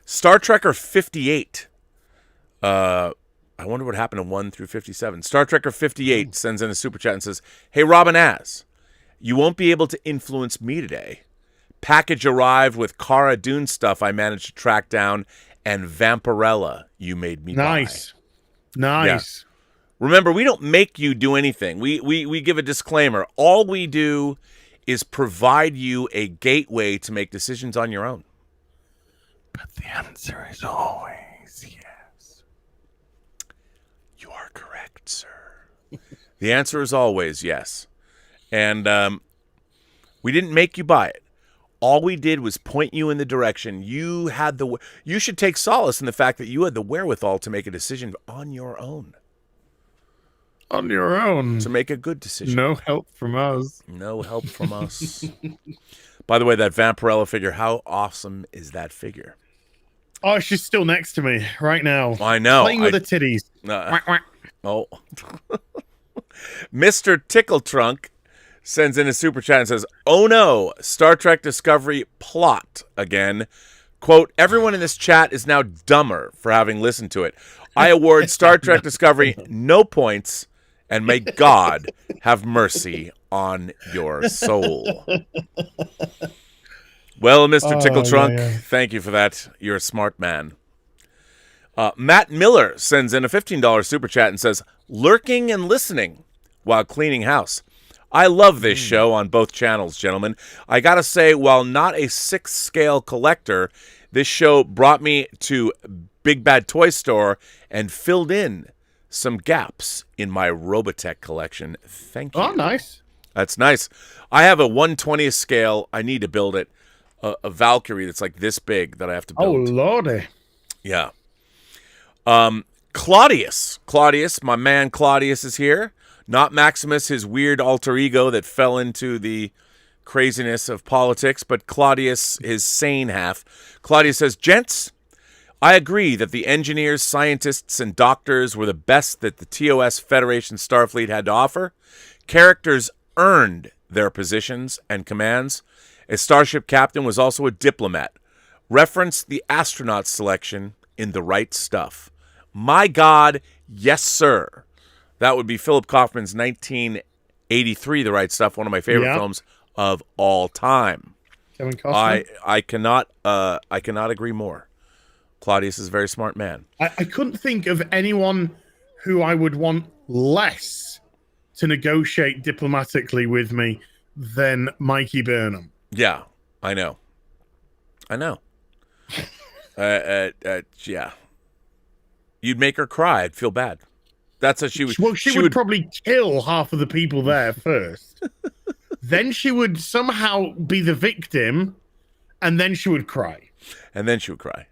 Star Trekker 58. I wonder what happened to 1 through 57. Star Trekker 58 sends in a super chat and says, hey, Robin Az, you won't be able to influence me today. Package arrived with Cara Dune stuff I managed to track down and Vampirella you made me buy. Nice. Yeah. Remember, we don't make you do anything. We give a disclaimer. All we do is provide you a gateway to make decisions on your own. But the answer is always yes. You are correct, sir. The answer is always yes. And we didn't make you buy it. All we did was point you in the direction. You should take solace in the fact that you had the wherewithal to make a decision on your own. On your own. To make a good decision. No help from us. No help from us. By the way, that Vampirella figure, how awesome is that figure? Oh, she's still next to me right now. I know. Playing with her titties. Oh. Mr. Tickletrunk sends in a super chat and says, "Oh no, Star Trek Discovery plot again. Quote, everyone in this chat is now dumber for having listened to it. I award Star Trek Discovery no points, and may God have mercy on your soul." Well, Mr. Tickletrunk, thank you for that. You're a smart man. Matt Miller sends in a $15 super chat and says, "Lurking and listening while cleaning house. I love this show on both channels, gentlemen. I gotta say, while not a 6-scale collector, this show brought me to Big Bad Toy Store and filled in some gaps in my Robotech collection. Thank you." Oh, nice. That's nice. I have a 1/20th scale. I need to build it. A Valkyrie that's like this big that I have to build. Oh, lordy. Yeah. Claudius, my man Claudius is here. Not Maximus, his weird alter ego that fell into the craziness of politics, but Claudius, his sane half. Claudius says, "Gents, I agree that the engineers, scientists, and doctors were the best that the TOS Federation Starfleet had to offer. Characters earned their positions and commands. A starship captain was also a diplomat. Reference the astronaut selection in The Right Stuff. My God, yes, sir." That would be Philip Kaufman's 1983 The Right Stuff, one of my favorite films of all time. Kevin Costner. I cannot agree more. Claudius is a very smart man. I couldn't think of anyone who I would want less to negotiate diplomatically with me than Mikey Burnham. Yeah, I know. Yeah. You'd make her cry. I'd feel bad. That's how she would. Well, she would probably kill half of the people there first. Then she would somehow be the victim, and then she would cry.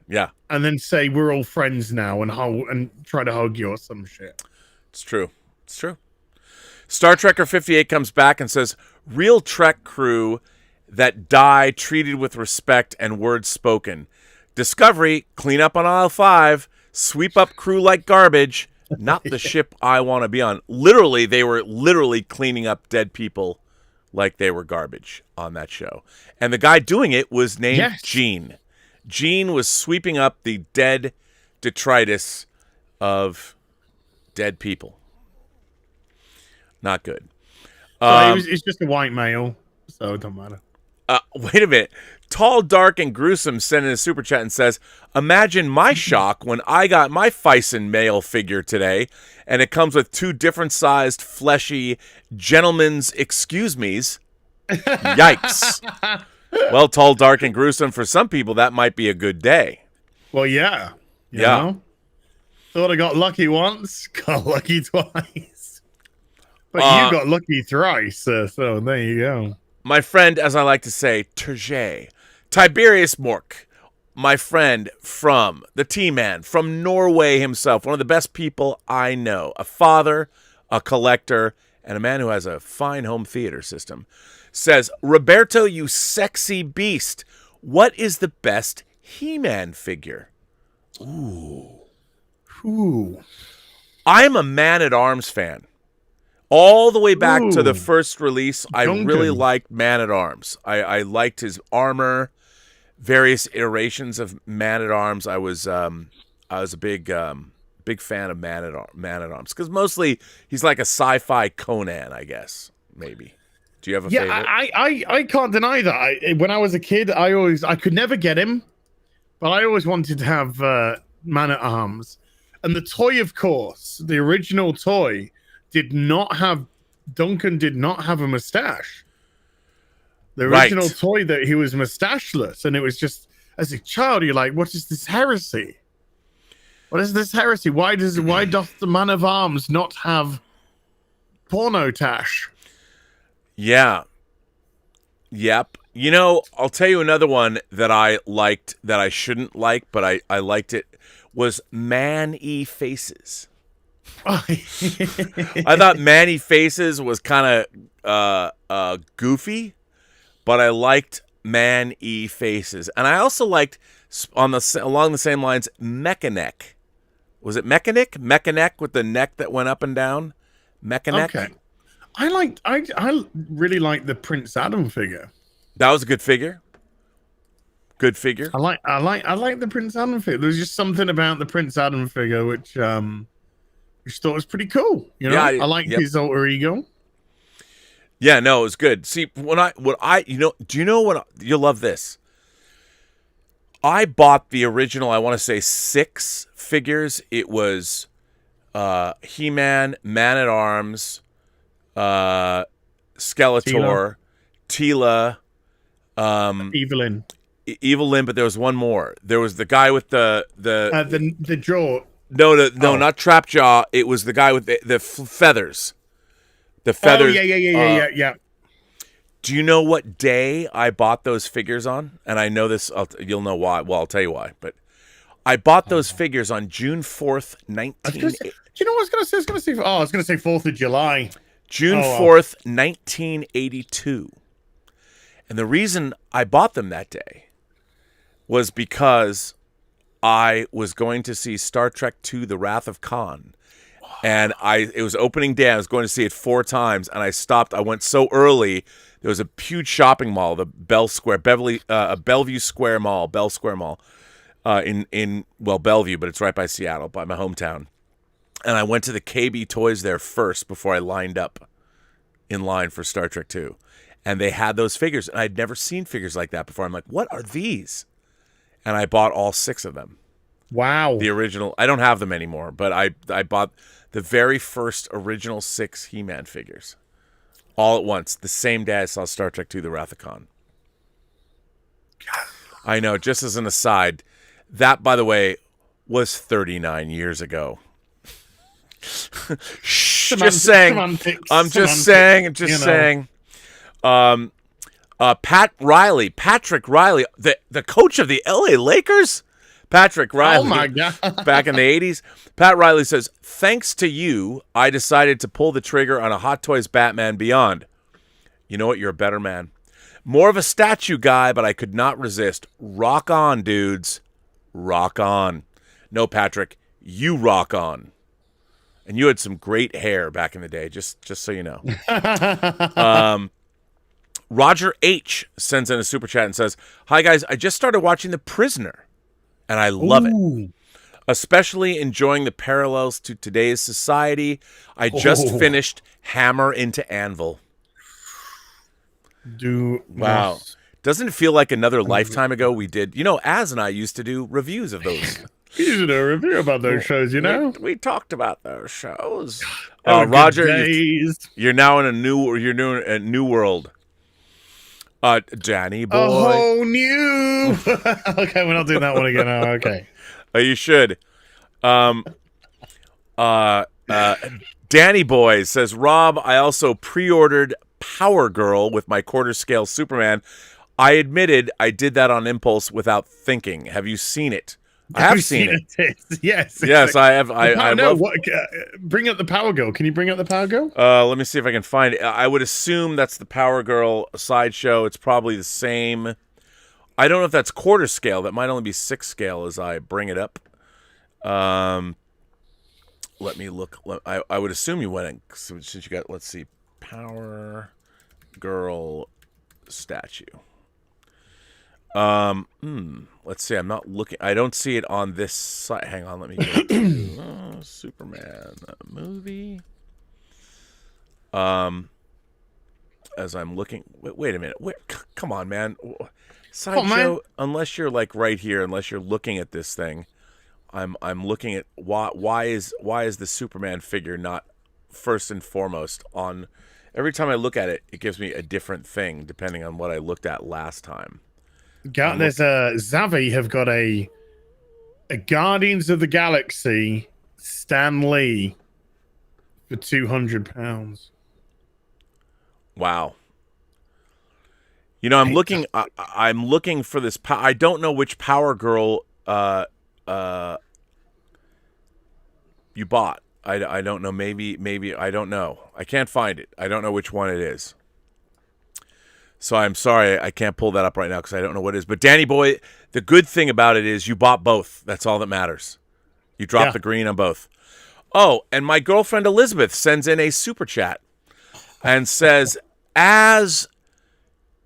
Yeah. And then say, "We're all friends now," and try to hug you or some shit. It's true. Star Trekker 58 comes back and says, "Real Trek crew that die treated with respect and words spoken. Discovery, clean up on aisle 5, sweep up crew like garbage. Not the ship I want to be on." Literally, they were cleaning up dead people like they were garbage on that show. And the guy doing it was named Gene. Gene was sweeping up the dead detritus of dead people. Not good. It's just a white male, so it don't matter. Wait a minute. Tall, Dark, and Gruesome sent in a super chat and says, "Imagine my shock when I got my Fison male figure today, and it comes with 2 different sized, fleshy gentlemen's excuse-me's. Yikes." Well, Tall, Dark, and Gruesome, for some people, that might be a good day. Well, yeah. You know? Thought I got lucky once, got lucky twice. But you got lucky thrice, so there you go. My friend, as I like to say, Terje, Tiberius Mork, my friend from the T-Man, from Norway himself, one of the best people I know, a father, a collector, and a man who has a fine home theater system, says, "Roberto, you sexy beast, what is the best He-Man figure?" Ooh. I'm a Man-at-Arms fan. All the way back to the first release, I really liked Man-at-Arms. I liked his armor, various iterations of Man-at-Arms. I was a big fan of Man-at-Arms because mostly he's like a sci-fi Conan, I guess. Maybe. Do you have a favorite? I can't deny that. When I was a kid, I could never get him, but I always wanted to have Man-at-Arms. And the toy, of course, the original toy, Duncan did not have a mustache. The original toy that he was mustacheless, and it was just, as a child, you're like, what is this heresy? What is this heresy? Why doth the Man of Arms not have porno-tash? Yeah. Yep. You know, I'll tell you another one that I liked that I shouldn't like, but I liked it, was Man-E Faces. I thought Man-E Faces was kind of goofy, but I liked man-y faces. And I also liked, along the same lines, Mechanic. Was it Mechanic? Mechanic with the neck that went up and down? Mechanic? Okay. I really like the Prince Adam figure. That was a good figure. Good figure. I like the Prince Adam figure. There's just something about the Prince Adam figure which thought was pretty cool. You know, I like his alter ego. Yeah, no, it was good. See, do you know what? You'll love this. I bought the original, I want to say 6 figures. It was He-Man, Man-at-Arms, Skeletor, Teela, Evelyn. Evelyn, but there was one more. There was the guy with the jaw. No, not Trapjaw. It was the guy with the feathers. The feathers. Oh, yeah. Do you know what day I bought those figures on? And I know this. You'll know why. Well, I'll tell you why. But I bought those figures on June 4th, 19. Do you know what I was going to say? I was going to say 4th of July. June 4th, 1982. And the reason I bought them that day was because I was going to see Star Trek II: The Wrath of Khan. And it was opening day. I was going to see it 4 times, and I stopped. I went so early. There was a huge shopping mall, the Bellevue Square Mall, Bell Square Mall, in Bellevue, but it's right by Seattle, by my hometown. And I went to the KB Toys there first before I lined up in line for Star Trek II. And they had those figures, and I'd never seen figures like that before. I'm like, what are these? And I bought all 6 of them. Wow. The original. I don't have them anymore, but I bought the very first original 6 He-Man figures. All at once, the same day I saw Star Trek II: The Wrath of Khan. I know, just as an aside, that, by the way, was 39 years ago. Just saying. I'm just saying. Patrick Riley, the coach of the LA Lakers? Patrick Riley. Oh, my God. Back in the 80s. Pat Riley says, thanks to you, I decided to pull the trigger on a Hot Toys Batman Beyond. You know what? You're a better man. More of a statue guy, but I could not resist. Rock on, dudes. Rock on. No, Patrick, you rock on. And you had some great hair back in the day, just so you know. Roger H. sends in a super chat and says, hi, guys. I just started watching The Prisoner, and I love it. Especially enjoying the parallels to today's society. I just finished Hammer into Anvil. Wow. Doesn't it feel like another lifetime ago we did? You know, Az and I used to do reviews of those. You used to do a review about those shows, you know? We talked about those shows. Roger, you're now in a new world. Danny boy. A whole new. Okay, we're not doing that one again. Oh, okay. You should. Danny Boy says, Rob, I also pre-ordered Power Girl with my quarter scale Superman. I admitted I did that on impulse without thinking. Have you seen it? I have seen it. Yes. Yes, I have. I know. Bring up the Power Girl. Can you bring up the Power Girl? Let me see if I can find it. I would assume that's the Power Girl sideshow. It's probably the same. I don't know if that's quarter scale. That might only be 6 scale as I bring it up. Let me look. I would assume you went in, since you got, let's see, Power Girl statue. Let's see. I'm not looking. I don't see it on this site. Hang on. Let me go to Superman movie. As I'm looking. Wait a minute. Come on, man. Sideshow. Unless you're like right here. Unless you're looking at this thing. I'm looking at why is the Superman figure not first and foremost on. Every time I look at it, it gives me a different thing depending on what I looked at last time. There's Zavi have got a Guardians of the Galaxy Stan Lee for £200. Wow. You know, I'm looking. I'm looking for this. I don't know which Power Girl you bought. I don't know. Maybe I don't know. I can't find it. I don't know which one it is. So I'm sorry I can't pull that up right now because I don't know what it is. But Danny Boy, the good thing about it is you bought both. That's all that matters. You dropped the green on both. Oh, and my girlfriend Elizabeth sends in a super chat and says,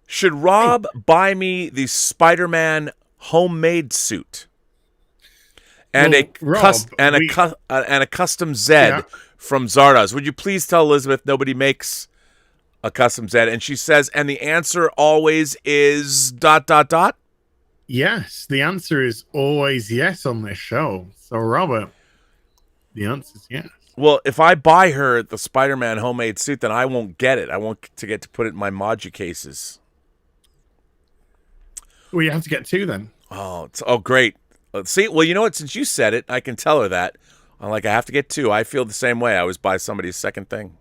should Rob buy me the Spider-Man homemade suit and a custom Zed from Zardoz? Would you please tell Elizabeth nobody makes a custom Zed? And she says, and the answer always is ... Yes, the answer is always yes on this show. So, Robert, the answer is yes. Well, if I buy her the Spider-Man homemade suit, then I won't get it. I won't get to put it in my Moji cases. Well, you have to get two then. Oh, great. Let's see. Well, you know what? Since you said it, I can tell her that. I'm like, I have to get two. I feel the same way. I always buy somebody's second thing.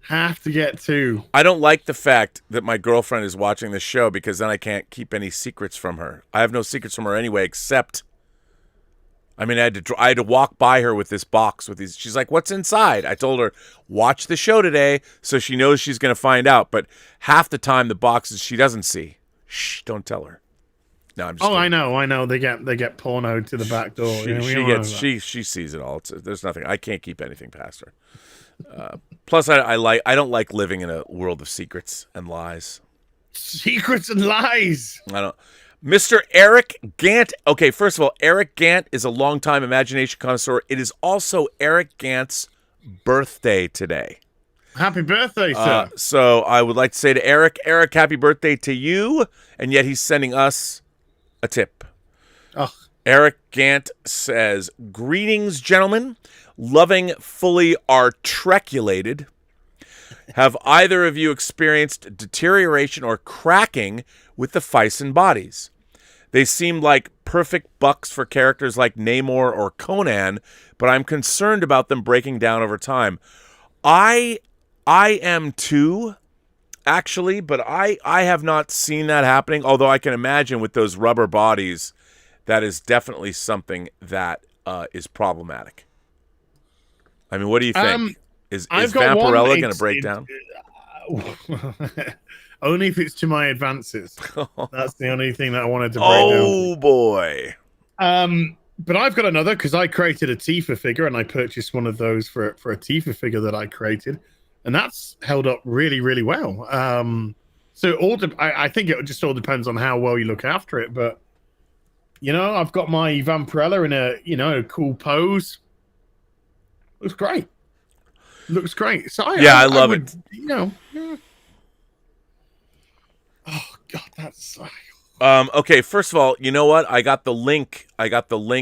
Have to get two. I don't like the fact that my girlfriend is watching this show because then I can't keep any secrets from her. I have no secrets from her anyway, except, I had to walk by her with this box with these. She's like, "What's inside?" I told her, "Watch the show today," so she knows she's going to find out. But half the time, the boxes she doesn't see. Shh! Don't tell her. No, I'm just. Oh, kidding. I know. They get porno to the back door. She sees it all. There's nothing. I can't keep anything past her. Plus, I don't like living in a world of secrets and lies. Secrets and lies. I don't. Mr. Eric Gant. Okay, first of all, Eric Gant is a longtime imagination connoisseur. It is also Eric Gant's birthday today. Happy birthday, sir. So I would like to say to Eric, happy birthday to you. And yet he's sending us a tip. Oh. Eric Gant says, "Greetings, gentlemen. Loving fully articulated. Have either of you experienced deterioration or cracking with the Phison bodies? They seem like perfect bucks for characters like Namor or Conan, but I'm concerned about them breaking down over time." I am too, actually, but I have not seen that happening, although I can imagine with those rubber bodies, that is definitely something that is problematic. I mean, what do you think? Is Vampirella going to break down? Only if it's to my advances. That's the only thing that I wanted to break down. Oh, boy. But I've got another because I created a Tifa figure and I purchased one of those for a Tifa figure that I created. And that's held up really, really well. So I think it just all depends on how well you look after it. But, I've got my Vampirella in a cool pose. Looks great. So I love it. Oh God, that's. Okay, first of all, you know what? I got the link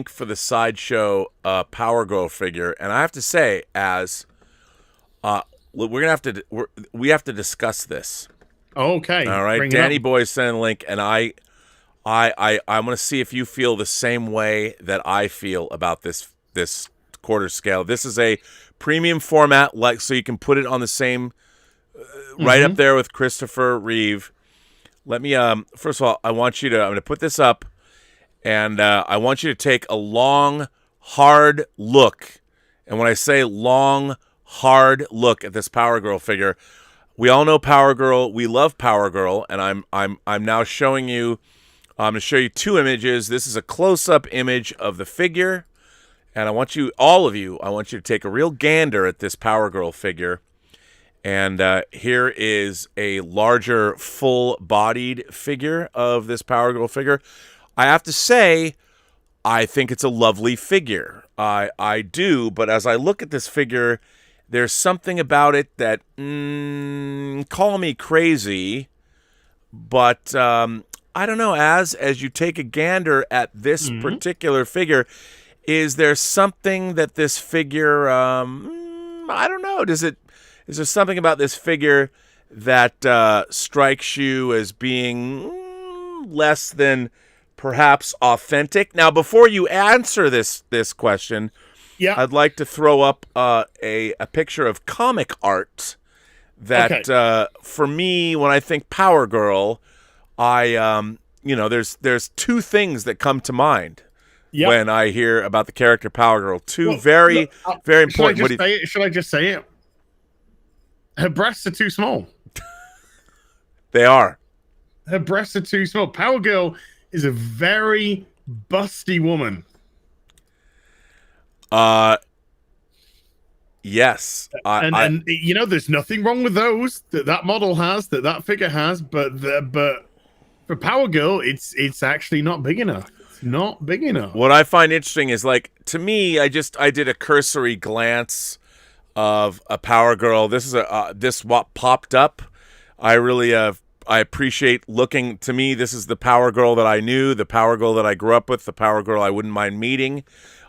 for the Sideshow Power Girl figure, and I have to say, we have to discuss this. Okay. All right. Danny Boy sent a link, and I'm going to see if you feel the same way that I feel about this quarter scale. This is a premium format, so you can put it on the same, right up there with Christopher Reeve. Let me, first of all, I'm going to put this up, and I want you to take a long, hard look. And when I say long, hard look at this Power Girl figure, we all know Power Girl. We love Power Girl, and I'm now showing you. I'm going to show you two images. This is a close-up image of the figure, and I want you to take a real gander at this Power Girl figure. And here is a larger, full-bodied figure of this Power Girl figure. I have to say, I think it's a lovely figure. I do, but as I look at this figure, there's something about it that, call me crazy, but I don't know, as you take a gander at this particular figure, is there something that this figure, I don't know, is there something about this figure that strikes you as being less than perhaps authentic? Now, before you answer this question, I'd like to throw up a picture of comic art that, for me, when I think Power Girl, there's two things that come to mind when I hear about the character Power Girl. Very important. Should I just say it? Her breasts are too small. They are. Her breasts are too small. Power Girl is a very busty woman. Yes. And you know, there's nothing wrong with those that model has, that figure has, but for Power Girl, it's actually not big enough. It's not big enough. What I find interesting is, like, to me, I did a cursory glance of a Power Girl. This is this what popped up. I really I appreciate looking. To me, this is the Power Girl that I knew, the Power Girl that I grew up with, the Power Girl I wouldn't mind meeting.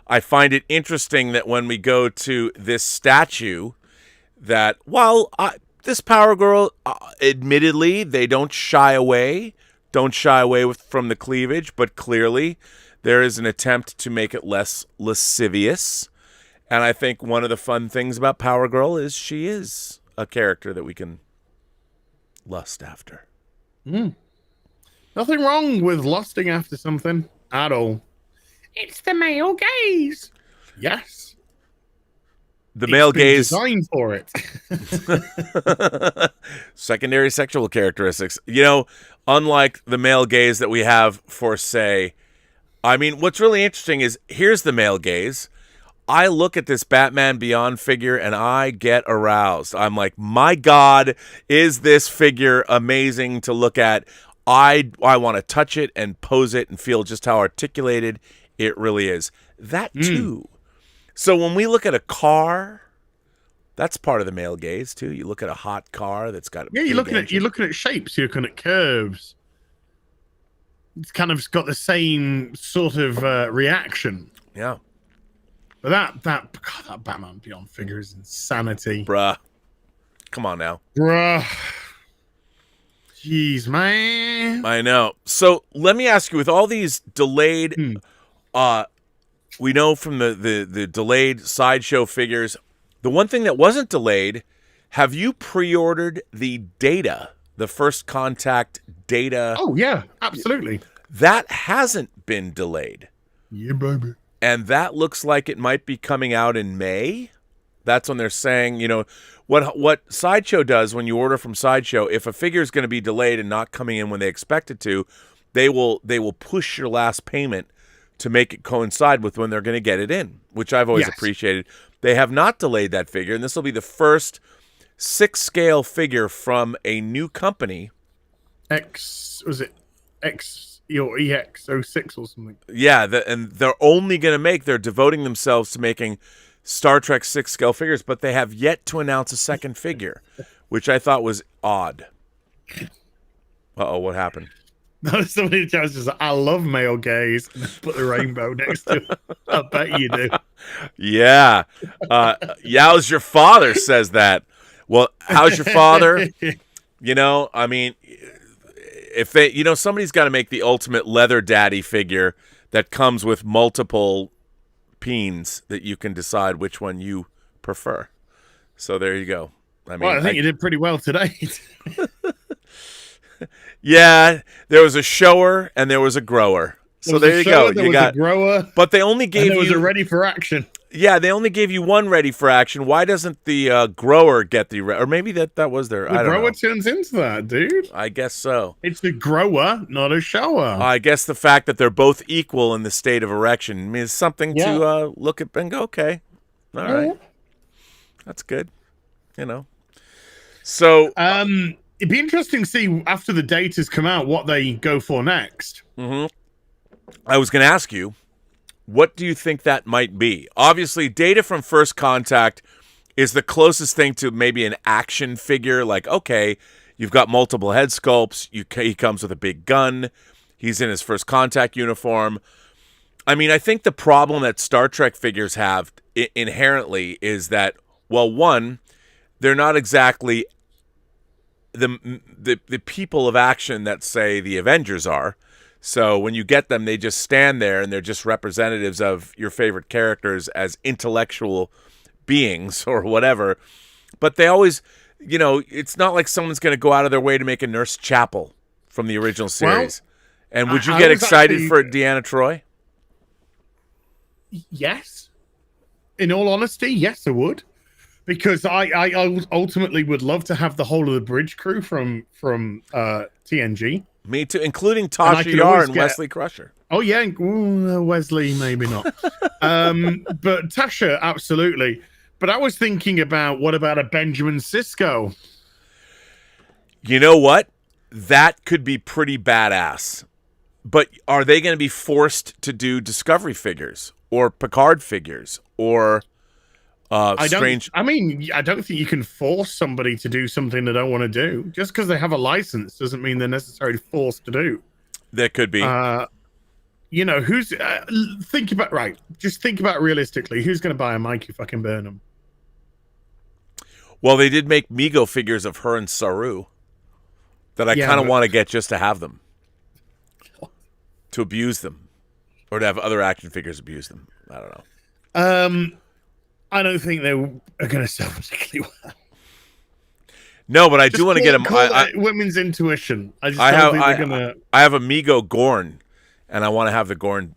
I find it interesting that when we go to this statue, that while this Power Girl, admittedly, they don't shy away from the cleavage, but clearly there is an attempt to make it less lascivious. And I think one of the fun things about Power Girl is she is a character that we can lust after. Nothing wrong with lusting after something at all. It's the male gaze. Yes. The male gaze. Designed for it. Secondary sexual characteristics. You know, unlike the male gaze that we have for, say, I mean, what's really interesting is, here's the male gaze. I look at this Batman Beyond figure and I get aroused. I'm like, my God, is this figure amazing to look at? I want to touch it and pose it and feel just how articulated it really is. That too. So when we look at a car, that's part of the male gaze too. You look at a hot car that's got you're looking at shapes. You're looking at curves. It's kind of got the same sort of reaction. Yeah. But that Batman Beyond figure is insanity, bruh. Come on now, bruh. Jeez, man. I know. So let me ask you: with all these delayed, we know from the delayed sideshow figures, the one thing that wasn't delayed, have you pre-ordered the Data, the First Contact Data? Oh yeah, absolutely. That hasn't been delayed. Yeah, baby. And that looks like it might be coming out in May. That's when they're saying, you know, what Sideshow does when you order from Sideshow, if a figure is going to be delayed and not coming in when they expect it to, they will push your last payment to make it coincide with when they're going to get it in, which I've always appreciated. They have not delayed that figure, and this will be the first 6-scale figure from a new company. EX06 or something. Yeah, and they're devoting themselves to making Star Trek 6-scale figures, but they have yet to announce a second figure, which I thought was odd. Uh-oh, what happened? No, somebody tells us, I love male gaze. Put the rainbow next to it. I bet you do. Yeah. Yow's your father says that. Well, how's your father? You know, I mean, if they, you know, somebody's got to make the ultimate leather daddy figure that comes with multiple peens that you can decide which one you prefer. So there you go. I mean, well, I think you did pretty well today. Yeah, there was a shower and there was a grower. So there you go. You got a grower, but they only gave you a ready for action. Yeah, they only gave you one ready for action. Why doesn't the grower get or maybe that was their? The grower turns into that, dude. I guess so. It's the grower, not a shower. I guess the fact that they're both equal in the state of erection is something to look at and go, okay, all right, that's good, you know. So, it'd be interesting to see after the data's come out what they go for next. Mm-hmm. I was going to ask you, what do you think that might be? Obviously, Data from First Contact is the closest thing to maybe an action figure. Like, okay, you've got multiple head sculpts. He comes with a big gun. He's in his First Contact uniform. I mean, I think the problem that Star Trek figures have inherently is that, well, one, they're not exactly the people of action that, say, the Avengers are. So when you get them, they just stand there and they're just representatives of your favorite characters as intellectual beings or whatever. But they always, you know, it's not like someone's going to go out of their way to make a Nurse Chapel from the original series. Well, and would you get excited for Deanna Troi? Yes. In all honesty, yes, I would. because I ultimately would love to have the whole of the bridge crew from TNG. Me too, including And I Tasha could Yar always and get- Wesley Crusher. Oh yeah, Wesley maybe not, but Tasha absolutely. But I was thinking about what about a Benjamin Sisko? You know what? That could be pretty badass. But are they going to be forced to do Discovery figures or Picard figures or strange? I don't think you can force somebody to do something they don't want to do. Just because they have a license doesn't mean they're necessarily forced to do. That could be. Who's Just think about realistically. Who's going to buy a Mikey fucking Burnham? Well, they did make Mego figures of her and Saru that I kind of want to get just to have them, to abuse them, or to have other action figures abuse them. I don't know. I don't think they are going to sell particularly well. No, but I do want to get them. Women's intuition. I don't think they're gonna. I have a Mego Gorn, and I want to have the Gorn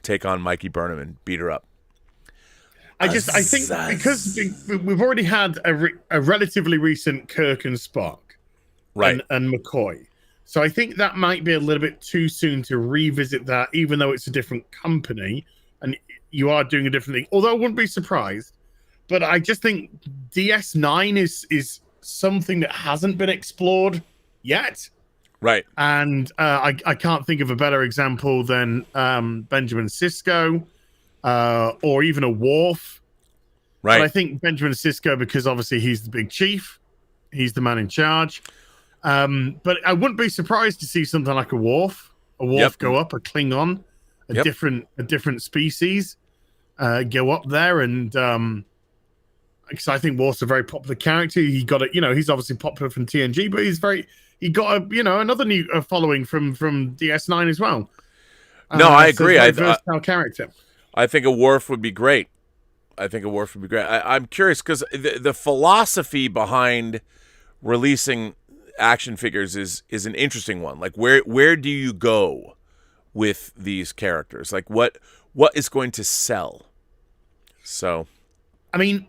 take on Mikey Burnham and beat her up. I think because we've already had a relatively recent Kirk and Spock, right, and McCoy, so I think that might be a little bit too soon to revisit that, even though it's a different company and you are doing a different thing. Although I wouldn't be surprised, but I just think DS9 is something that hasn't been explored yet, right? And I can't think of a better example than Benjamin Sisko. Or even a Worf, right? But I think Benjamin Sisko, because obviously he's the big chief, he's the man in charge. But I wouldn't be surprised to see something like a Worf go up, a Klingon, a different species, go up there, and because I think Worf's a very popular character. He got it, he's obviously popular from TNG, but he got another new following from DS9 as well. No, I agree. So versatile character. I think a Worf would be great. I'm curious because the philosophy behind releasing action figures is an interesting one. Like where do you go with these characters? Like what is going to sell? So, I mean,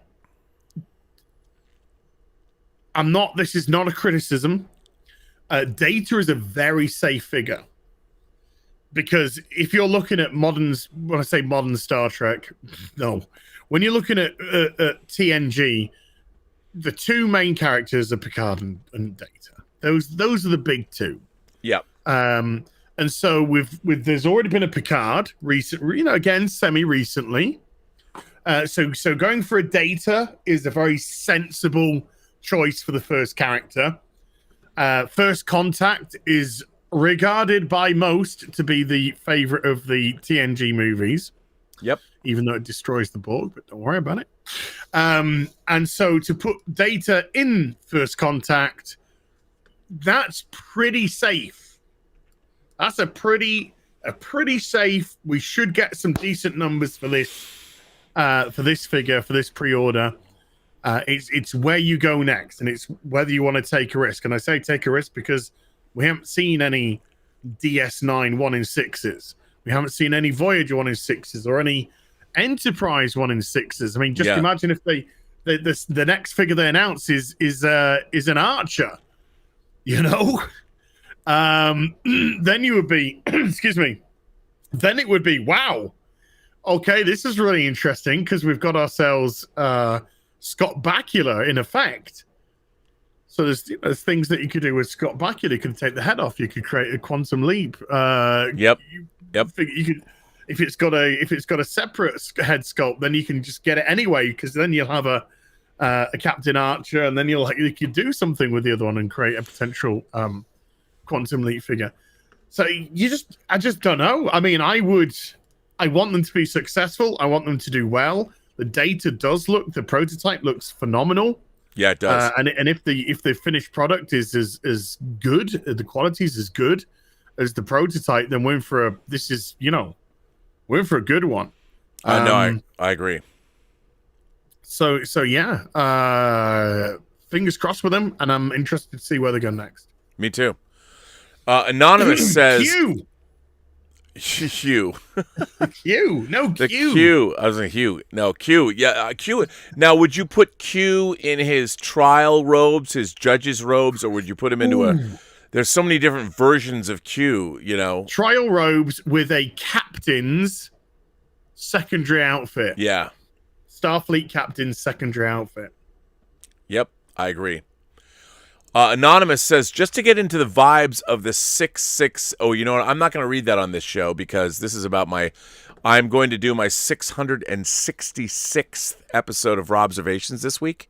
this is not a criticism. Data is a very safe figure. Because if you're looking at when I say modern Star Trek, no. When you're looking at TNG, the two main characters are Picard and Data. Those are the big two. Yeah. And so there's already been a Picard again semi-recently. So going for a Data is a very sensible choice for the first character. First Contact is regarded by most to be the favorite of the TNG movies. Yep. Even though it destroys the Borg, but don't worry about it. And so to put Data in First Contact, that's pretty safe. That's a pretty safe. We should get some decent numbers for this figure, for this pre-order. It's where you go next, and it's whether you want to take a risk. And I say take a risk because we haven't seen any DS9 1-in-6s. We haven't seen any Voyager 1-in-6s or any Enterprise 1-in-6s. I mean, just imagine if the next figure they announce is an Archer, then you would be, excuse me, then it would be, wow, okay, this is really interesting because we've got ourselves Scott Bakula in effect. So there's things that you could do with Scott Bakula. You could take the head off. You could create a quantum leap. Yep. You could, if it's got a separate head sculpt, then you can just get it anyway. Because then you'll have a Captain Archer, and then you could do something with the other one and create a potential quantum leap figure. So I just don't know. I mean, I want them to be successful. I want them to do well. The the prototype looks phenomenal. Yeah, it does. And if the finished product is as good, the quality is as good as the prototype, then we're in for a good one. No, I agree. So yeah, fingers crossed with them, and I'm interested to see where they go next. Me too. Anonymous says, Q. Hugh. Q. No, The Q. Q. I was like, Hugh. No, Q. Yeah, Q. Now, would you put Q in his trial robes, his judge's robes, or would you put him into a... Ooh. There's so many different versions of Q, you know? Trial robes with a captain's secondary outfit. Yeah. Starfleet captain's secondary outfit. Yep, I agree. Anonymous says, just to get into the vibes of the 6-6... Oh, you know what? I'm not going to read that on this show because this is about my... I'm going to do my 666th episode of Robservations this week.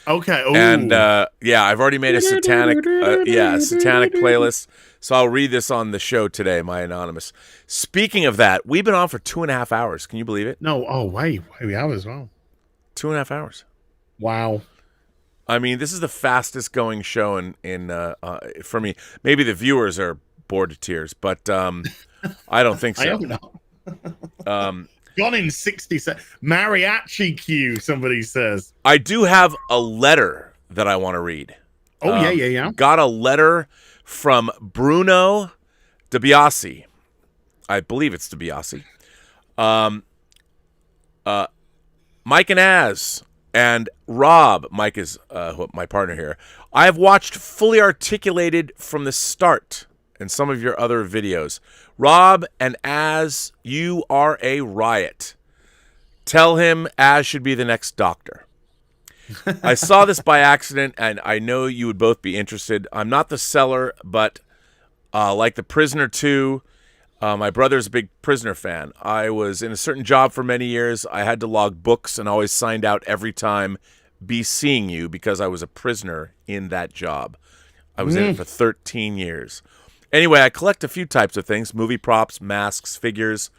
Okay. Ooh. And, yeah, I've already made a satanic playlist. So I'll read this on the show today, my Anonymous. Speaking of that, we've been on for 2.5 hours. Can you believe it? No. Oh, wait. We have as well. 2.5 hours. Wow. I mean, this is the fastest going show for me. Maybe the viewers are bored to tears, but I don't think so. I don't know. Gone in 60 seconds. Mariachi Q, somebody says. I do have a letter that I want to read. Oh, yeah. Got a letter from Bruno DiBiase. I believe it's DiBiase. Mike and Az. And Rob, Mike is my partner here. I have watched Fully Articulated from the start and some of your other videos. Rob and Az, you are a riot. Tell him Az should be the next doctor. I saw this by accident, and I know you would both be interested. I'm not the seller, but like The Prisoner 2, my brother's a big Prisoner fan. I was in a certain job for many years. I had to log books and always signed out every time, be seeing you, because I was a prisoner in that job. I was in it for 13 years. Anyway, I collect a few types of things: movie props, masks, figures.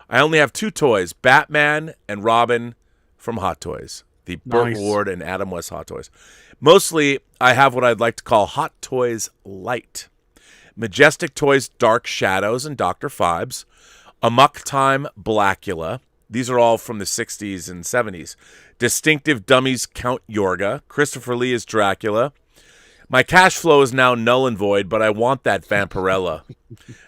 I only have 2 toys, Batman and Robin from Hot Toys, the Burt Ward and Adam West Hot Toys. Mostly, I have what I'd like to call Hot Toys Light. Majestic Toys Dark Shadows and Dr. Phibes, Amok Time Blackula. These are all from the 60s and 70s. Distinctive Dummies Count Yorga. Christopher Lee is Dracula. My cash flow is now null and void, but I want that Vampirella.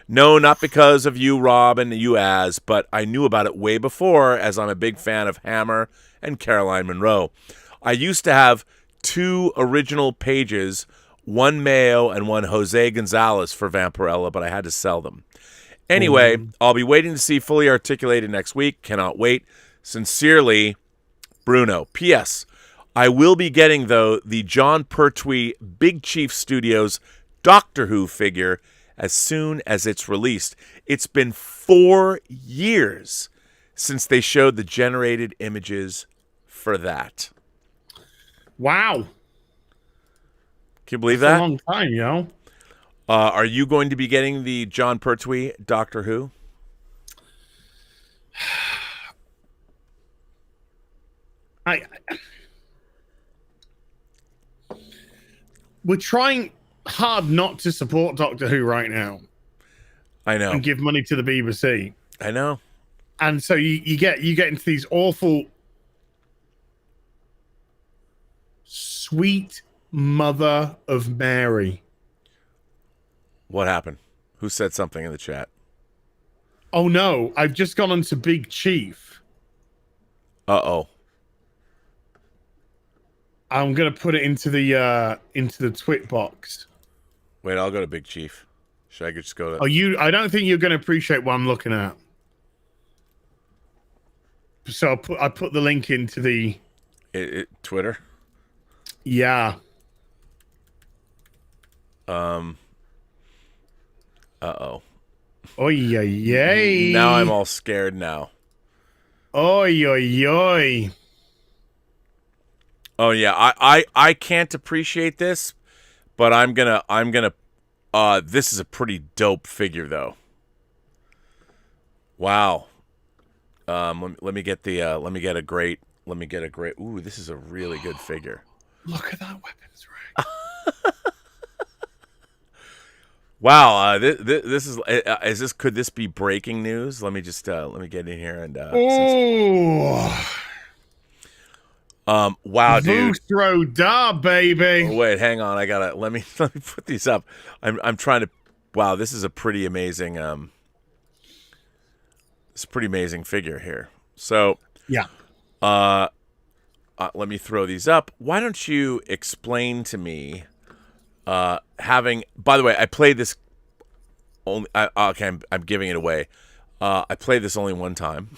No, not because of you, Rob, and you, Az, but I knew about it way before, as I'm a big fan of Hammer and Caroline Munro. I used to have 2 original pages, one Mayo and one Jose Gonzalez for Vampirella, but I had to sell them. Anyway, I'll be waiting to see Fully Articulated next week. Cannot wait. Sincerely, Bruno. P.S. I will be getting, though, the John Pertwee Big Chief Studios Doctor Who figure as soon as it's released. It's been 4 years since they showed the generated images for that. Wow. Can you believe That's that? a long time, yo. Are you going to be getting the John Pertwee Doctor Who? We're trying hard not to support Doctor Who right now. I know. And give money to the BBC. I know. And so you get into these awful sweet Mother of Mary. What happened? Who said something in the chat? Oh no, I've just gone onto Big Chief. Uh-oh. I'm gonna put it into the twit box. Wait, I'll go to Big Chief. Should I just go to... Oh, I don't think you're gonna appreciate what I'm looking at. So I put the link into the Twitter? Yeah. Uh-oh. Oy, oy, oy. Now I'm all scared now. Oy, oy, oy. Oh yeah, I can't appreciate this, but I'm gonna this is a pretty dope figure though. Wow. Let me get a great ooh, this is a really good figure. Look at that weapons rack. Wow, this is could this be breaking news? Let me just let me get in here and wow, dude. Vustro da, baby. Oh, wait, hang on. I gotta let me put these up. I'm trying to. Wow, this is a pretty amazing. It's a pretty amazing figure here. So, Yeah. let me throw these up. Why don't you explain to me, having, by the way, I played this only, okay, I'm giving it away. I played this only one time,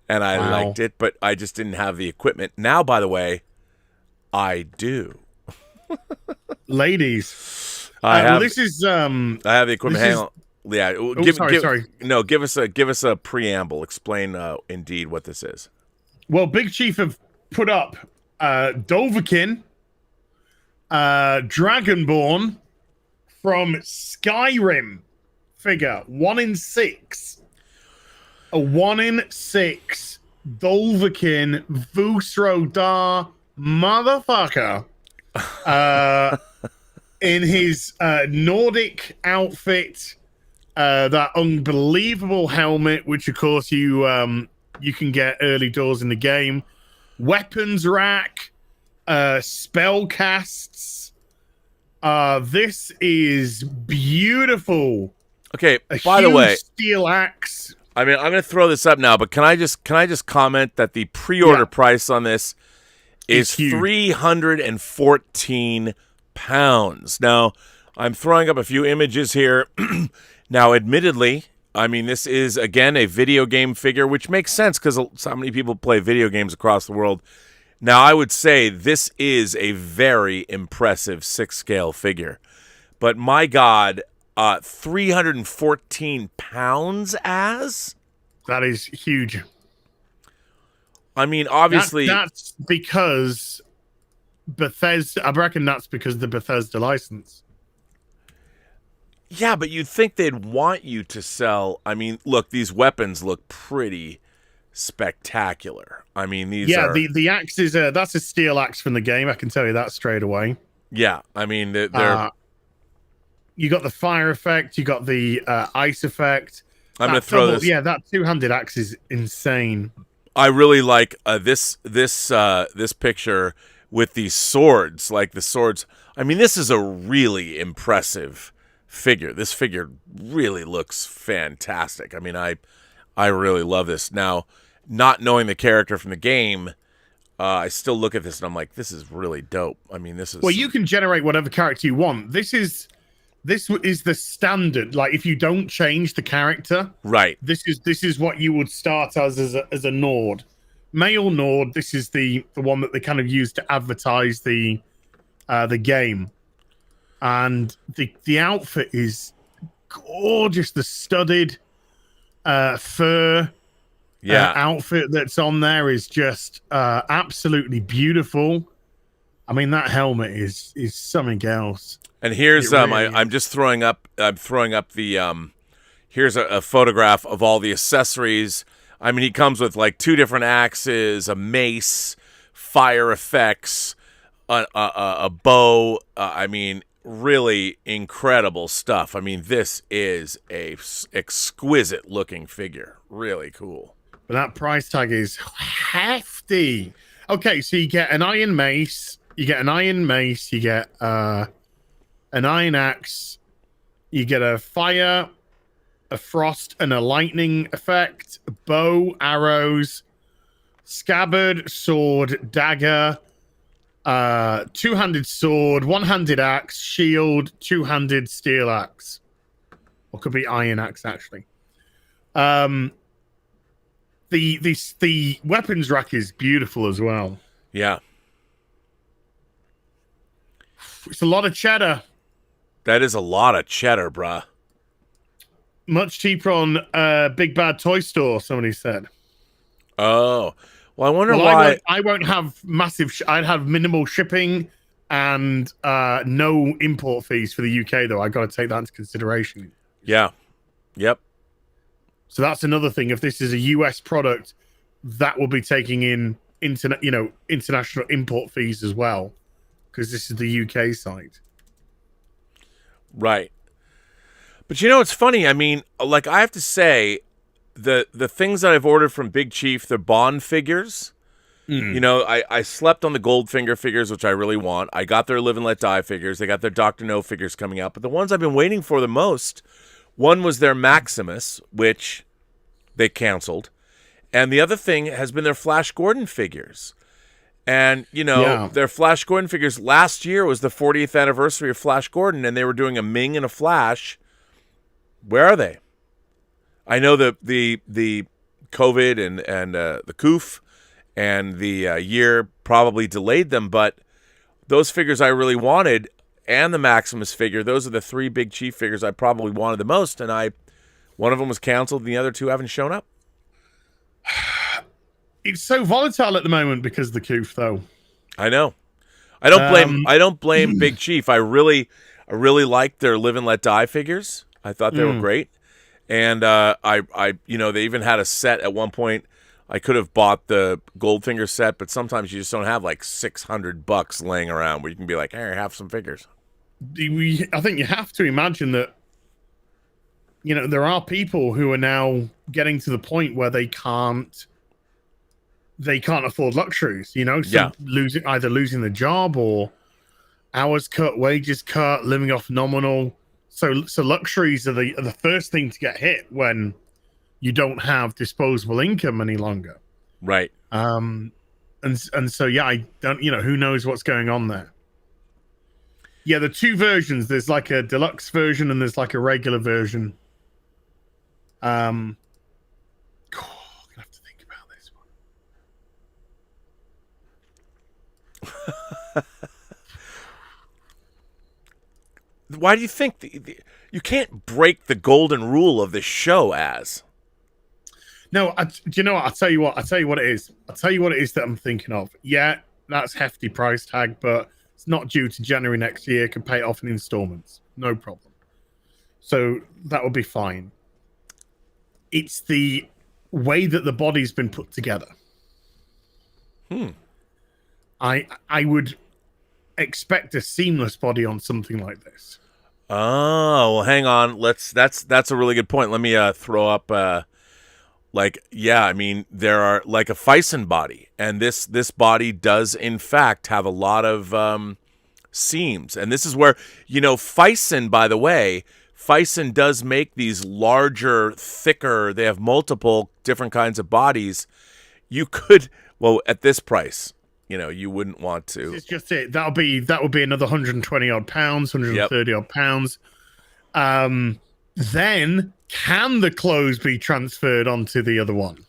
and I liked it, but I just didn't have the equipment. Now, by the way, I do. Ladies. I have, this is I have the equipment. Hang on. Yeah. Sorry. No, give us a preamble. Explain, indeed, what this is. Well, Big Chief have put up Dovahkiin, Dragonborn from Skyrim figure. 1 in 6. A 1 in 6 Dovahkiin Vusro motherfucker in his Nordic outfit, that unbelievable helmet, which of course you can get early doors in the game, weapons rack, spell casts. This is beautiful. Okay, by the way, steel axe. I mean, I'm going to throw this up now, but can I just comment that the pre-order price on this is £314. Now, I'm throwing up a few images here. Now, admittedly, I mean, this is, again, a video game figure, which makes sense because so many people play video games across the world. Now, I would say this is a very impressive 6-scale figure. But my God, 314 pounds as? That is huge. I mean, obviously... That's because Bethesda... I reckon that's because of the Bethesda license. Yeah, but you'd think they'd want you to sell... I mean, look, these weapons look pretty spectacular. I mean, these are... the axe is... that's a steel axe from the game. I can tell you that straight away. Yeah, I mean, they're... You got the fire effect. You got the ice effect. I'm going to throw this... Yeah, that two-handed axe is insane. I really like this picture with these swords. Like the swords... I mean, this is a really impressive figure. This figure really looks fantastic. I mean, I really love this. Now, not knowing the character from the game, I still look at this and I'm like, this is really dope. I mean, this is... Well, you can generate whatever character you want. This is the standard. Like, if you don't change the character, right? This is what you would start as a Nord, male Nord. This is the one that they kind of use to advertise the game, and the outfit is gorgeous. The studded fur outfit that's on there is just absolutely beautiful. I mean, that helmet is something else. And here's I'm just throwing up the here's a photograph of all the accessories. I mean, he comes with like 2 different axes, a mace, fire effects, a bow. I mean, really incredible stuff. I mean, this is a exquisite looking figure. Really cool. But that price tag is hefty. Okay, so you get an iron mace, you get an iron axe, you get a fire, a frost, and a lightning effect, a bow, arrows, scabbard, sword, dagger, 2-handed sword, 1-handed axe, shield, 2-handed steel axe. Or could be iron axe, actually. The weapons rack is beautiful as well. Yeah. It's a lot of cheddar. That is a lot of cheddar, bruh. Much cheaper on Big Bad Toy Store, somebody said. Oh. Well, I wonder why... I won't have massive... I'd have minimal shipping and no import fees for the UK, though. I got to take that into consideration. Yeah. Yep. So that's another thing. If this is a US product, that will be taking in international import fees as well, because this is the UK site. Right. But you know, it's funny. I mean, like, I have to say, the things that I've ordered from Big Chief, the Bond figures, you know, I slept on the Goldfinger figures, which I really want. I got their Live and Let Die figures. They got their Dr. No figures coming out. But the ones I've been waiting for the most, one was their Maximus, which they canceled. And the other thing has been their Flash Gordon figures. And, their Flash Gordon figures, last year was the 40th anniversary of Flash Gordon, and they were doing a Ming and a Flash. Where are they? I know the COVID and the COOF and the year probably delayed them, but those figures I really wanted, and the Maximus figure, those are the three big Chief figures I probably wanted the most, and one of them was canceled, and the other two haven't shown up. It's so volatile at the moment because of the COOF, though. I know. I don't blame Big Chief. I really liked their Live and Let Die figures. I thought they were great. And they even had a set at one point. I could have bought the Goldfinger set, but sometimes you just don't have like $600 laying around where you can be like, hey, have some figures. I think you have to imagine that, there are people who are now getting to the point where they can't afford luxuries, losing the job or hours cut, wages cut, living off nominal. So luxuries are the first thing to get hit when you don't have disposable income any longer. Right. And so, I don't, who knows what's going on there. Yeah, the two versions, there's like a deluxe version and there's like a regular version. I'm gonna have to think about this one. Why do you think you can't break the golden rule of this show, Az? No, do you know what? I'll tell you what it is. I'll tell you what it is that I'm thinking of. Yeah, that's hefty price tag, but it's not due to January next year. Can pay it off in installments. No problem. So that will be fine. It's the way that the body's been put together. I would expect a seamless body on something like this. Oh, well, hang on. That's a really good point. Let me throw up there are like a Fison body, and this body does in fact have a lot of seams. And this is where, Fison, by the way, Fison does make these larger, thicker, they have multiple different kinds of bodies. You could, at this price, you wouldn't want to. It's just it. That would be another 120 odd pounds, 130 odd pounds. Then can the clothes be transferred onto the other one?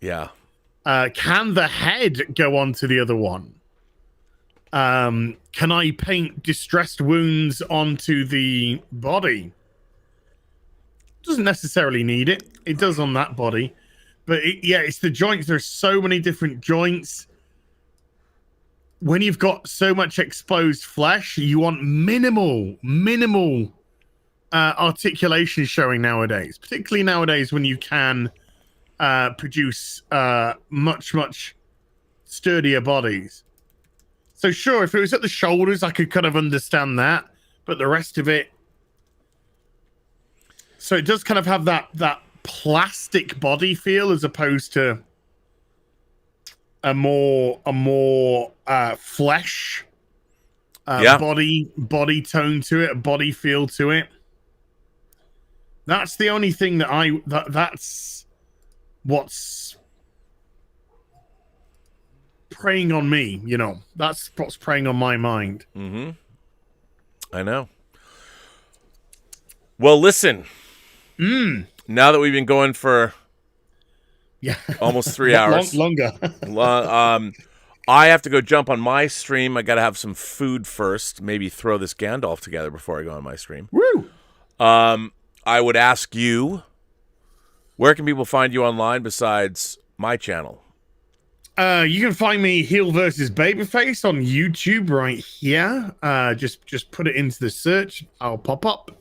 Yeah. Can the head go onto the other one? Can I paint distressed wounds onto the body? Doesn't necessarily need it. It does on that body. But it's the joints. There's so many different joints. When you've got so much exposed flesh, you want minimal articulation showing nowadays. Particularly nowadays when you can produce much sturdier bodies. So sure, if it was at the shoulders, I could kind of understand that, but the rest of it. So it does kind of have that plastic body feel as opposed to a more flesh body tone to it, a body feel to it. That's the only thing that's what's preying on me, That's what's preying on my mind. I know. Well, listen. Now that we've been going for almost 3 hours. Longer. I have to go jump on my stream. I got to have some food first. Maybe throw this Gandalf together before I go on my stream. Woo! I would ask you, where can people find you online besides my channel? You can find me HeelsvsBabyFace on YouTube right here. Just put it into the search. I'll pop up.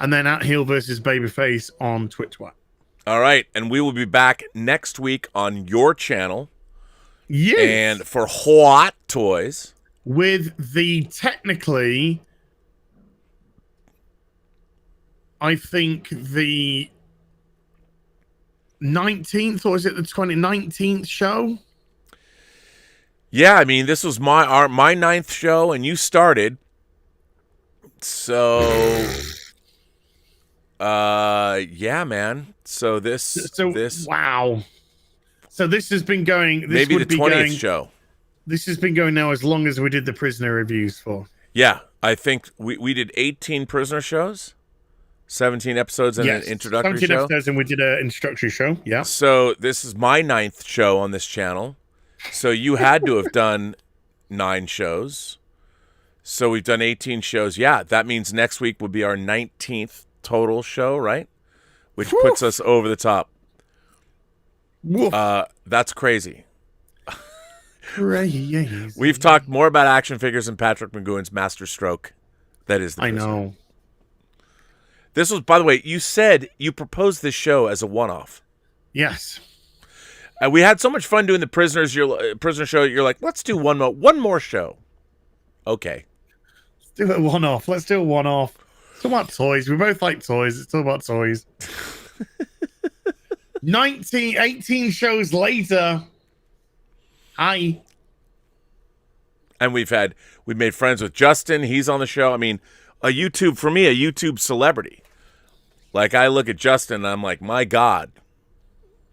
And then at HeelsvsBabyFace on Twitch. All right. And we will be back next week on your channel. Yes. And for Hot Toys. With the technically, I think the 19th, or is it the 19th show? Yeah, I mean, this was my 9th show, and you started. So Yeah, man. So this wow. So this has been going. This maybe would the be 20th going, show. This has been going now as long as we did the prisoner reviews for. Yeah, I think we did 18 prisoner shows, 17 episodes, and an introductory 17 show. episodes, and we did an introductory show. Yeah. So this is my 9th show on this channel. So you had to have done 9 shows. So we've done 18 shows. Yeah, that means next week would be our 19th total show, right? Which puts us over the top. That's crazy. Crazy. We've talked more about action figures than Patrick McGowan's Master Stroke. That is the I prisoner. know. This was, by the way, you said you proposed this show as a one-off. Yes. We had so much fun doing the prisoner show. You're like, let's do one more show. Okay. Let's do a one-off. It's all about toys. We both like toys. It's all about toys. 18 shows later. Hi. And we've made friends with Justin. He's on the show. I mean, a YouTube celebrity. Like, I look at Justin and I'm like, my God,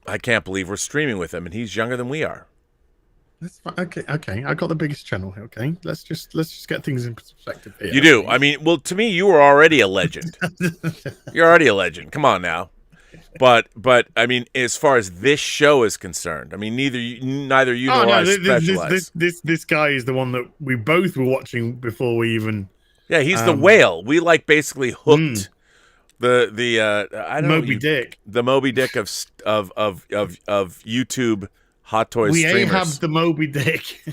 I can't believe we're streaming with him, and he's younger than we are. That's fine. Okay. I got the biggest channel here. Okay, let's just get things in perspective here. You do. I mean, well, to me, you were already a legend. You're already a legend. Come on now. But I mean, as far as this show is concerned, I mean, neither you nor I specialize. This guy is the one that we both were watching before we even. Yeah, he's the whale. We like basically hooked the I don't Moby know, Dick, the Moby Dick of YouTube hot toys we streamers. have the Moby Dick.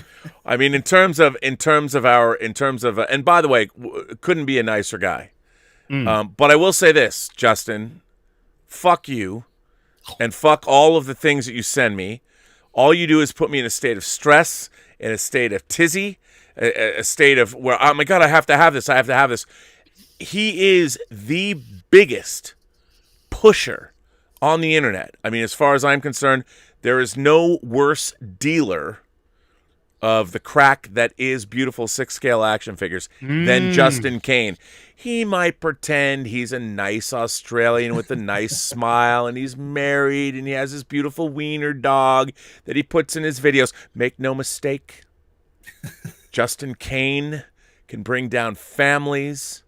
I mean, in terms of, and by the way, couldn't be a nicer guy. But I will say this, Justin. Fuck you, and fuck all of the things that you send me. All you do is put me in a state of stress, in a state of tizzy, a state of where, oh my God, I have to have this. He is the biggest pusher on the internet. I mean, as far as I'm concerned, there is no worse dealer of the crack that is beautiful 6-scale action figures than Justin Kane. He might pretend he's a nice Australian with a nice smile, and he's married, and he has his beautiful wiener dog that he puts in his videos. Make no mistake, Justin Kane can bring down families.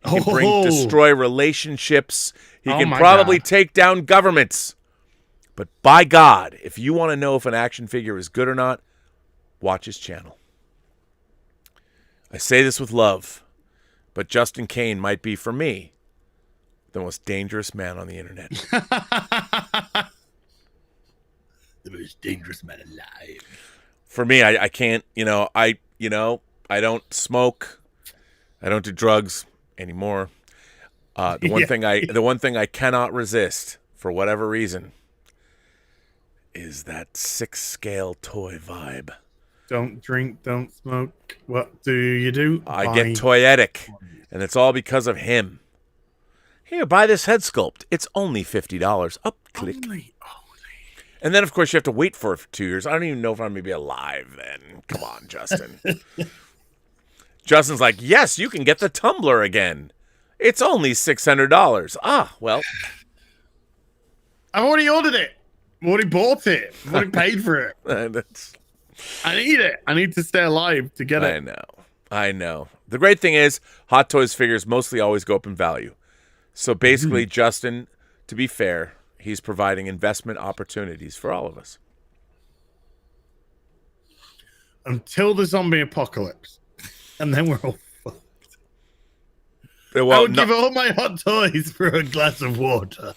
He can destroy relationships. He can probably take down governments. But by God, if you want to know if an action figure is good or not, watch his channel. I say this with love, but Justin Kane might be, for me, the most dangerous man on the internet. The most dangerous man alive. For me, I can't, I don't smoke. I don't do drugs anymore. The one thing I cannot resist, for whatever reason, is that 6-scale toy vibe. Don't drink, don't smoke. What do you do? I get toyetic, and it's all because of him. Here, buy this head sculpt. It's only $50. Up, click. Only. And then, of course, you have to wait for it for 2 years. I don't even know if I'm going to be alive then. Come on, Justin. Justin's like, yes, you can get the tumbler again. It's only $600. Ah, well. I've already ordered it. I've already bought it. I've already paid for it. I need it. I need to stay alive to get it. I know. The great thing is, Hot Toys figures mostly always go up in value. So basically, Justin, to be fair, he's providing investment opportunities for all of us. Until the zombie apocalypse. And then we're all fucked. Well, I would give all my Hot Toys for a glass of water.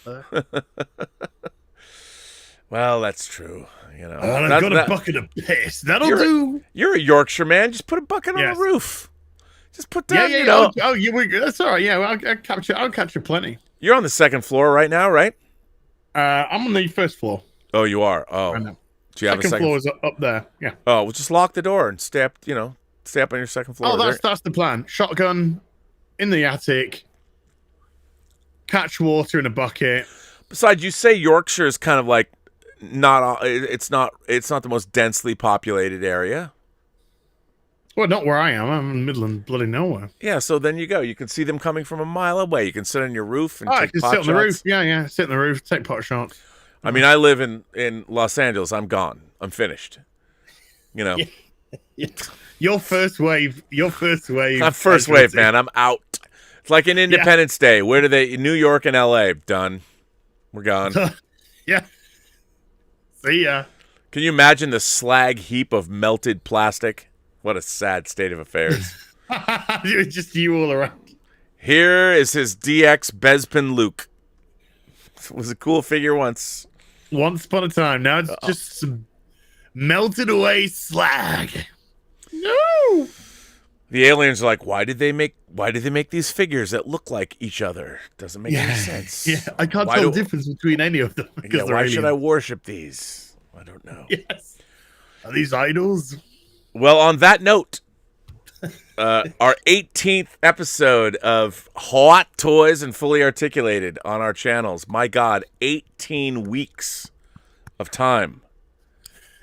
Well, that's true. And I've got a bucket of piss. That'll do. You're a Yorkshire man. Just put a bucket on the roof. Just put down, that's all right. Yeah, I'll capture plenty. You're on the second floor right now, right? I'm on the first floor. Oh, you are? Oh. Right now. Do you have a second floor is up there. Yeah. Oh, well, just lock the door and stay up on your second floor. Oh, that's the plan. Shotgun in the attic. Catch water in a bucket. Besides, you say Yorkshire is kind of like it's not the most densely populated area. Well, not where I am. I'm in the middle of bloody nowhere. Yeah, so then you go. You can see them coming from a mile away. You can sit on your roof and I take can pot sit on the shots. roof. Yeah. Sit on the roof, take pot shots. I mean, I live in Los Angeles. I'm gone. I'm finished. You know. Yeah. Your first wave. I'm first wave, man. I'm out. It's like an Independence Day. Where do they? New York and L.A. Done. We're gone. Yeah. See ya. Can you imagine the slag heap of melted plastic? What a sad state of affairs. It was just you all around. Here is his DX Bespin Luke. It was a cool figure once. Once upon a time. Now it's just some melted away slag. No. The aliens are like, why did they make these figures that look like each other? Doesn't make any sense. Yeah, I can't tell the difference between any of them. Yeah, why should I worship these? I don't know. Yes. Are these idols? Well, on that note, our 18th episode of Hot Toys and Fully Articulated on our channels. My God, 18 weeks of time.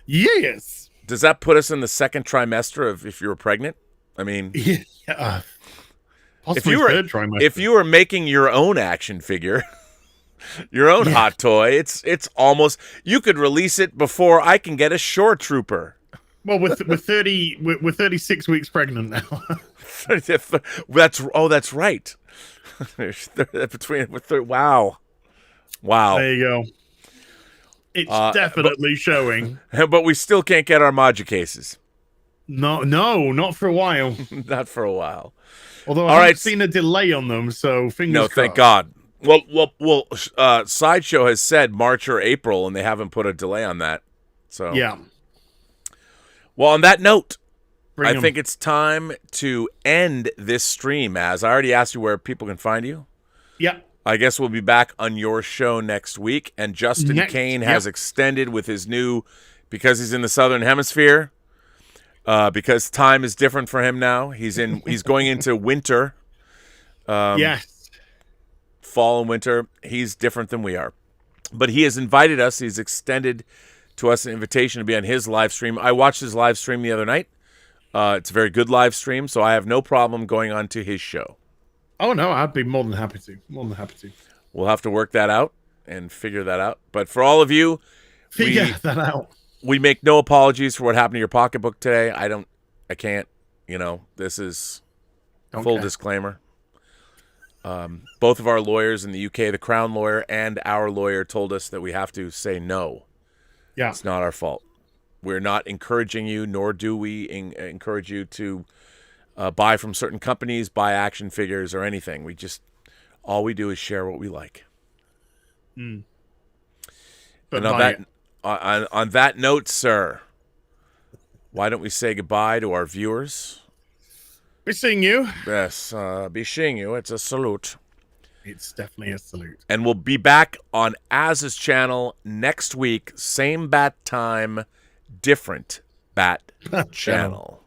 Yes. Does that put us in the second trimester of if you were pregnant? I mean, yeah. Possibly third trimester. If you were making your own action figure, your own hot toy, it's almost, you could release it before I can get a Shore Trooper. Well, we're 36 weeks pregnant now. That's right. Wow. There you go. It's definitely showing. But we still can't get our Modja cases. No, not for a while. Not for a while. Although I've seen a delay on them, so fingers crossed. Thank God. Well, Sideshow has said March or April, and they haven't put a delay on that. So yeah. Well, on that note, I think it's time to end this stream. As I already asked you where people can find you. Yeah. I guess we'll be back on your show next week. And Justin Kane has extended with his new, because he's in the Southern Hemisphere, because time is different for him now. He's going into winter. Yes. Fall and winter. He's different than we are. But he has invited us. He's extended to us an invitation to be on his live stream. I watched his live stream the other night. It's a very good live stream, so I have no problem going on to his show. Oh, no, I'd be more than happy to. We'll have to work that out and figure that out. But for all of you, figure that out. We make no apologies for what happened to your pocketbook today. I can't, this is full disclaimer. Both of our lawyers in the UK, the Crown lawyer and our lawyer, told us that we have to say no. Yeah. It's not our fault. We're not encouraging you, nor do we encourage you to buy from certain companies, buy action figures or anything. All we do is share what we like. Mm. And on that note, sir, why don't we say goodbye to our viewers? Be seeing you. Yes, be seeing you. It's a salute. It's definitely a salute. And we'll be back on Az's channel next week. Same bat time, different bat channel.